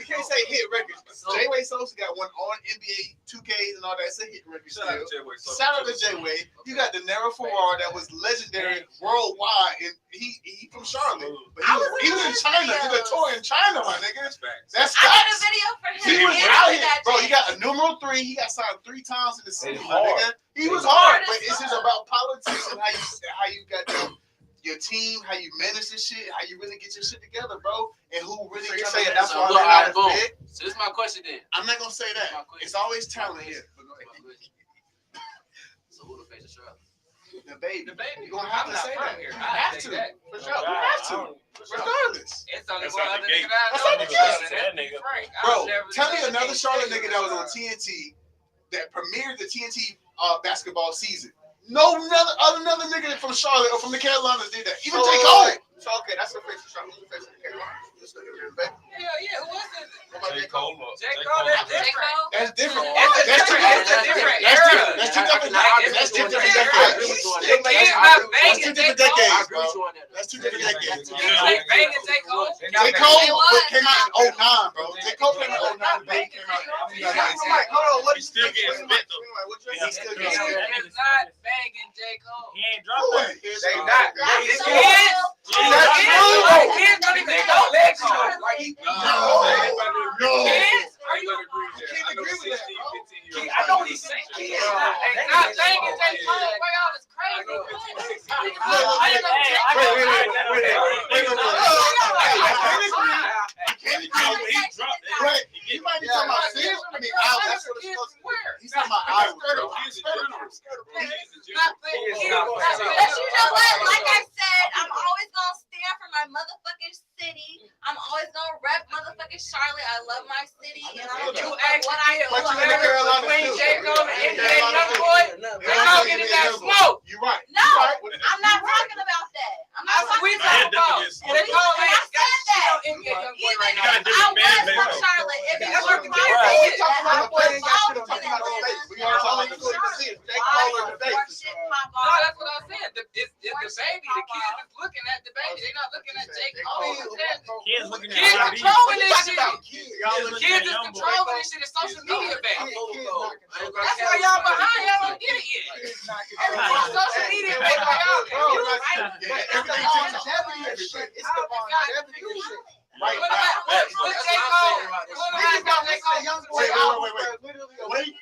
We can't say hit records. J-Way Sosa got one on NBA 2Ks and all that. It's a hit record still. Shout out to J-Way. You got the Nero Ferrara that was legendary worldwide, and he from Charlotte, but he was in China. He did a tour in China, my nigga. That's I got a facts. video for him. He was out here, bro. He got a numero 3. He got signed 3 times in the city, my nigga. He was hard, but it's just about politics and how you got your team, how you manage this shit, how you really get your shit together, bro, and who really say it. That's why I'm not big. So this is my question then. I'm not gonna say that. It's always talent here. But go ahead. So who the face of Charlotte? The baby. You're gonna I'm have to not say from that. here. You I have take to. that. For sure. You have to. Regardless. It's only That's one out other the nigga gate. that I That's know. out the gate. That nigga Frank. Bro, tell me another Charlotte nigga that was on TNT that premiered the TNT basketball season. No another nigga from Charlotte or from the Carolinas did that. Even J. Cole. So okay, that's the face of Charlotte. Who's the face of the Carolinas? Hell yeah, who was it? J. Cole. J. Cole, that's different. That's different. That's a different era. That's two different decades. That's two different decades. The kid's not banging J. Cole. That's two different decades. He's like banging J. Cole. J. Cole came out in 09, bro. J. Cole came out in 09. Hold on, what? He's still getting spit though. He's still getting He's spit. not banging J. Cole. He ain't dropped that. They not. His kids. Kids don't even know legs on. Like he. No. Kids? Are you? I know what he's saying. Kids not banging J. Cole. Way out is crazy. Right. You might be talking about Sid. I mean, Al, that's what it's supposed to be. He's talking about Iowa. But you know what? Like I said, I'm always gonna stand for my motherfucking city. I'm always gonna rep motherfucking Charlotte. I love my city, and I don't give a fuck what I do. But you in the Carolinas Between too. J. Cole and NBA Youngboy, they all getting that smoke. You're right. No, I'm not talking about that. I'm not We talking about talking about J. Cole ain't got shit on NBA Youngboy right now. I was from Charlotte. If it was my We city, talking about the play, ain't got shit on I talking about the face. We are talking about the face. J. why Cole or the more face. shit pop No, off? that's what I said. It's the baby. The kids is looking at the baby. They're not looking at J. Cole. Kids looking at Kids R&B. controlling this shit. Y'all The kids is controlling this shit. It's social media baby. That's why y'all behind. Y'all don't get it yet. Everything's social media baby. Y'all Everything changes. It's the longevity of shit. Right now. What's J. Cole? Wait.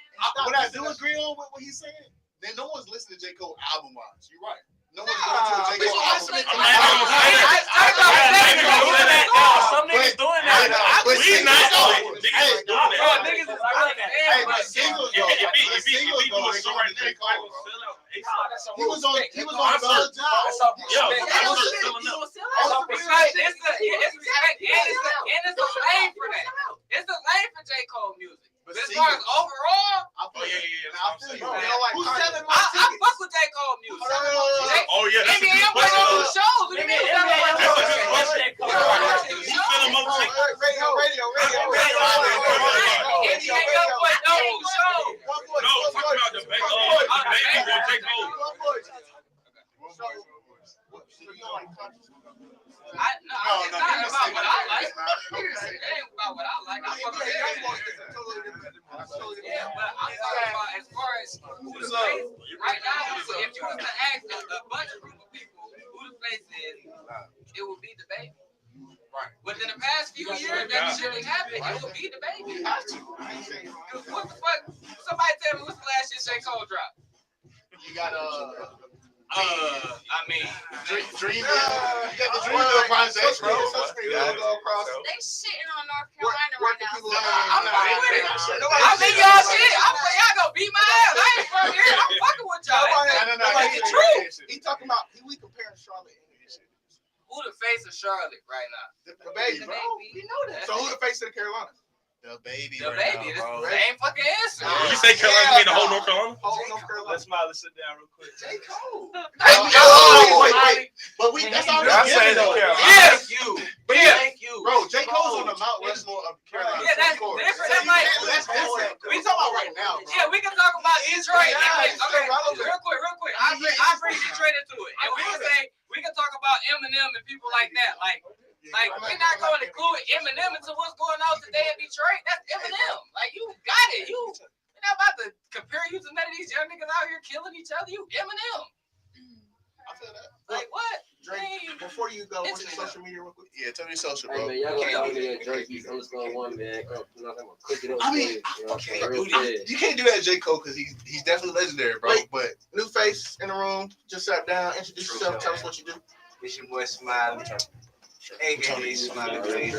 What I do agree on with what he's saying, then no one's listening to J. Cole album wise. You're right. No one's going to a J. Cole album. Some niggas doing that. We not doing Hey, niggas is doing that. hey, but singles though. Singles though. He was on Bell Job. It's a lane for that. It's a lane for J. Cole music. But as far as overall, I feel you. Who's selling more I tickets? fuck with J. Cole music. Oh yeah, that's a NBA good went on the question. shows. What do you mean? That's a good question. Who's selling more tickets? Radio. NBA Youngboy don't do shows. No, talking about the baby boy J. Cole. It's not about what I like. It ain't about what I like. I fuck with it. Yeah, but I'm talking about as far as Face is, it would be the baby. Right. Within the past few years, that shit didn't happen. It would be the baby. Cause what the fuck? Somebody tell me what's the last shit J. Cole dropped? You got I mean, Dream. You got the Dreamville project, bro. They shitting on North Carolina right now. I'm fucking with it. I mean, y'all shit. Y'all gonna beat my ass. I ain't from here. I'm fucking with y'all. No. Like the truth. He talking about we comparing Charlotte and Who the face of Charlotte right now? the baby, bro. We know that. So who the face of the Carolina? The baby. The baby. This is the same fucking answer. When you say Carolina, you mean the whole North Carolina? Whole North Carolina. Let Smiley sit down real quick. J. Cole. Wait. But that's all I'm saying though. Yes. Thank you. Thank you. Bro, J. Cole's on the Mount Rushmore of Carolina. Yeah, that's different. That's like we talking about right now, bro. yeah, we can talk about Detroit. Okay, real quick. I bring Detroit into it, and we can talk about Eminem and people like that. Like we're not going to include Eminem into what's going on today in Detroit. That's Eminem. Like you got it. You're not about to compare you to none of these young niggas out here killing each other. You Eminem. I feel that. Like what? Drake, before you go, what's your social media real quick? Yeah, tell me social, Hey bro. man, y'all gotta follow me at Drake_1, man. Cook it up. I mean, okay, you can't do that, J. Cole, because he's definitely legendary, bro. Wait. But New face in the room. Just sat down. Introduce yourself. Tell us what you do. It's your boy Smiley. AKA Smiley Face.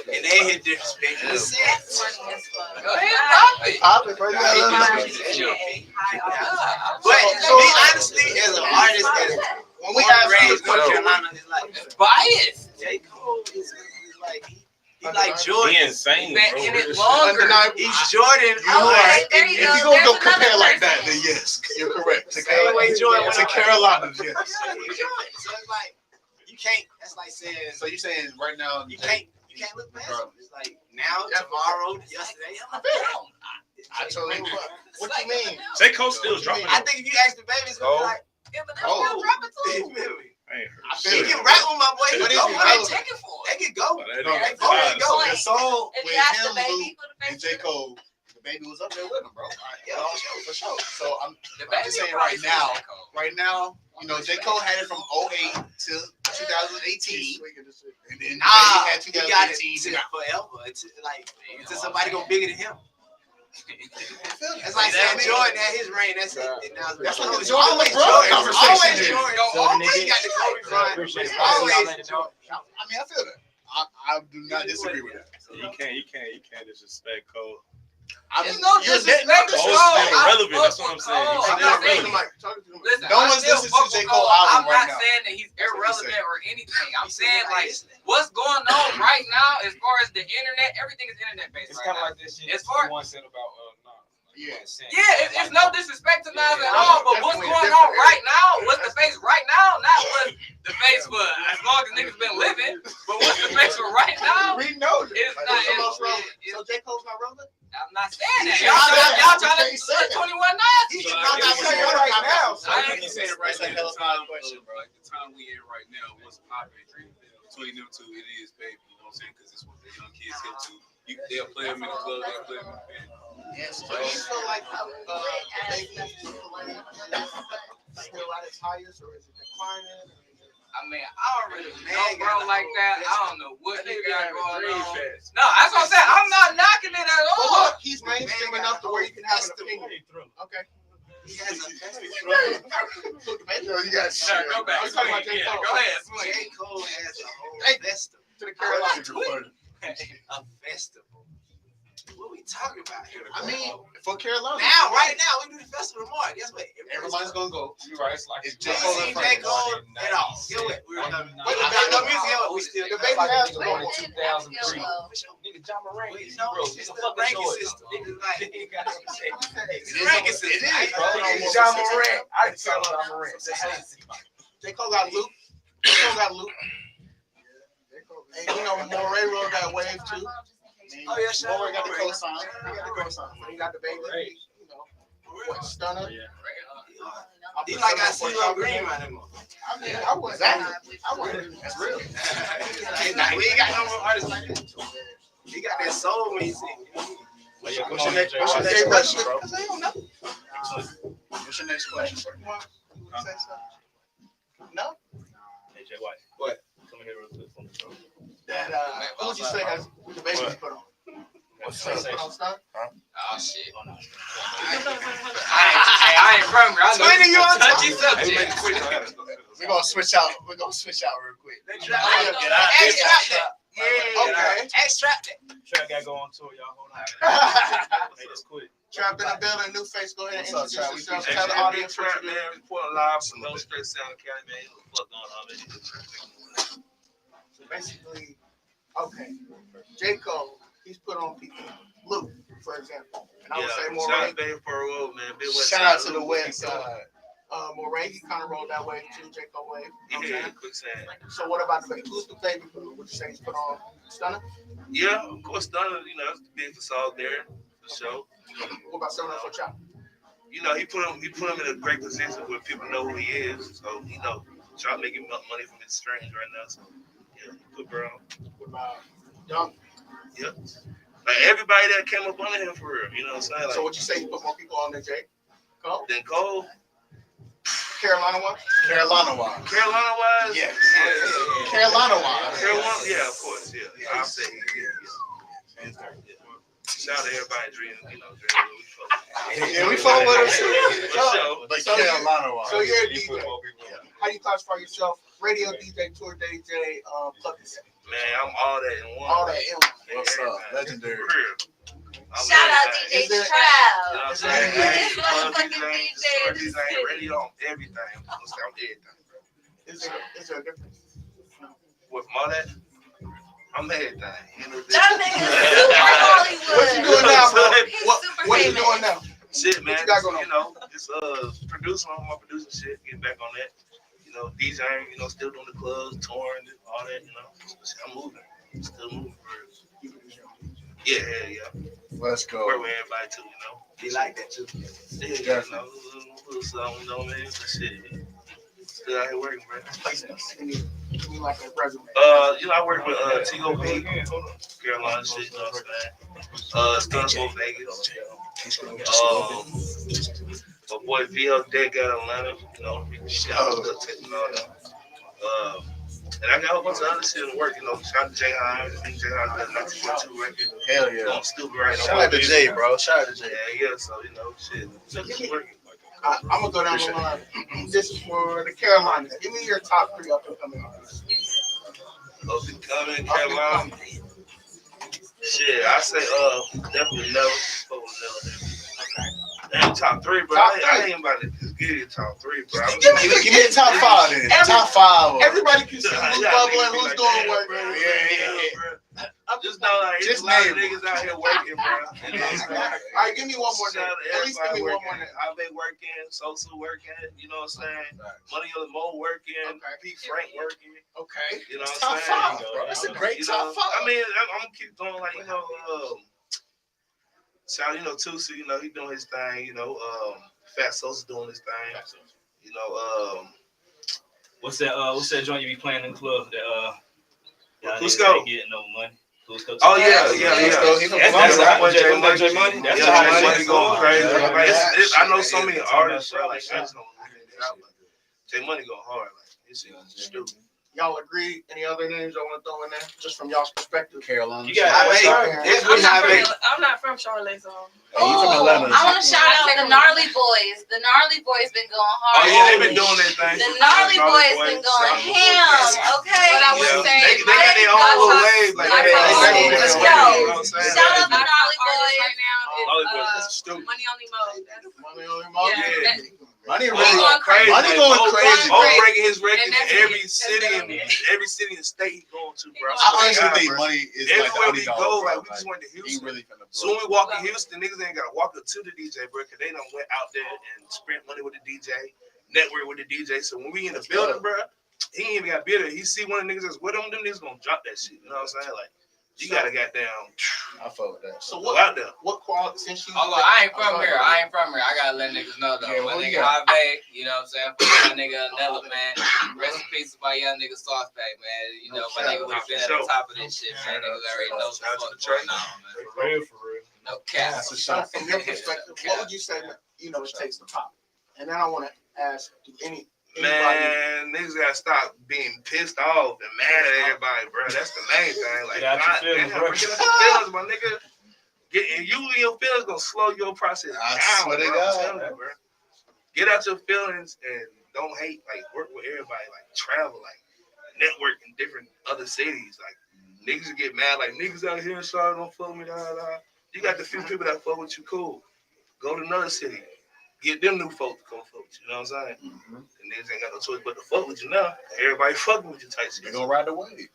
And they hit disrespect. Go ahead, Pop it, bro. But to be honestly, as an artist, When we ask you this North question, Carolina is like bias. J. Cole is like he's like Jordan. He insane, Been bro. in it longer. He's Jordan. There you if go. you gonna go There's compare another like that, person. then yes, you're correct. To Same way Jordan to Carolina, yes. So it's like you can't. That's like saying. So you're saying right now You can't look past him. It's like now, tomorrow, yesterday. I told you what you mean. J. Cole still dropping. I think if you ask the baby, it's gonna be like Eminem still dropping too. He can rap with my boy. But Go it's what they relevant. taking for. They can go. They They go. the song If with you ask him, the baby Luke, for the and J. Cole, the baby was up there with him, bro. Yeah, For sure. So I'm The just saying baby right now, you know, J. Cole had it from 08 to 2018, and then the baby had he got it 2018. to forever. It's like until somebody go bigger than him. It's like saying Jordan had his reign. That's it. And now That's what the always Jordan always LeBron Jordan. conversation Always is. Jordan. So, Always nigga, got the Kobe Bryant. appreciate it. Always Jordan. I mean, I feel that. I do not disagree with that. You can't disrespect Cole. It's no disrespect. Cole's still relevant. That's what I'm saying. He's I'm still not saying relevant. Listen, No one's listening to J. Cole I'm album right not now. saying that he's irrelevant or anything. I'm saying like what's going on right now as far as the internet, everything is internet based. It's right kind of now. like this shit. As far one said about it's no disrespect to Nas at all, but what's going on right now? What's the face right now? Not what's the face for as long as niggas been living, but what's the face for right now? We know It's that. not. So J. Cole's not relevant? I'm not saying that. Y'all trying to put 21 Nasty. I'm not saying it right now. I think you said it right. Like the time we in right now, what's popping between them two, it is baby. You know what I'm saying? Because it's what the young kids hit to. They'll play them in the club. They'll play them in the band. Yes. So you feel like baby still at its highest, or is it declining? I mean, I don't really know bro like that. I don't know what he got going on. No, that's what I'm saying. I'm not knocking it at But all. look, he's mainstream enough to where you can have an opinion. Okay. He has a You got shit. Go back. I'm talking about J. Cole. Go ahead. J. Cole has a whole festival. To the Carolina. A festival. What we talking about here? I mean, for Carolina. Now, right now, we do the festival tomorrow. Guess what? Everybody's gonna go. You're right. It's like J. Cole and J. Cole at all. Get what? We're done. No music. We still. The baby has to go. 2003. Nigga, John Moran. No, it's the ranking system. Niggas like it's the ranking system. It is, bro. John Moran. I didn't tell John Moran. J. Cole got Luke. J. Cole got Luke. And you know, Moray rode that wave too. Oh yeah, sure. Moray got the cosign. He got the cosign. He got the baby. You know, what, Stunner. He like I see Lil Green right now. I mean, I wouldn't. That's real. We ain't got no more artists like that. He got that soul when he sing. What's your next question, bro? What's your next question? Say something? No? Hey, Jay White. What? Come here real quick for me, bro. That, what would you say has the babies put on? What's the put on stuff? Oh shit. Oh, no. I ain't from here. I know Twinning, you on touchy top? subject. We're gonna switch out. We're gonna switch out real quick. Okay. Extract it. Trap gotta go on tour, y'all. Hold on. Hey, just quit. Trap in the building, new face. Go ahead and What's up, introduce Trap? yourself. Tell the audience what Trap, you do. man. Reporting live from No Straight Sound Academy, man. What the fuck going on, man? So basically, okay, J. Cole, he's put on people. Luke, for example. And I would say shout Moray. out to Bay for a road, man. Big West Shout out Side, to the Luke, West keep going. Side. Moray, he kind of rolled that way too, J. Cole wave. You know what I'm Yeah, saying? quick saying. So what about the baby? Who's the baby? Would you say he's put on Stunner? Yeah, of course, Stunner, you know, that's the big facade there, for sure. What about 704 Chop? You know, he put him in a great position where people know who he is. So, you know, Chop making money from his strings right now. So, yeah, he put bro on. What about Young? Yep. Like everybody that came up under him for real, you know what I'm saying? Like, So what you say, you put more people on than J. Cole? Then Cole. Carolina wise? Carolina wise. Carolina wise? Yeah. Carolina wise. Carolina, yeah, of course, yeah. I'll say, yeah. Shout out to everybody, Dream, you know, Dream. Yeah, we fuck with him. For sure. But Carolina wise. So you're a DJ. How do you classify yourself? Radio DJ, tour DJ, club DJ? Man, I'm all that in one. All that in one. What's up? Legendary. Shout out DJ Trout. You know what I'm saying? DJ, radio, on everything. I'm everything. Is there a difference? With all that, I'm everything. You know, That nigga super Hollywood. What you doing now, bro? He's super What you famous. doing now? Shit, man. What you got going on? You know, just producing on my producing shit, getting back on that. You know, DJing, you know, still doing the clubs, touring, all that, you know. I'm moving. Still moving for real. Yeah. Let's go. Work with everybody too, you know. He like that too. Yeah, you know, little something, you know, man. Shit. Still out here working, bro. You like that resume? You know, I work with T.O.P. Carolina shit, you know what I'm saying? Stunner Vegas. My boy VL Deck out of Atlanta, you know, shout out to and all that. And I got a whole bunch of other shit in work, you know. Shout out to Jay Hines. I think Jay Hines got 94 record. Hell yeah. Going stupid right now. Shout out to Jay, bro. Shout out to Jay. Yeah, so, you know, shit. So give me, I'm going to go down the line. This is for the Carolinas. Give me your top 3 up and coming artists. Up and coming, Carolina. Shit, I say, definitely never. Damn, top 3, bro. I ain't about to give you top 3, bro. Give me the top 5 then. Top 5. Everybody can see who's bubbling, who's doing work. Yeah. Just know, like, there's a lot of niggas out here working, bro. All right, give me one more name. At least give me one more name. I've been working, Sosa working, you know what I'm saying? Money on the Mo working, Pete Frank working. Okay. You know what Top I'm saying? 5, bro. That's a great You top know, 5. I mean, I'm gonna keep going, like, you know, shout, you know, Tusa, you know, he doing his thing, you know, Fat Sosa doing his thing. You know, What's that joint you be playing in the club that Cusco. ain't getting no money? Cusco. Oh yeah. That's J Money. That's J Money going crazy. I know so many artists, bro. Like, J Money going hard. Like, it's stupid. Y'all agree? Any other names y'all want to throw in there? Just from y'all's perspective. Carolina. You got I'm not from Charlotte, so. Hey, you from Atlanta. I want to shout out the Gnarly Boys. The Gnarly Boys been going hard. Oh yeah, they've been doing their thing. The Gnarly Boys been going ham. Okay. But I would say they got their own little wave. Like, Let's go. Shout out the Gnarly Boys Boys. right now is Money Only Mo. Money Only Mo. Yeah. Money going crazy. Money going crazy. Mo breaking his record in And that's every it. city That's and it. every city and state he's going to, bro. I honestly think Money is like the everywhere we underdog, go, bro. like we just went to He Houston. really finna So when blow. we walk in Houston, niggas ain't gotta walk up to the DJ, bro, because they done went out there and spent money with the DJ, network with the DJ. So when we in the building, bro, he ain't even got to be there. He see one of the niggas that's with him, them niggas gonna drop that shit. You know what I'm saying? Like, you gotta goddamn I fuck with that. So go out there. what quality since you? Hold on, I ain't from here. I gotta let niggas know though. Yeah, My what nigga you got? Harvey, you know what I'm saying? My nigga Nella, man. Rest in peace to my young nigga Sauce Bag, man. You know, my nigga would have been at the top of this shit, man. Niggas already know what's going on, man. For real. No cap. From your perspective, what would you say? You know, it takes to pop. And then I want to ask anybody. Man, niggas gotta stop being pissed off and mad at everybody, bro. That's the main thing. Like, Get out your feelings, bro. Get out your feelings, my nigga. Getting you and your feelings gonna slow your process down. swear to Bro. God. I'm telling you, bro. Get out your feelings and don't hate. Like, work with everybody. Like, travel. Like, network in different other cities. Like, niggas get mad. Like, niggas out here in Charlotte don't fuck with me. You got the few people that fuck with you, cool. Go to another city. Get them new folks to come fuck with you. You know what I'm saying? Mm-hmm. And niggas ain't got no choice but to fuck with you now. Everybody fucking with you type shit. They gonna ride the wave. It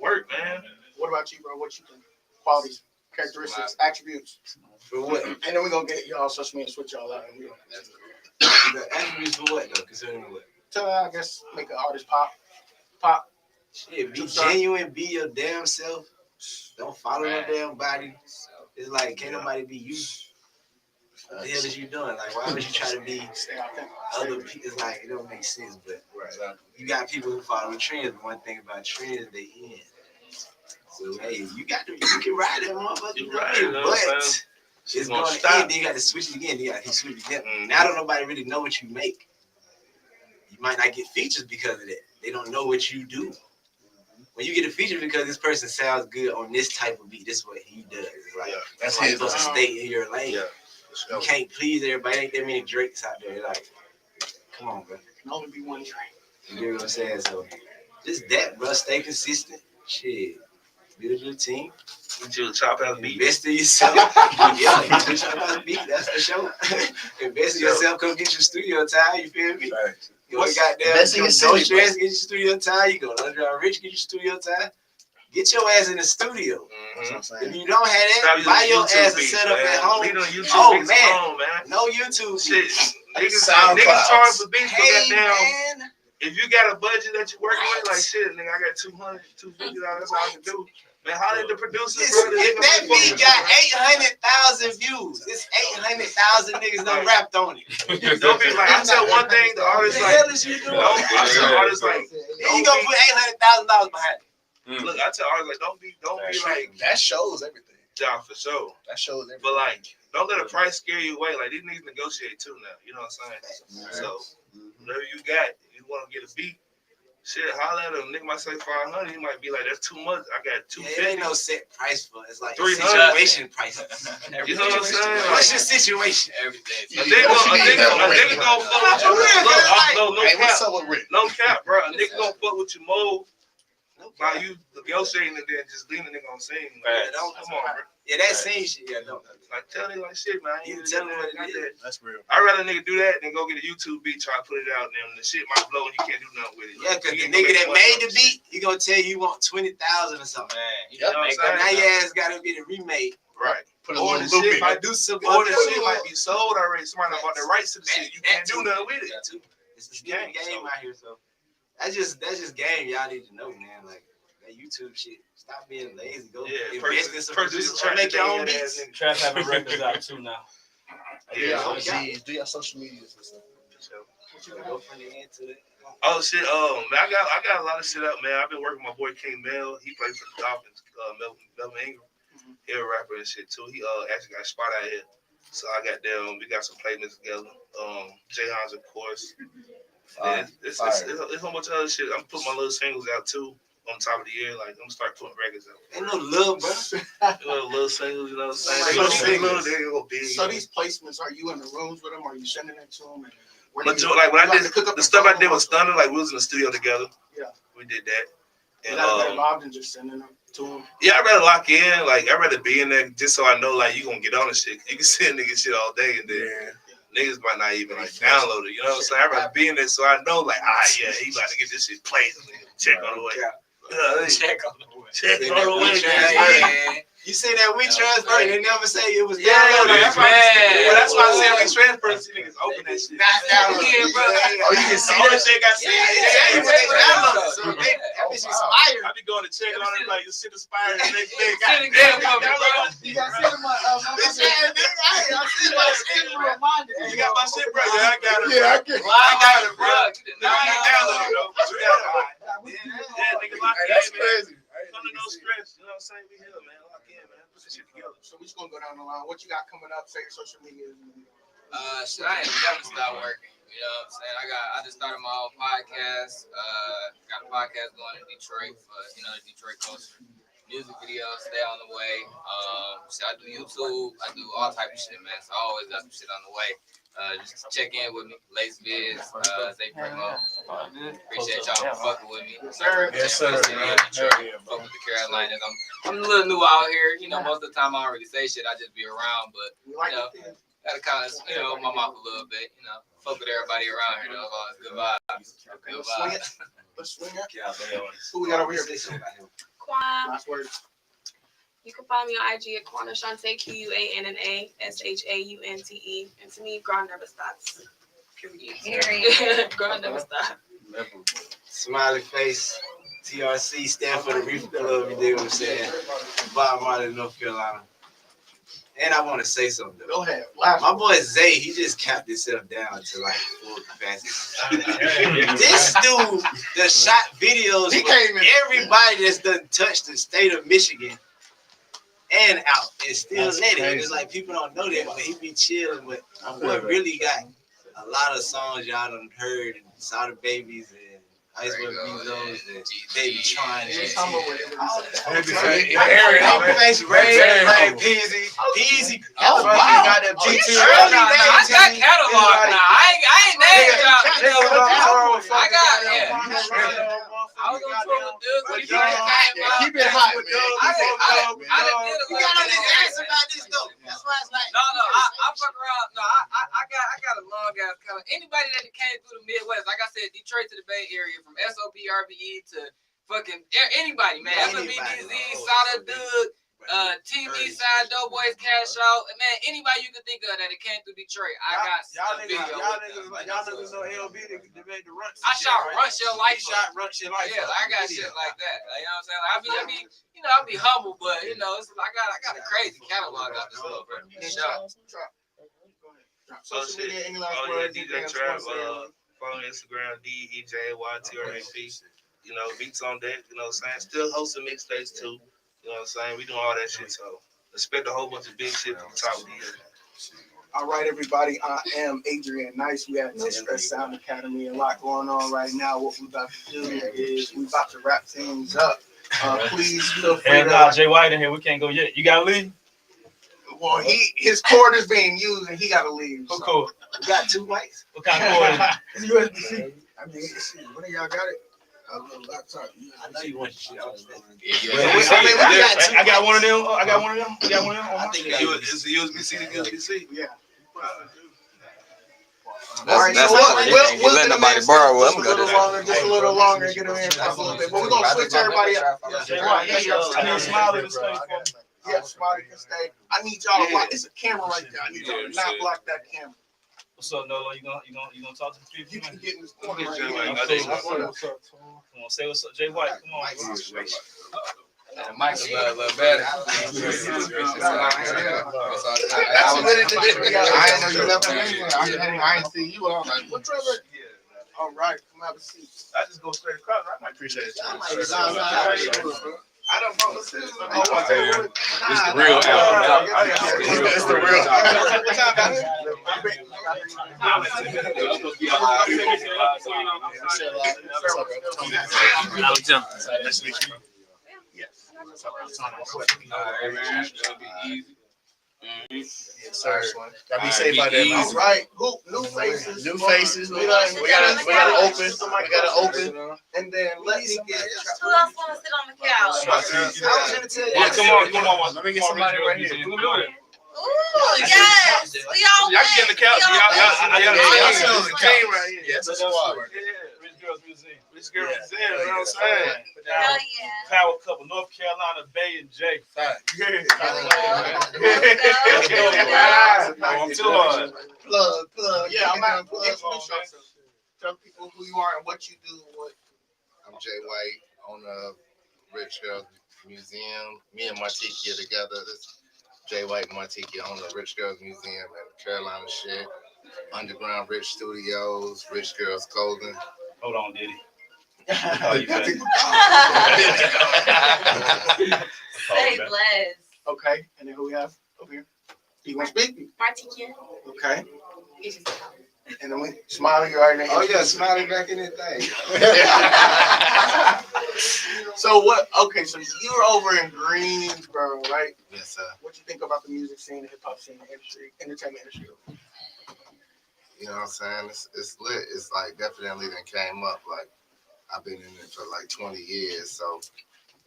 work, man. What about you, bro? What you think? Qualities, characteristics, attributes. For what? And then we're gonna get y'all social media, switch y'all out. And we gonna The attributes for what though? Considering what? to, I guess, make an artist pop. Shit, be genuine, be your damn self. Don't follow no damn body. It's like, can't nobody be you. What the hell is you doing? Like, why would you try to be other people? It's like, it don't make sense, but you got people who follow the trends. But one thing about trends, they end. So, hey, you can ride that motherfucker. You right, you know what I'm saying? It's going to end. Then you got to switch it again. Then you got to switch it again. Now don't nobody really know what you make. You might not get features because of that. They don't know what you do. When you get a feature because this person sounds good on this type of beat, this is what he does. It's like, that's why you're supposed to stay in your lane. You can't please everybody. Ain't that many Drakes out there. Like, come on, bro. Can only be one Drake. You get what I'm saying? So, just that, bro. Stay consistent. Shit. Build your team. Get you a chop ass beat. Invest in yourself. Yeah, get your chop ass beat. That's for sure. Invest in yourself. Come get your studio time. You feel me? Right. You ain't got damn. No stress. Get your studio time. You go to Underground Rich. Get your studio time. Get your ass in the studio. If you don't have that, buy your ass a setup at home. Oh man, no YouTube shit. Niggas charge for beats, but goddamn. If you got a budget that you're working with, like shit, nigga, I got $200, $250. That's all I can do. Man, holler at the producer. If that beat got 800,000 views, it's 800,000 niggas done rapped on it. Don't be like, I tell one thing, the artist like, I tell artists like, then you gonna put $800,000 behind it. Look, I tell artists like, don't be like, that shows everything. Yeah, for sure. That shows everything. But like, don't let a price scare you away. Like, these niggas negotiate too now. You know what I'm saying? So, whatever you got, you want to get a beat. Shit, holler at him. Nigga might say 500. He might be like, that's too much. I got 250. It ain't no set price for it. It's like 300. situation prices. You know what I'm saying? What's your situation? Everything. A nigga gonna fuck with you. No cap, bro. A nigga gonna fuck with you more by you negotiating and then just leaving a nigga on scene. Like, come on, bro. Yeah, that scene shit. Yeah, no. Like, tell him like shit, man. You tell him what it is. That's real. I'd rather nigga do that than go get a YouTube beat, try to put it out, and then the shit might blow and you can't do nothing with it. Yeah, because the nigga that made the beat, he gonna tell you want 20,000 or something. You know what I'm saying? Now your ass gotta be the remake. Right. Put a Or little the loop shit in might it. do something. Or the shit might be sold already. Somebody bought the rights to the shit. You can't do nothing with it. It's a game out here, so that's just game y'all need to know, man. Like that YouTube shit. Stop being lazy. Go invest in some producers. Make your own beats. Trap having records out too now. Yeah, do your social media and stuff. Go from the end to the. Oh shit! Man, I got a lot of shit up, man. I've been working with my boy King Mel. He plays for the Dolphins. Melvin Ingram. He a rapper and shit too. He actually got a spot out here. So I got them. We got some playlists together. Jayhan's of course. It's a whole bunch of other shit. I'm putting my little singles out too. On top of the year, like I'm gonna start putting records out. Ain't no love, bro. little singles, you know what I'm saying? They go big. So these placements, are you in the rooms with them? Are you sending it to them? Like when I did the stuff I did with Stunner, like we was in the studio together. Yeah, we did that. And that involved in just sending them to them. Yeah, I'd rather lock in. Like I'd rather be in there just so I know like you gonna get on the shit. You can send niggas shit all day and then niggas might not even like download it. You know what I'm saying? I'd rather be in there so I know like he about to get this shit played. Check on the way. Check on the way. Check on the way. You see that we transfer? They never say it was downloaded. That's why I said we transfer. See niggas open that shit. Not downloaded, bro. Oh, you can see that shit got seen. Yeah, when they download. So that bitch expired. I be going to check on it like you shit expired. The next day, You got to send my shit reminder. You got my shit, bro? Yeah, I got it. Yeah, I got it, bro. Now you download it though. But you got it. Yeah, nigga, lock it in. That's crazy. Under no stress. You know what I'm saying? We here, man. Lock in, man. Put this shit together. So we just gonna go down the line. What you got coming up? Say your social media. Shit, I ain't never stop working. You know what I'm saying? I just started my own podcast. Got a podcast going in Detroit for the Detroit culture. Music videos, stay on the way. So I do YouTube, I do all type of shit, man. So I always got some shit on the way. Just check in with me, Lace Viz, Zay Primo. Appreciate y'all for fucking with me. Sir. Yes, sir. Fuck with the Carolinas. I'm a little new out here. You know, most of the time I don't really say shit. I just be around, but you know, gotta kind of my mouth a little bit. You know, fuck with everybody around here. Though, good vibes. Good vibes. Let's swing it. Who we got over here? Quan. Last words. You can find me on IG at Quanna Shante, QUANNA SHAUNTE. And to me, grind never stops. Period. Grind never stops. Smiley face. TRC stand for the Reef Club. You dig what I'm saying? Bottom out of North Carolina. And I want to say something. Go ahead. My boy Zay, he just capped himself down to like full capacity. This dude that shot videos for everybody that's done touched the state of Michigan and out and still let it. It's like people don't know that, but he be chilling. But my boy really got a lot of songs y'all done heard, and Saw the Babies and Ice Web Bezos and Baby Tron. Peasy. Oh, wow. I got catalog now. I ain't named y'all. I got, I was on tour with Doug. What do you think? Keep it hot, man. You got on this ass about this though. That's why it's like. No, I fuck around. No, I got a long ass color. Anybody that came through the Midwest, like I said, Detroit to the Bay Area, from SOBRBE to fucking anybody, man. SOBDZ, Solid Doug. TV side, Doughboys, Cash Out, man, anybody you can think of that it came through Detroit. I got y'all niggas know LB they made the run. I shot Run Your Life. Shot Run Your Life. Yeah, I got shit like that. Like, you know what I'm saying? Like, I be humble, but it's like I got a crazy catalog out this little bro. Social media, any last words? DJ Trap, follow Instagram, DEJYTRAP. You know, beats on deck, you know what I'm saying? Still hosting mixtapes too. You know what I'm saying? We doing all that shit, so expect a whole bunch of big shit from the top of the year. All right, everybody. I am Adrian Nyce. We have Stress Sound Academy. A lot going on right now. What we about to do is we about to wrap things up. Please feel free to. Nah, Jay White in here. We can't go yet. You gotta leave. Well, his cord is being used and he gotta leave. Who cool? We got 2 mics. What kind of cord? It's USB-C. I mean, one of y'all got it. I know you want your shit out. I got one of them. I got one of them. I think it's a USB-C to USB-C. Yeah. That's we'll let nobody borrow them. Just a little longer and get them in for a little bit. But we're gonna switch everybody up. I need Smiley to stay. Yeah, Smiley can stay. I need y'all to watch. It's a camera right there. I need y'all to not block that camera. What's up, Nolo? You gonna talk to the people? You can get in this corner right here. What's up? Come on, say what's up, Jay White. Come on. Mike's a little better. I didn't know you left me. I didn't see you. I was like, what's up? All right, come have a seat. I just go straight across. I might appreciate it. I don't know what's this. It's the real album. It's the real Yes, sir. Gotta be safe out there. All right. New faces. New faces. We gotta open. And then let's get. Who else want to sit on the couch? I was gonna tell you. Yeah, come on. Let me get somebody right here. Ooh, yes. We all y'all get in the couch. Y'all the team right here. Yes, that's squad. Rich Girls Museum. Rich Girls Museum. You know what I'm saying? Hell yeah. Power couple, North Carolina, Bay and J. I'm too hard. Plug. Yeah, I'm out. Tell people who you are and what you do. I'm Jay White, owner of Rich Girls Museum. Me and Martikia together. This Jay White and Martikia owner of Rich Girls Museum and Carolina shit. Underground Rich Studios, Rich Girls Clothing. Hold on, Diddy. Say bless. Okay, and then who we have over here? Do you want to speak? Martikia. Okay. And then we Smiley, you already. Oh yeah, Smiley back in that thing. So what? Okay, so you're over in Greensboro, right? Yes, sir. What you think about the music scene, the hip hop scene, the industry, entertainment industry? You know what I'm saying? It's lit. It's like definitely that came up. Like I've been in it for like 20 years, so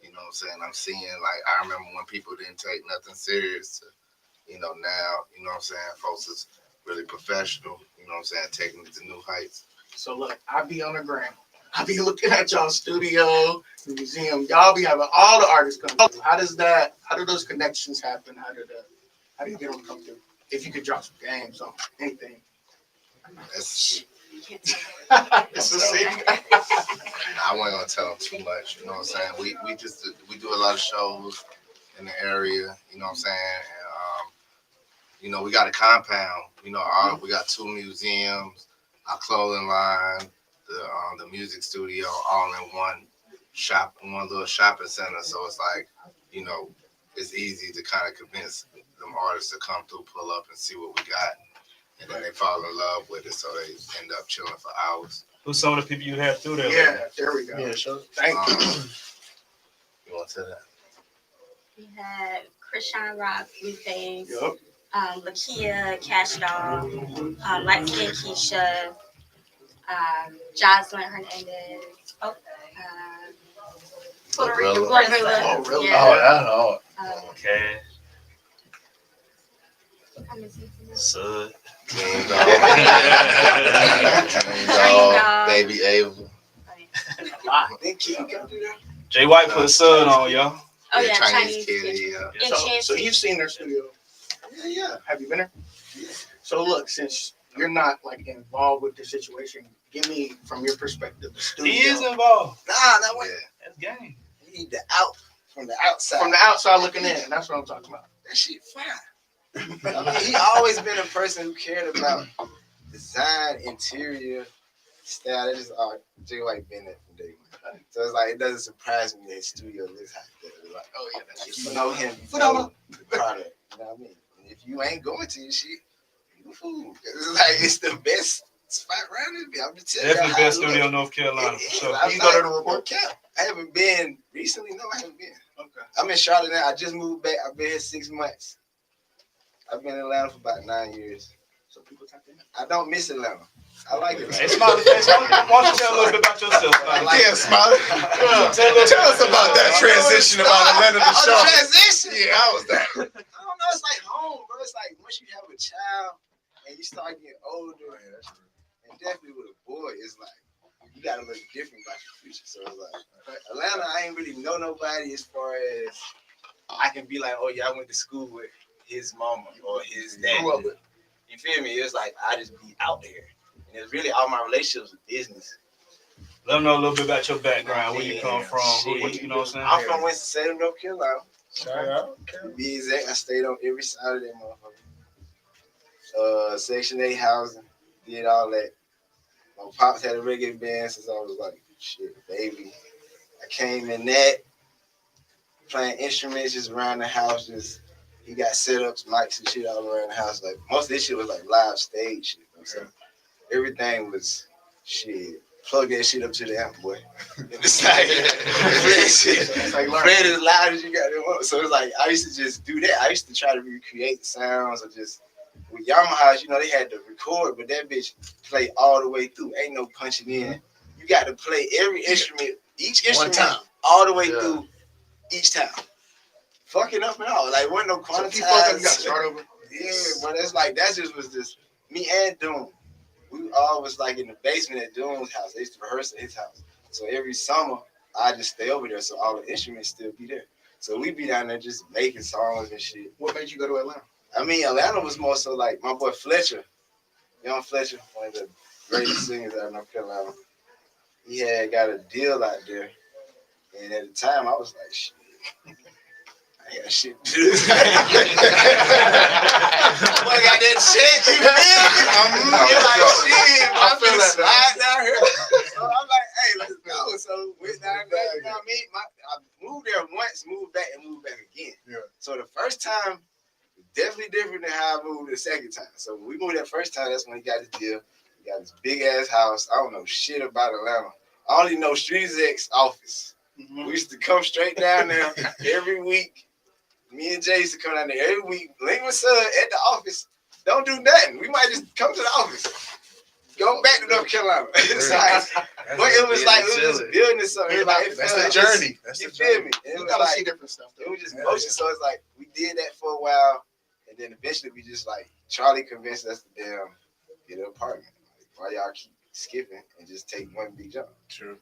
you know what I'm saying. I'm seeing like I remember when people didn't take nothing serious. To, you know now, you know what I'm saying. Folks is really professional. You know what I'm saying, taking it to new heights. So look, I be on the gram. I be looking at y'all studio, the museum. Y'all be having all the artists come through. How do those connections happen? How do you get them to come through? If you could drop some games on anything. It's It's a secret. I wasn't gonna tell them too much. You know what I'm saying. We do a lot of shows in the area. You know what I'm saying. And, you know, we got a compound. You know, we got 2 museums, our clothing line, the music studio, all in one little shopping center. So it's like, you know, it's easy to kind of convince them artists to come through, pull up, and see what we got, and then they fall in love with it. So they end up chilling for hours. Who's some of the people you had through there? Yeah, there we go. Yeah, sure. Thank you. You want to say that? We had Krishan Rock, Blueface, Yup. Lakia, Cash Doll, Light Skin Keisha, Jocelyn Hernandez, Puerto Rican Gorilla. Oh, really? Yeah. Oh, that's hard. Okay. Sud. King Dog, Baby Ava. Jay White put Sud on, y'all. Oh yeah, Chinese Chinese kid. kid. So you've seen their studio? Yeah. Have you been there? Yeah. So look, since you're not like involved with the situation, give me from your perspective the studio. He is involved. Nah, that way. That's game. You need the out from the outside. From the outside looking in, that's what I'm talking about. That shit fine. I mean, he always been a person who cared about design, interior, style. That just Jay White been there from day one. So it's like it doesn't surprise me that his studio looks like that. It's like, oh yeah, that's just, you know him, you know the product. You know what I mean? And if you ain't going to your shit, you a fool. It's like it's the best spot around this. I'm just telling you. Definitely best studio in North Carolina. So you go to the report? I haven't been recently. No, I haven't been. Okay. I'm in Charlotte now. I just moved back. I've been here 6 months. I've been in Atlanta for about 9 years. So people tap in. I don't miss Atlanta. I like it. Hey, Smiley, why don't you tell a little bit about yourself? Smiley. Tell us about that transition about Atlanta to Charlotte. Transition? Yeah, how was that? I don't know. It's like home, bro. It's like once you have a child and you start getting older, and definitely with a boy, it's like you gotta look different about your future. So it's like Atlanta, I ain't really know nobody as far as I can be like, oh yeah, I went to school with his mama or his dad. You feel me? It's like I just be out there. And it's really all my relationships with business. Let them know a little bit about your background, where you come from, you know what I'm saying? I'm from Winston-Salem, North Carolina. Okay. To be exact, I stayed on every side of that motherfucker. Section 8 housing, did all that. My pops had a reggae band since I was like, shit, baby. I came in that, playing instruments just around the house, he got setups, mics and shit all around the house. Like most of this shit was like live stage shit. You know, so everything was shit. Plug that shit up to the amp, boy. It's like play it as loud as you got it. So it's like I used to just do that. I used to try to recreate the sounds or just with Yamaha's, you know, they had to record, but that bitch play all the way through. Ain't no punching in. You got to play every instrument, each instrument all the way through each time. Fucking up and all. Like wasn't no quantized. So you got to start over. Yeah, but it's like that just was just me and Doom. We all was like in the basement at Doom's house. They used to rehearse at his house. So every summer I just stay over there so all the instruments still be there. So we be down there just making songs and shit. What made you go to Atlanta? I mean, Atlanta was more so like my boy Fletcher, Young Fletcher, one of the greatest singers out of North Carolina. He had got a deal out there. And at the time I was like, shit. I got shit to do. I got that shit, you feel me? You're like, shit, I'm finna slide down here. So I'm like, hey, let's go. So went down there, you know what I mean? I moved there once, moved back, and moved back again. Yeah. So the first time, definitely different than how I moved the second time. So when we moved that first time, that's when he got the deal. We got this big ass house. I don't know shit about Atlanta. I only know Street Exec's office. We used to come straight down there every week. Me and Jay used to come down there every week. Link my son at the office. Don't do nothing. We might just come to the office. Go back to North Carolina. It's like, but it was like we was just building something. It was like, That's the journey. You feel me? And it You was gotta like, see different stuff. it was just motion. So it's like we did that for a while, and then eventually we just like Charlie convinced us to damn get an apartment. Like, why y'all keep skipping and just take one big jump? True.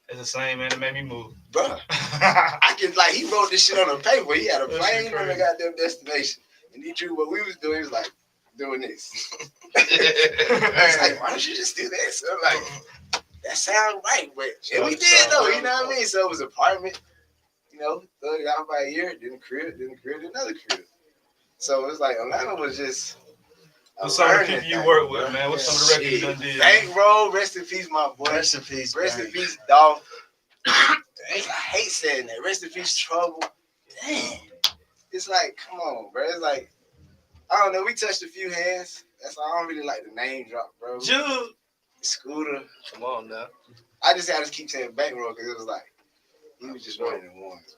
It's the same man that made me move. Bruh. I can like he wrote this shit on a paper. He had a plane from the goddamn destination. And he drew what we was doing. He was like, doing this. He's like, why don't you just do this? I'm like, that sounds right, but and we did though, you know what I mean? So it was apartment, you know, thug it out by a year, then crib, another crib. So it's like Atlanta was just What's some of the people you work with, man? What's some of the records you done did? Bankroll, rest in peace, my boy. Rest in peace. Rest in peace, dog. I hate saying that. Rest in peace, Trouble. Damn. It's like, come on, bro. It's like, I don't know. We touched a few hands. That's why I don't really like the name drop, bro. Jude. Scooter. Come on now. I just had to keep saying Bankroll because it was like, he was just one of them ones.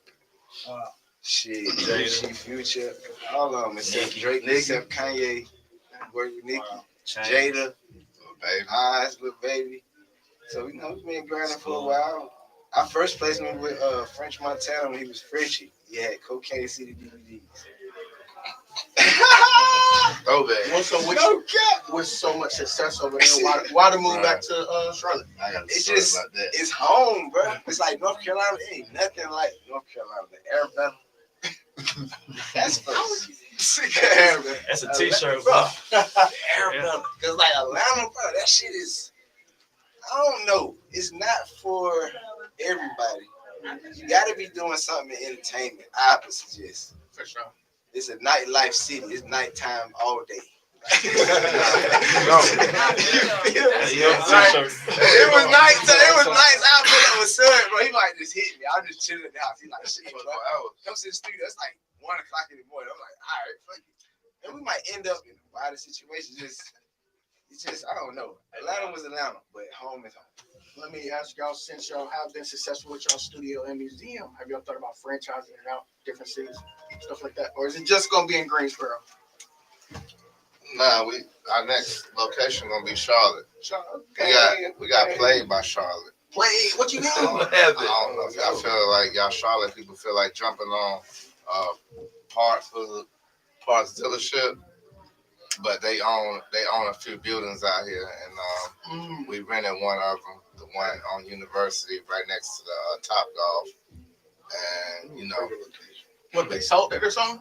Shit, Jada, Future, all of them except Drake, except Kanye, work with Nicki, Jada, baby, Eyes, Little Baby. So, you know, we've been grinding for a while. Our first placement with French Montana when he was Frenchie. He had Cocaine City DVDs. Oh, baby. With so much success over there, why to move back to Charlotte? I got it's just, it's home, bro. It's like North Carolina. It ain't nothing like North Carolina. The air better. That's That's a t-shirt, bro. Because like Atlanta, bro, that shit is, I don't know. It's not for everybody. You got to be doing something in entertainment, I would suggest. For sure. It's a nightlife city. It's nighttime all day. It was nice. It was nice. I put up with Son, bro. He might just hit me. I'm just chilling at the house. He's like, shit, bro. Come to the studio. It's like 1 o'clock in the morning. I'm like, all right, fuck it. And we might end up in a wider situation. It's just, I don't know. Atlanta was Atlanta, but home is home. Let me ask y'all, since y'all have been successful with y'all studio and museum, have y'all thought about franchising it out, different cities, stuff like that? Or is it just going to be in Greensboro? Nah, our next location gonna be Charlotte. We got played by Charlotte. Played? What you mean? I don't know. I feel like y'all Charlotte people feel like jumping on parts dealership, but they own a few buildings out here, and we rented one of them, the one on University, right next to the Top Golf, and you know. What, they sold it or something?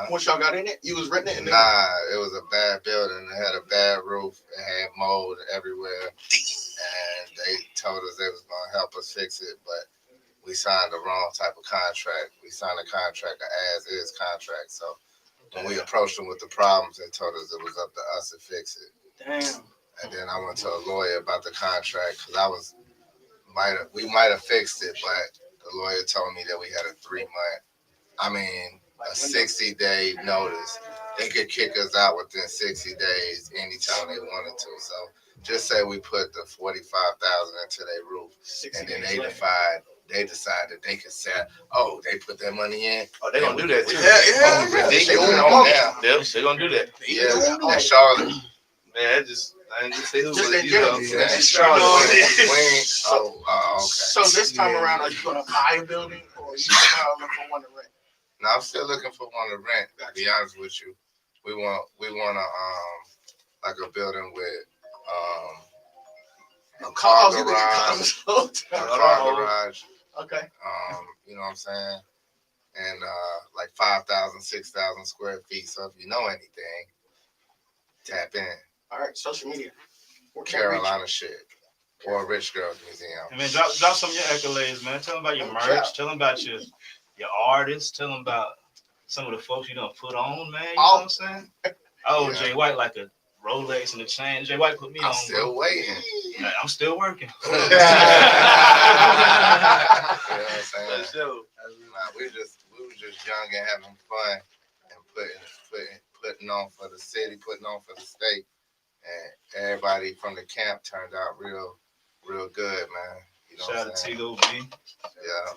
What y'all got in it? You was renting it? Nah, it was a bad building. It had a bad roof. It had mold everywhere. And they told us they was going to help us fix it, but we signed the wrong type of contract. We signed a contract, an as-is contract. So when we approached them with the problems, they told us it was up to us to fix it. Damn. And then I went to a lawyer about the contract because we might have fixed it, but the lawyer told me that we had a 60-day notice. They could kick us out within 60 days anytime they wanted to. So just say we put the $45,000 into their roof, and then they decide that they could say, oh, they put that money in. Oh, they're gonna do that too. Yeah. They're gonna do that. Yeah, that's Charlotte. Man, I didn't say who, just but in you general. know, That's Charlotte. Okay. So this time around, are you gonna buy a building, or are you gonna look for one to rent? No, I'm still looking for one to rent. To be honest with you, we want like a building with a car garage. Okay. You know what I'm saying? And like 5,000, 6,000 square feet. So if you know anything, tap in. All right, social media. Carolina shit. Or Rich Girls Museum. And man, drop some of your accolades, man. Tell them about your merch. Tell them about your artists. Tell them about some of the folks you done put on, man. You know what I'm saying? Oh, yeah. Jay White like a Rolex and a chain. Jay White put me on. I'm still waiting. I'm still working. You know what I'm saying? We were just young and having fun and putting on for the city, putting on for the state. and everybody from the camp turned out real good, man. You know Shout what out I'm to saying? Tigo B. Yeah.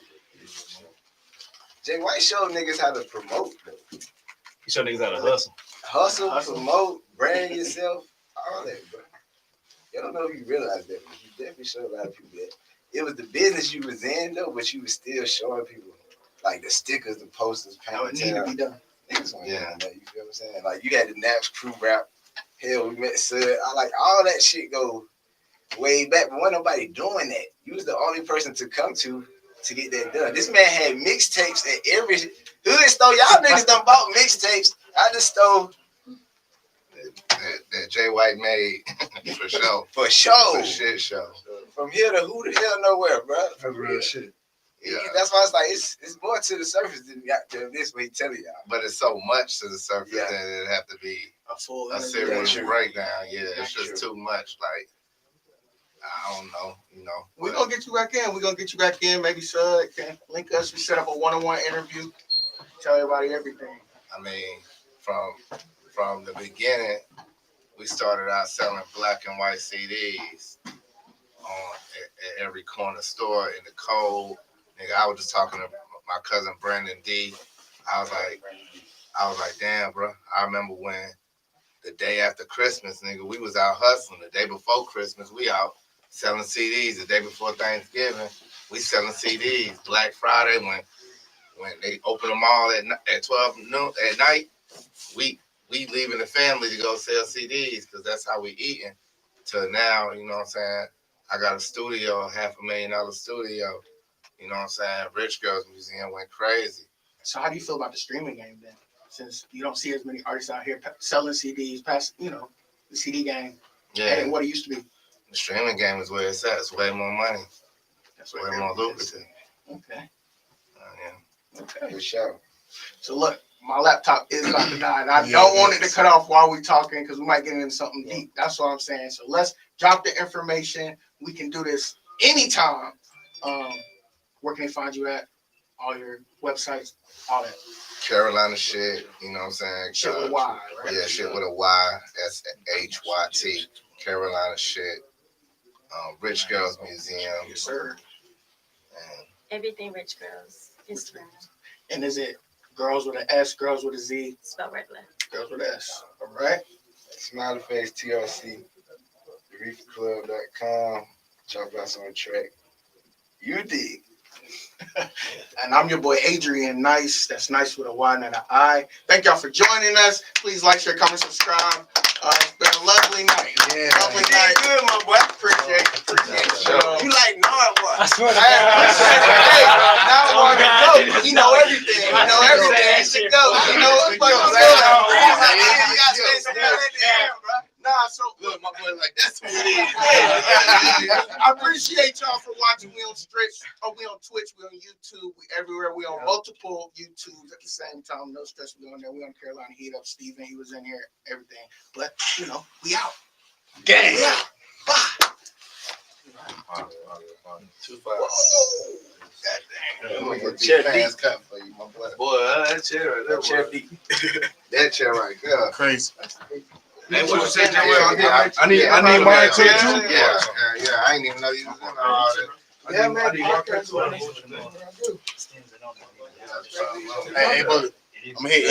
Jay White showed niggas how to promote. He showed niggas how to hustle. Hustle, promote, brand yourself, all that, bro. You don't know if you realize that, but you definitely showed a lot of people that. It was the business you was in, though, but you was still showing people, like, the stickers, the posters, It need to be done. Niggas want to that, you feel what I'm saying? Like, you had the Naps crew rap. Hell, we met Sud. I like all that shit go way back, but wasn't nobody doing that. You was the only person to come to get that done. This man had mixtapes at every hood store. Y'all niggas done bought mixtapes. I just stole that Jay White made for sure. For sure. For shit show. From here to who the hell nowhere, bro. From real shit. Yeah. That's why it's like it's more to the surface than this way he telling y'all. But it's so much to the surface that it'd have to be a serious breakdown. Yeah, it's just too much. Like, I don't know, you know. We're gonna get you back in. We're gonna get you back in. Maybe Sud can link us. We set up a one-on-one interview. Tell everybody everything. I mean, from the beginning, we started out selling black and white CDs at every corner store in the cold. Nigga, I was just talking to my cousin Brandon D. I was like, damn, bro. I remember when the day after Christmas, nigga, we was out hustling. The day before Christmas, we out selling CDs. The day before Thanksgiving, we selling CDs. Black Friday, when they open them all at 12 noon at night, we leaving the family to go sell CDs because that's how we eating. Till now, you know what I'm saying? I got a studio, a $500,000 studio. You know what I'm saying? Rich Girls Museum went crazy. So how do you feel about the streaming game then? Since you don't see as many artists out here selling CDs past, the CD game. Yeah. And what it used to be. The streaming game is where it's at. It's way more money. That's way more lucrative. Okay. Yeah. Okay. For sure. So look, my laptop is about to die, and I don't want it to cut off while we're talking because we might get into something deep. That's what I'm saying. So let's drop the information. We can do this anytime. Where can they find you at? All your websites, all that. Carolina shit, you know what I'm saying? Shit with a Y, right? Yeah, shit with a Y. That's HYT. Carolina shit. Rich Girls Museum. Yes, sir. Everything Rich Girls. Instagram. And is it girls with an S, girls with a Z? Spell regular. Girls with an S. All right. Smiley Face TRC. TheReefClub.com. Chop us on the track. You dig. And I'm your boy Adrian Nyce. That's Nice with a Y, not an I. Thank y'all for joining us. Please like, share, comment, subscribe. It's been a lovely night. Yeah. Lovely night. Good, my boy. Appreciate it. You like Nard, boy. I swear to God. He know everything. He know everything. He should go. He know what's going on. Nah, so look, my boy, like that's what it is. I appreciate y'all for watching. We on Twitch, we on Twitch, we on YouTube, we everywhere. We on multiple YouTubes at the same time. No stress, we on there. We on Carolina Heat Up. Steven, he was in here, everything. But we out. Gang. We out. Bye. 2-5. Chair deep cut for you, my boy. Boy, that chair right there. Chair deep. That chair right there. Crazy. Hey, what you said, I need mine too. Yeah, I ain't even know you was in all that. Yeah, man. Hey, but I'm here.